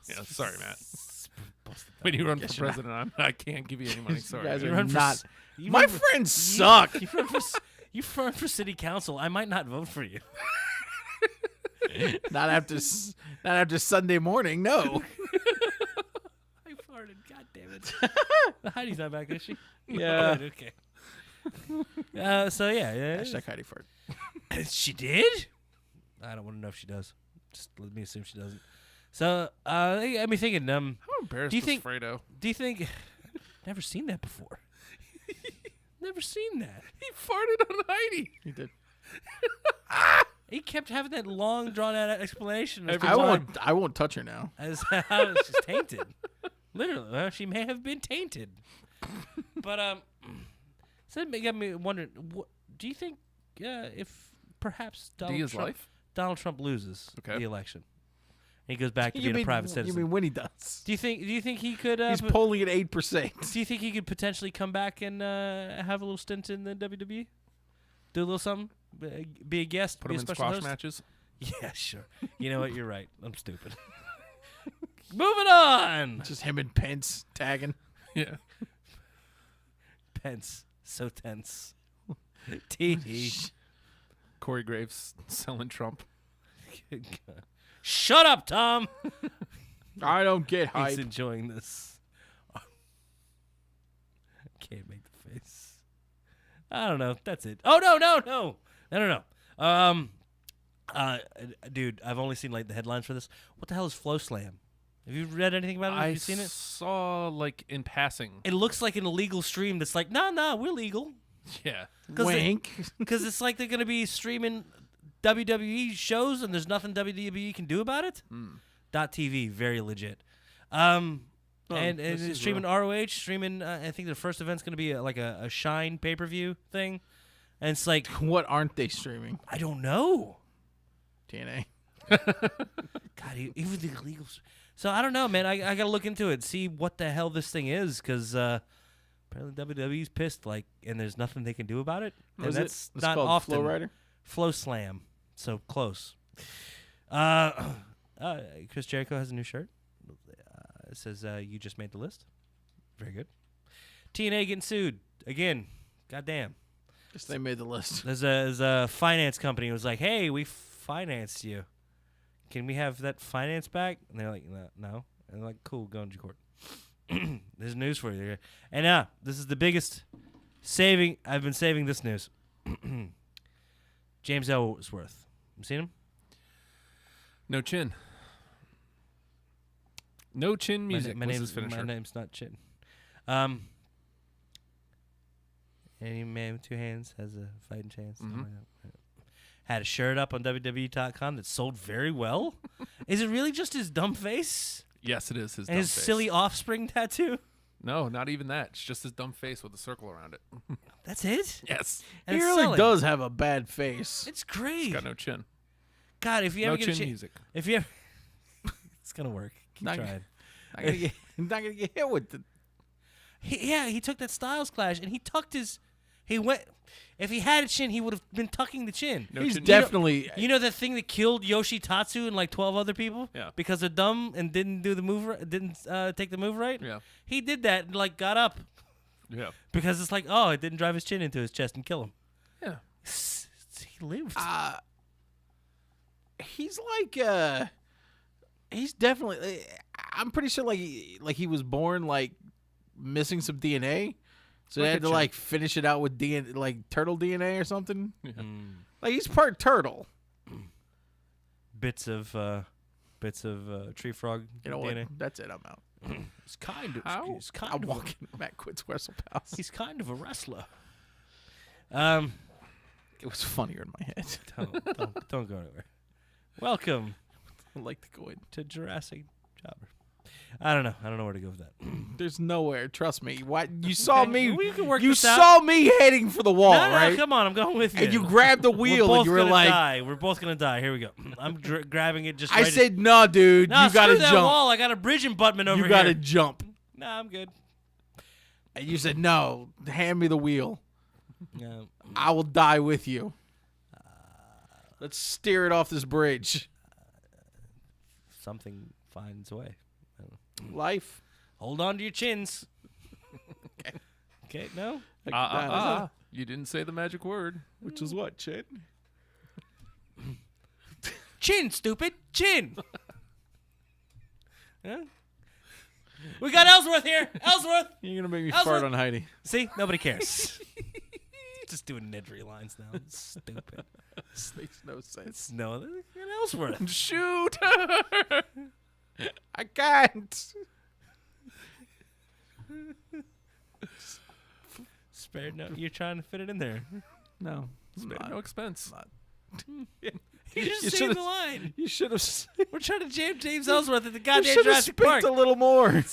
Speaker 2: yeah, sorry, Matt. When you run for president, I can't give you any money.
Speaker 5: You
Speaker 2: Sorry.
Speaker 5: guys
Speaker 2: dude.
Speaker 5: are
Speaker 4: run for
Speaker 5: not.
Speaker 4: s- you
Speaker 5: My
Speaker 4: run for-
Speaker 5: friends suck.
Speaker 4: You run for city council. I might not vote for you.
Speaker 5: not after Sunday morning. No.
Speaker 4: I farted. God damn it. Heidi's not back, is she?
Speaker 5: Yeah.
Speaker 4: Oh, okay. So yeah.
Speaker 5: Hashtag Heidi fart.
Speaker 4: She did? I don't want to know if she does. Just let me assume she doesn't. So I mean, thinking.
Speaker 2: How embarrassed
Speaker 4: Do you
Speaker 2: was
Speaker 4: think-
Speaker 2: Fredo?
Speaker 4: Do you think? Never seen that before. Never seen that.
Speaker 2: He farted on Heidi.
Speaker 5: He did.
Speaker 4: He kept having that long, drawn-out explanation. as to
Speaker 5: I
Speaker 4: why-
Speaker 5: won't touch her now.
Speaker 4: As how she's tainted. Literally, well, she may have been tainted. But so it got me wondering. What do you think if perhaps
Speaker 2: Dia's life?
Speaker 4: Donald Trump loses
Speaker 2: Okay.
Speaker 4: the election, and he goes back to being a private citizen?
Speaker 5: You mean when he does?
Speaker 4: Do you think he could?
Speaker 5: He's polling at 8%.
Speaker 4: Do you think he could potentially come back and have a little stint in the WWE? Do a little something? Be a guest?
Speaker 2: Put
Speaker 4: be
Speaker 2: him
Speaker 4: a
Speaker 2: in
Speaker 4: special
Speaker 2: squash
Speaker 4: host?
Speaker 2: matches.
Speaker 4: Yeah, sure. You know what? You're right. I'm stupid. Moving on.
Speaker 5: Just him and Pence tagging.
Speaker 2: Yeah.
Speaker 4: Pence. So tense. T.
Speaker 2: Corey Graves selling Trump.
Speaker 4: Shut up, Tom.
Speaker 5: I don't get
Speaker 4: He's
Speaker 5: hype.
Speaker 4: enjoying this. Can't make the face. I don't know. That's it. Oh no. Dude, I've only seen like the headlines for this. What the hell is Flow Slam? Have you read anything about it? Have
Speaker 2: I
Speaker 4: you seen it?
Speaker 2: saw like in passing.
Speaker 4: It looks like an illegal stream that's like, no, we're legal.
Speaker 2: Yeah.
Speaker 5: Wink.
Speaker 4: Because it's like they're going to be streaming WWE shows and there's nothing WWE can do about it. .TV, very legit. And
Speaker 5: this is
Speaker 4: streaming ROH, streaming, I think the first event's going to be like a Shine pay-per-view thing. And it's like,
Speaker 5: What aren't they streaming?
Speaker 4: I don't know.
Speaker 5: TNA.
Speaker 4: God, even the illegal. So I don't know, man. I got to look into it, see what the hell this thing is, because apparently WWE's pissed, like, and there's nothing they can do about it.
Speaker 5: What
Speaker 4: And
Speaker 5: is
Speaker 4: that's
Speaker 5: it? It's
Speaker 4: not
Speaker 5: called
Speaker 4: often.
Speaker 5: Flow Rider?
Speaker 4: Flow Slam. So close. Chris Jericho has a new shirt. It says, you just made the list. Very good. TNA getting sued. Again. Goddamn.
Speaker 5: Guess they made the list.
Speaker 4: There's a finance company who was like, hey, we financed you. Can we have that finance back? And they're like, no. And they're like, cool, go into court. There's news for you. And this is the biggest saving. I've been saving this news. James Ellsworth. You seen him?
Speaker 2: No chin. No chin music.
Speaker 4: My
Speaker 2: was his
Speaker 4: name's
Speaker 2: finisher.
Speaker 4: not Chin. Any man with two hands has a fighting chance.
Speaker 2: Mhm.
Speaker 4: Something like that. Had a shirt up on WWE.com that sold very well. Is it really just his dumb face
Speaker 2: Yes, it is his
Speaker 4: and
Speaker 2: dumb
Speaker 4: his
Speaker 2: face.
Speaker 4: silly offspring tattoo?
Speaker 2: No, not even that. It's just his dumb face with a circle around it.
Speaker 4: That's it.
Speaker 2: Yes.
Speaker 4: And
Speaker 5: He
Speaker 4: it's
Speaker 5: really
Speaker 4: selling.
Speaker 5: does have a bad face.
Speaker 4: It's great.
Speaker 2: Got no chin.
Speaker 4: God, if you
Speaker 2: No
Speaker 4: ever get a
Speaker 2: chin
Speaker 4: chance,
Speaker 2: music.
Speaker 4: if you ever, it's gonna work. Keep
Speaker 5: Not-
Speaker 4: trying.
Speaker 5: Not gonna get hit with the.
Speaker 4: He took that Styles Clash and he tucked his. He went. If he had a chin, he would have been tucking the chin.
Speaker 2: No
Speaker 5: He's
Speaker 2: chin
Speaker 5: definitely.
Speaker 4: You know that thing that killed Yoshitatsu and like 12 other people?
Speaker 2: Yeah.
Speaker 4: Because they're dumb and didn't do the move, didn't take the move right?
Speaker 2: Yeah.
Speaker 4: He did that and like got up
Speaker 2: Yeah.
Speaker 4: because it's like, oh, it didn't drive his chin into his chest and kill him.
Speaker 2: Yeah.
Speaker 4: He lived.
Speaker 5: He's like. He's definitely. I'm pretty sure like he was born like missing some DNA, so they
Speaker 2: Like
Speaker 5: had
Speaker 2: a
Speaker 5: to
Speaker 2: chimp.
Speaker 5: like finish it out with DNA, like turtle DNA or something.
Speaker 2: Yeah.
Speaker 5: Like he's part turtle.
Speaker 4: Bits of tree frog
Speaker 5: You know what?
Speaker 4: DNA.
Speaker 5: That's it. I'm out.
Speaker 4: He's kind of.
Speaker 2: How?
Speaker 4: He's kind
Speaker 5: I'm
Speaker 4: of.
Speaker 5: walking. Matt quits Wrestlepals.
Speaker 4: He's kind of a wrestler.
Speaker 5: It was funnier in my head.
Speaker 4: Don't go anywhere. Welcome
Speaker 5: I like to go in.
Speaker 4: to Jurassic Jobber. I don't know. I don't know where to go with that.
Speaker 5: There's nowhere. Trust me. Why you saw
Speaker 4: Okay,
Speaker 5: me?
Speaker 4: we can work
Speaker 5: you
Speaker 4: this out.
Speaker 5: saw me heading for the wall,
Speaker 4: No,
Speaker 5: right?
Speaker 4: come on. I'm going with you.
Speaker 5: And you grabbed the wheel
Speaker 4: We're both
Speaker 5: and you were
Speaker 4: gonna
Speaker 5: like,
Speaker 4: die. We're both gonna die. Here we go. I'm grabbing it just.
Speaker 5: I
Speaker 4: right
Speaker 5: said, no, dude.
Speaker 4: no,
Speaker 5: you gotta
Speaker 4: screw that
Speaker 5: jump.
Speaker 4: wall. I got a bridge abutment over
Speaker 5: You
Speaker 4: here.
Speaker 5: gotta jump.
Speaker 4: Nah, I'm good.
Speaker 5: And you said, no. Hand me the wheel.
Speaker 4: No.
Speaker 5: I will die with you. Let's steer it off this bridge.
Speaker 4: Something finds a way.
Speaker 5: Life.
Speaker 4: Hold on to your chins. Okay. No.
Speaker 2: You didn't say the magic word.
Speaker 5: Which is what, Chet?
Speaker 4: Chin, stupid. Chin. Huh? We got Ellsworth here. Ellsworth.
Speaker 5: You're gonna make me
Speaker 4: Ellsworth.
Speaker 5: fart on Heidi.
Speaker 4: See, nobody cares. Just doing Nedry lines now. It's stupid.
Speaker 5: This makes no sense.
Speaker 4: No, we got Ellsworth.
Speaker 5: Shoot! I can't.
Speaker 4: Spared no. You're trying to fit it in there.
Speaker 5: No.
Speaker 2: Spared no expense.
Speaker 4: You just
Speaker 5: You
Speaker 4: saying
Speaker 5: should've-
Speaker 4: the line.
Speaker 5: You should have.
Speaker 4: We're trying to jam James Ellsworth at the
Speaker 5: You
Speaker 4: goddamn
Speaker 5: should have
Speaker 4: Jurassic Park.
Speaker 5: speaked a little more.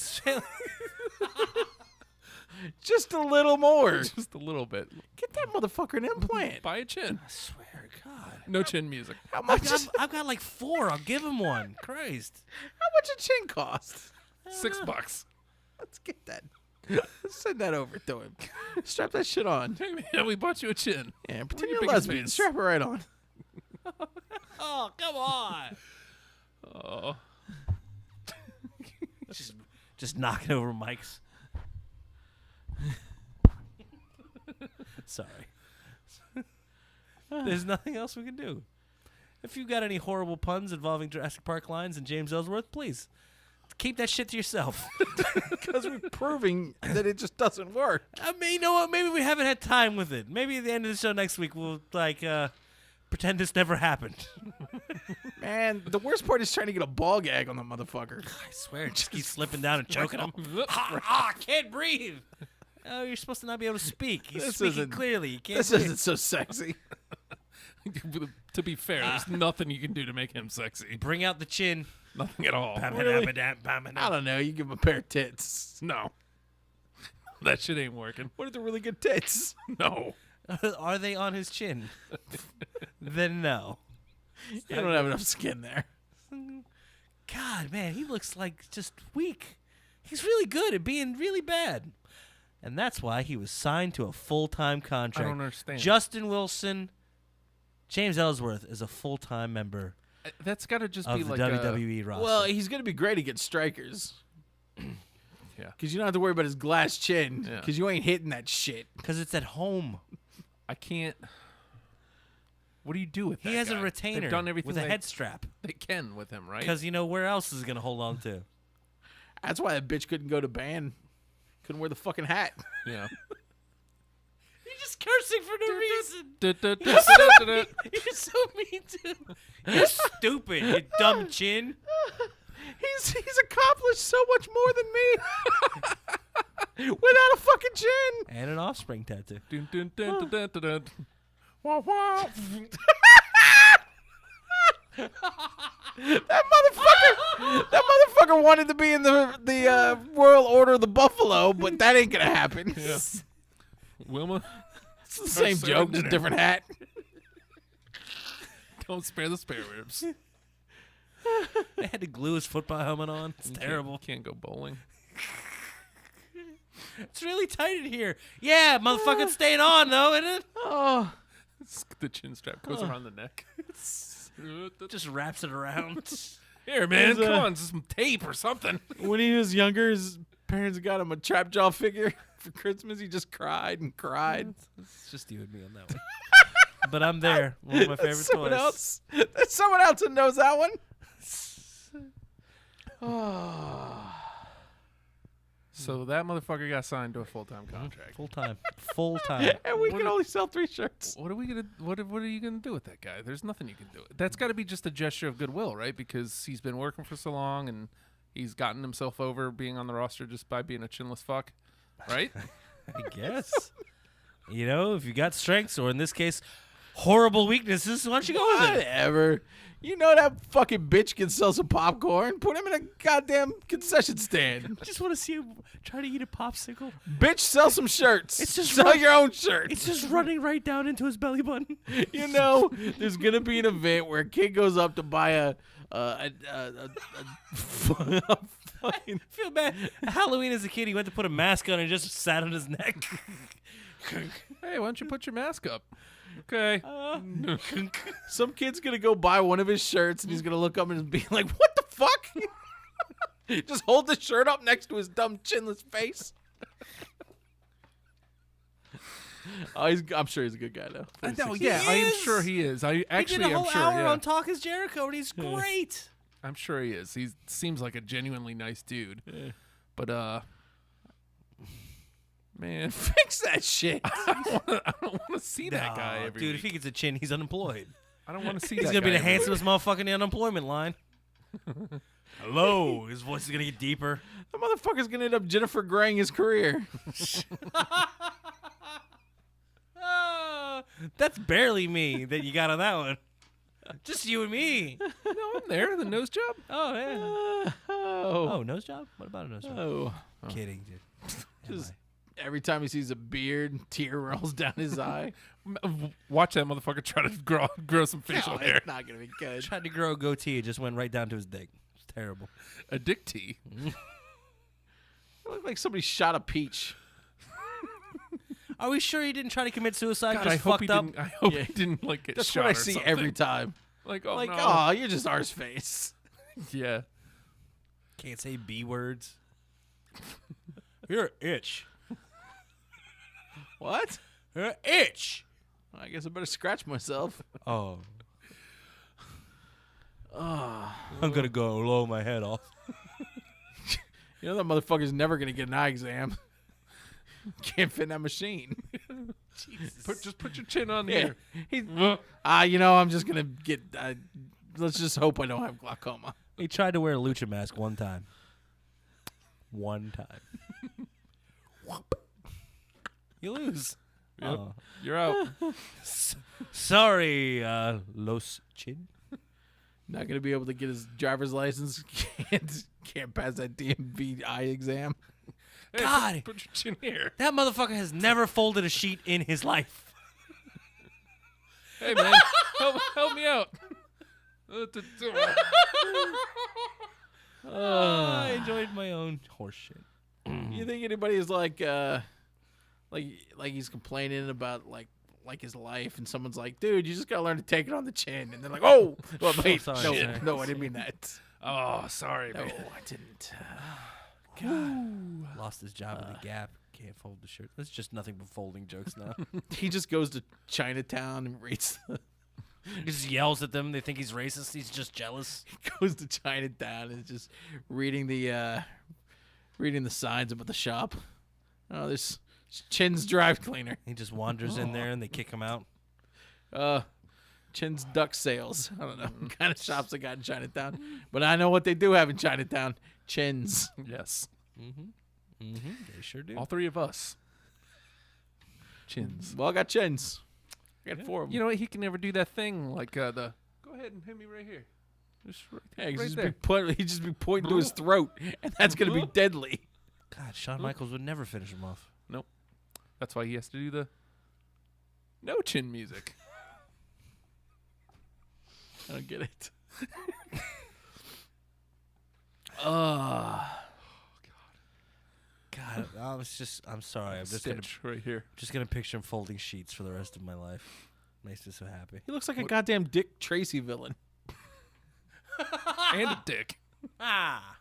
Speaker 5: Just a little more.
Speaker 2: Just a little bit.
Speaker 5: Get that motherfucker an implant.
Speaker 2: Buy a chin.
Speaker 4: I swear to God.
Speaker 2: No chin music.
Speaker 5: How much?
Speaker 4: I've got like 4. I'll give him one. Christ.
Speaker 5: How much a chin cost?
Speaker 2: $6.
Speaker 5: Let's get that. Send that over to him. Strap that shit on.
Speaker 2: Hey man, we bought you a chin.
Speaker 5: Yeah,
Speaker 2: We're
Speaker 5: pretend
Speaker 2: your
Speaker 5: you're a
Speaker 2: biggest
Speaker 5: lesbian.
Speaker 2: fans.
Speaker 5: Strap it right on.
Speaker 4: Oh, come on.
Speaker 2: Oh,
Speaker 4: Just knocking over mics. Sorry. There's nothing else we can do. If you've got any horrible puns involving Jurassic Park lines and James Ellsworth, please keep that shit to yourself.
Speaker 5: Because we're proving that it just doesn't work.
Speaker 4: I mean, you know what? Maybe we haven't had time with it. Maybe at the end of the show next week we'll pretend this never happened.
Speaker 5: Man, the worst part is trying to get a ball gag on the motherfucker.
Speaker 4: I swear, it just keeps slipping down and choking him. I can't breathe. Oh, you're supposed to not be able to speak. He's
Speaker 5: This
Speaker 4: speaking
Speaker 5: isn't-
Speaker 4: clearly. You can't
Speaker 5: This
Speaker 4: breathe.
Speaker 5: isn't so sexy.
Speaker 2: to be fair, there's nothing you can do to make him sexy.
Speaker 4: Bring out the chin.
Speaker 2: Nothing at all.
Speaker 5: I don't know. You give him a pair of tits.
Speaker 2: No. That shit ain't working.
Speaker 5: What are the really good tits?
Speaker 2: No.
Speaker 4: Are they on his chin? Then no.
Speaker 5: You don't have enough skin there.
Speaker 4: God, man, he looks like just weak. He's really good at being really bad. And that's why he was signed to a full-time contract.
Speaker 2: I don't understand.
Speaker 4: Justin Wilson, James Ellsworth is a full-time member
Speaker 2: That's got to just
Speaker 4: of
Speaker 2: be
Speaker 4: the
Speaker 2: like
Speaker 4: WWE roster.
Speaker 5: Well, he's going to be great against strikers.
Speaker 2: Yeah.
Speaker 5: Because you don't have to worry about his glass chin.
Speaker 2: Yeah.
Speaker 5: Because you ain't hitting that shit.
Speaker 4: because it's at home.
Speaker 2: I can't. What do you do with that
Speaker 4: He has
Speaker 2: guy?
Speaker 4: a retainer
Speaker 2: They've done everything
Speaker 4: with a
Speaker 2: they,
Speaker 4: head strap.
Speaker 2: they can with him, right?
Speaker 4: Because you know where else is he going to hold on to?
Speaker 5: That's why that bitch couldn't go to band. Couldn't wear the fucking hat.
Speaker 2: Yeah.
Speaker 4: You're just cursing for no reason.
Speaker 2: Da-da-da-da-da-da.
Speaker 4: You're so mean to him. You're stupid, you dumb chin.
Speaker 5: He's accomplished so much more than me. Without a fucking chin.
Speaker 4: And an offspring tattoo.
Speaker 2: Dun, dun, dun, dun, dun, dun, dun. Wah, wah.
Speaker 5: That motherfucker wanted to be in the Royal Order of the Buffalo, but that ain't gonna happen.
Speaker 2: Yeah. Wilma,
Speaker 5: It's the same
Speaker 2: serving
Speaker 5: joke, just
Speaker 2: dinner.
Speaker 5: different hat.
Speaker 2: don't spare the spare ribs.
Speaker 4: They had to glue his football helmet on. It's terrible.
Speaker 2: Can't go bowling.
Speaker 4: It's really tight in here. Yeah, motherfucker, it's staying on though, isn't it?
Speaker 5: Oh,
Speaker 2: The chin strap goes around the neck.
Speaker 4: Just wraps it around.
Speaker 2: Here, man,
Speaker 5: There's
Speaker 2: come
Speaker 5: a-
Speaker 2: on, some tape or something.
Speaker 5: when he was younger, his parents got him a trap jaw figure for Christmas. He just cried and cried.
Speaker 4: It's just you and me on that one. But I'm there. One of my favorite
Speaker 5: Someone
Speaker 4: toys.
Speaker 5: else. There's someone else that knows that one.
Speaker 2: So that motherfucker got signed to a full-time contract.
Speaker 4: Full time. Full time.
Speaker 5: And we
Speaker 2: What
Speaker 5: can
Speaker 2: a-
Speaker 5: only sell 3 shirts.
Speaker 2: What are we gonna? What are you gonna do with that guy? There's nothing you can do. That's got to be just a gesture of goodwill, right? Because he's been working for so long and he's gotten himself over being on the roster just by being a chinless fuck, right?
Speaker 4: I guess. You know, if you got strengths, or in this case, horrible weaknesses, why don't you go with it?
Speaker 5: Whatever. You know that fucking bitch can sell some popcorn. Put him in a goddamn concession stand.
Speaker 4: I just want to see him try to eat a popsicle.
Speaker 5: Bitch, sell some shirts.
Speaker 4: It's just
Speaker 5: sell
Speaker 4: run-
Speaker 5: your own shirts.
Speaker 4: It's just running right down into his belly button.
Speaker 5: You know, there's gonna be an event where a kid goes up to buy a fucking
Speaker 4: I feel bad. Halloween as a kid, he went to put a mask on and just sat on his neck.
Speaker 2: Hey, why don't you put your mask up? Okay.
Speaker 5: some kid's gonna go buy one of his shirts and he's gonna look up and be like, "What the fuck?" Just hold the shirt up next to his dumb chinless face. I'm sure he's a good guy though.
Speaker 2: No, yeah, I am
Speaker 4: is.
Speaker 2: sure he is. I
Speaker 4: He
Speaker 2: actually
Speaker 4: did a
Speaker 2: am
Speaker 4: whole
Speaker 2: sure.
Speaker 4: hour
Speaker 2: Yeah.
Speaker 4: on Talk is Jericho, and he's great.
Speaker 2: I'm sure he is. He seems like a genuinely nice dude. But man,
Speaker 5: Fix that shit.
Speaker 2: I don't want to see that guy
Speaker 4: Nah,
Speaker 2: every
Speaker 4: dude,
Speaker 2: week.
Speaker 4: if he gets a chin, he's unemployed.
Speaker 2: I don't want to see
Speaker 4: He's
Speaker 2: that
Speaker 4: gonna be
Speaker 2: guy
Speaker 4: the
Speaker 2: every week.
Speaker 4: handsomest motherfucker in the unemployment line. Hello. His voice is gonna get deeper.
Speaker 5: The motherfucker's gonna end up Jennifer Graying his career.
Speaker 4: That's barely me that you got on that one. Just you and me.
Speaker 2: No, I'm there. The nose job.
Speaker 4: Oh, yeah. Oh, nose job? What about a nose job?
Speaker 5: Oh.
Speaker 4: Kidding, dude.
Speaker 5: Just every time he sees a beard, tear rolls down his eye.
Speaker 2: Watch that motherfucker try to grow some facial
Speaker 5: No,
Speaker 2: hair.
Speaker 5: it's not gonna be good.
Speaker 4: Tried to grow a goatee. It just went right down to his dick. It's terrible.
Speaker 2: A dick tea.
Speaker 5: It looked like somebody shot a peach.
Speaker 4: Are we sure he didn't try to commit suicide?
Speaker 2: God,
Speaker 4: Just
Speaker 2: I hope he
Speaker 4: fucked up?
Speaker 2: didn't. I hope
Speaker 5: Yeah.
Speaker 2: he didn't like get
Speaker 5: That's
Speaker 2: shot
Speaker 5: what I
Speaker 2: or
Speaker 5: see
Speaker 2: something.
Speaker 5: every time.
Speaker 2: Like, oh
Speaker 5: Like,
Speaker 2: no.
Speaker 5: oh, you're just arse face.
Speaker 2: Yeah.
Speaker 4: Can't say B words. You're an itch.
Speaker 5: What?
Speaker 4: You're an itch.
Speaker 5: I guess I better scratch myself.
Speaker 4: Oh. I'm going to go blow my head off.
Speaker 5: You know that motherfucker's never gonna get an eye exam. Can't fit in that machine.
Speaker 2: Just put your chin on
Speaker 5: Yeah.
Speaker 2: here.
Speaker 5: You know, I'm just gonna get. Let's just hope I don't have glaucoma.
Speaker 4: He tried to wear a lucha mask one time. One time. You lose.
Speaker 2: Yep.
Speaker 4: Oh.
Speaker 2: You're out.
Speaker 4: Sorry, Los Chin.
Speaker 5: Not gonna be able to get his driver's license. Can't pass that DMV eye exam.
Speaker 2: Hey,
Speaker 4: God.
Speaker 2: put your chin here.
Speaker 4: That motherfucker has never folded a sheet in his life.
Speaker 2: Hey man, help me out.
Speaker 4: I enjoyed my own horse shit.
Speaker 5: You think anybody is like he's complaining about like his life, and someone's like, "Dude, you just gotta learn to take it on the chin," and they're like, "Oh, well, wait,
Speaker 4: sorry,
Speaker 5: no,
Speaker 4: sorry.
Speaker 5: no, I didn't mean that.
Speaker 2: Oh, sorry,
Speaker 5: No,
Speaker 2: man.
Speaker 5: I didn't."
Speaker 4: Lost his job at the Gap. Can't fold the shirt. That's just nothing but folding jokes now.
Speaker 5: He just goes to Chinatown and reads.
Speaker 4: He just yells at them. They think he's racist. He's just jealous.
Speaker 5: Goes to Chinatown and is just reading the signs about the shop. Oh, there's Chin's dry cleaner.
Speaker 4: He just wanders in there and they kick him out.
Speaker 5: Chin's duck sales. I don't know what kind of shops they got in Chinatown, but I know what they do have in Chinatown. Chin's.
Speaker 2: Yes.
Speaker 4: They sure do.
Speaker 2: All three of us. Chins.
Speaker 5: Well, I got chins. I got four of them.
Speaker 2: You know what? He can never do that thing like the. Go ahead and hit me right here. Just right,
Speaker 5: Yeah,
Speaker 2: right there.
Speaker 5: he'd just be pointing to his throat, and that's gonna be deadly.
Speaker 4: God, Shawn Michaels would never finish him off.
Speaker 2: Nope. That's why he has to do the no chin music.
Speaker 5: I don't get it.
Speaker 4: God, I'm sorry. I'm just gonna
Speaker 2: Stitch right here.
Speaker 4: picture him folding sheets for the rest of my life. Makes me so happy.
Speaker 5: He looks like a goddamn Dick Tracy villain.
Speaker 2: And a dick.
Speaker 4: Ah.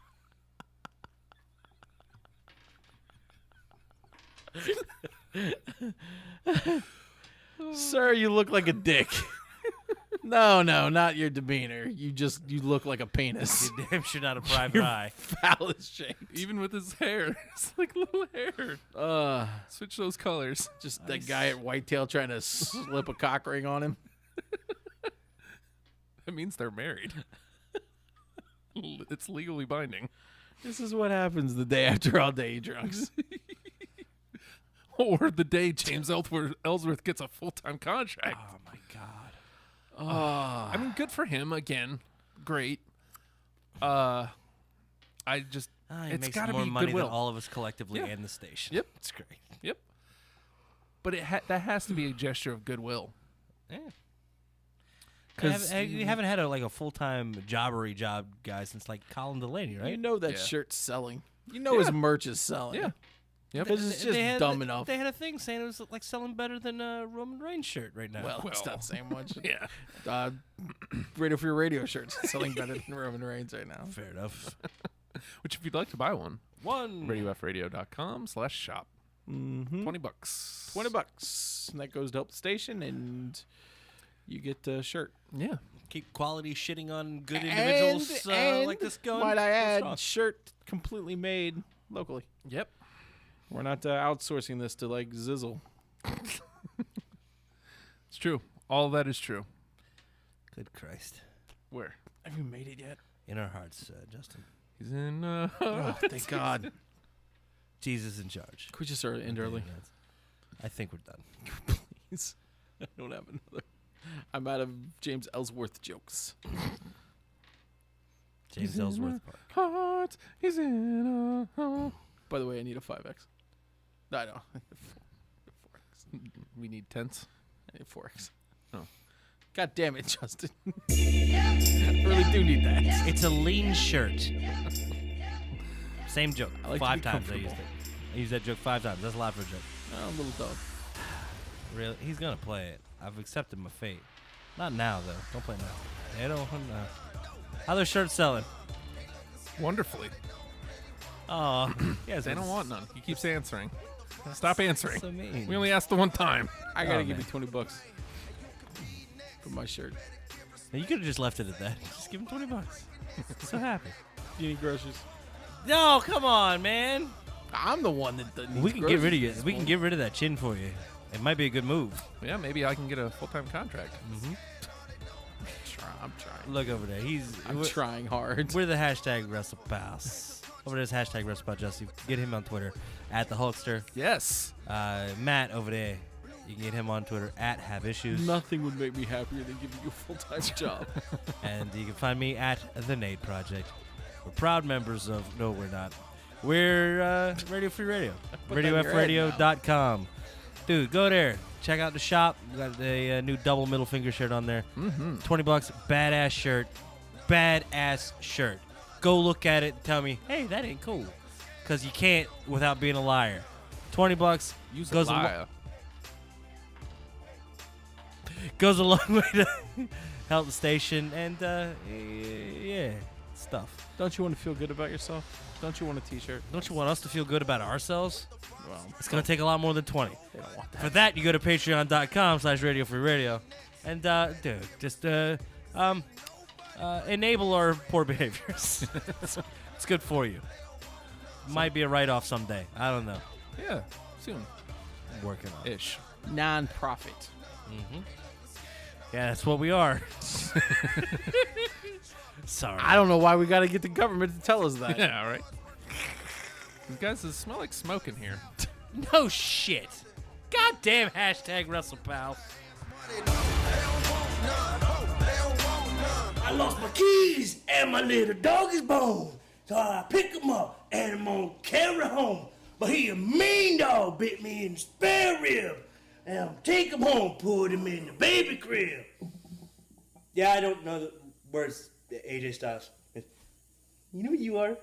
Speaker 5: Sir, you look like a dick. No, not your demeanor. You look like a penis.
Speaker 4: You're damn sure not a private eye.
Speaker 5: Phallus shaped.
Speaker 2: Even with his hair, it's like little hair. Switch those colors.
Speaker 5: Just that guy at Whitetail trying to slip a cock ring on him.
Speaker 2: That means they're married. It's legally binding.
Speaker 5: This is what happens the day after all day drunks.
Speaker 2: Or the day James Ellsworth gets a full-time contract.
Speaker 4: Oh my God.
Speaker 2: I mean, good for him. Again, great.
Speaker 4: He
Speaker 2: It's
Speaker 4: makes
Speaker 2: got to
Speaker 4: more
Speaker 2: be
Speaker 4: money
Speaker 2: goodwill.
Speaker 4: than all of us collectively
Speaker 2: Yeah.
Speaker 4: and the station.
Speaker 2: Yep.
Speaker 4: It's great.
Speaker 2: Yep. But that has to be a gesture of goodwill.
Speaker 4: Yeah.
Speaker 2: 'Cause
Speaker 4: We haven't had a full-time jobbery job guy since like Colin Delaney, right?
Speaker 5: You know that
Speaker 2: Yeah.
Speaker 5: shirt's selling. You know his merch is selling.
Speaker 2: Yeah. Yep.
Speaker 5: Because it's just dumb enough.
Speaker 4: They had a thing saying it was like selling better than a Roman Reigns shirt right now.
Speaker 5: Well, it's not saying much.
Speaker 2: Yeah.
Speaker 5: Radio for Your Radio shirts selling better than Roman Reigns right now.
Speaker 4: Fair enough.
Speaker 2: Which, if you'd like to buy one,
Speaker 4: One.
Speaker 2: radiofradio.com/shop.
Speaker 5: Mm-hmm.
Speaker 2: $20.
Speaker 5: $20. And that goes to help the station, and you get a shirt.
Speaker 2: Yeah.
Speaker 4: Keep quality shitting on good individuals
Speaker 5: and
Speaker 4: like this going.
Speaker 5: Might I
Speaker 4: That's
Speaker 5: add,
Speaker 4: strong.
Speaker 5: shirt completely made locally.
Speaker 2: Yep.
Speaker 5: We're not outsourcing this to like Zizzle.
Speaker 2: It's true. All that is true.
Speaker 4: Good Christ.
Speaker 2: Where?
Speaker 5: Have you made it yet?
Speaker 4: In our hearts, Justin.
Speaker 2: He's in.
Speaker 5: Oh, thank God.
Speaker 4: Jesus in charge.
Speaker 5: Could we just start end early?
Speaker 4: I think we're done.
Speaker 5: Please. I don't have another. I'm out of James Ellsworth jokes.
Speaker 4: James Ellsworth Park.
Speaker 2: Heart is in a hole.
Speaker 5: By the way, I need a 5X. No, I don't. 4X.
Speaker 2: We need tents.
Speaker 5: I need 4X.
Speaker 2: Oh.
Speaker 5: God damn it, Justin. I really do need that.
Speaker 4: It's a lean shirt. Same joke.
Speaker 5: I like to
Speaker 4: 5
Speaker 5: be
Speaker 4: times I
Speaker 5: comfortable.
Speaker 4: used it. I used that joke 5 times. That's a lot for a joke.
Speaker 5: Oh, little dog.
Speaker 4: Really? He's gonna play it. I've accepted my fate. Not now though. Don't play now. They don't. How their shirts selling?
Speaker 2: Wonderfully.
Speaker 4: Oh, yeah.
Speaker 2: They don't want none. He keeps answering. Stop answering.
Speaker 4: So mean.
Speaker 2: We only asked the one time.
Speaker 5: I gotta
Speaker 4: Oh,
Speaker 5: give
Speaker 4: man.
Speaker 5: you $20 for my shirt.
Speaker 4: Now, you could have just left it at that. Just give him $20. So happy.
Speaker 5: Do you need groceries?
Speaker 4: No, come on, man.
Speaker 5: I'm the one that needs
Speaker 4: We can get rid of you.
Speaker 5: groceries
Speaker 4: We can get rid of that chin for you. It might be a good move.
Speaker 2: Yeah, maybe I can get a full-time contract.
Speaker 5: I'm trying.
Speaker 4: Look over there.
Speaker 5: I'm trying hard.
Speaker 4: We're the hashtag Wrestlepals. Over there's hashtag Wrestlepals Jesse. Get him on Twitter at the Hulkster.
Speaker 2: Yes.
Speaker 4: Matt over there. You can get him on Twitter at Have Issues.
Speaker 5: Nothing would make me happier than giving you a full-time job.
Speaker 4: And you can find me at The Nate Project. We're proud members of... No, we're not. We're Radio Free Radio.
Speaker 5: Put that in your head
Speaker 4: RadioFreeRadio.com. Dude, go there. Check out the shop. We got a new double middle finger shirt on there. $20. Badass shirt. Badass shirt. Go look at it and tell me, hey, that ain't cool. Because you can't without being a liar. $20
Speaker 2: Use
Speaker 4: goes
Speaker 2: a liar.
Speaker 4: goes a long way to help the station and yeah, stuff.
Speaker 5: Don't you want to feel good about yourself? Don't you want a T-shirt?
Speaker 4: Don't you want us to feel good about ourselves?
Speaker 5: Well,
Speaker 4: It's going to take a lot more than 20.
Speaker 5: they don't want that.
Speaker 4: For that, you go to patreon.com/Radio Free Radio. And, dude, just enable our poor behaviors. It's good for you. Might be a write-off someday. I don't know.
Speaker 2: Yeah, soon.
Speaker 4: I'm working on it.
Speaker 2: Ish.
Speaker 5: Non-profit.
Speaker 4: Yeah, that's what we are. Sorry.
Speaker 5: I don't know why we got to get the government to tell us that.
Speaker 2: Yeah, all right. You guys, it smell like smoke in here.
Speaker 4: No shit. Goddamn hashtag Wrestlepals.
Speaker 7: I lost my keys and my little dog is bone. So I pick him up and I'm gonna carry home. But he a mean dog, bit me in the spare rib. And I'm take him home, put him in the baby crib. Yeah, I don't know the words, AJ Styles. You know who you are?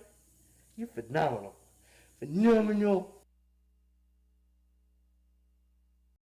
Speaker 7: You're phenomenal. Phenomenal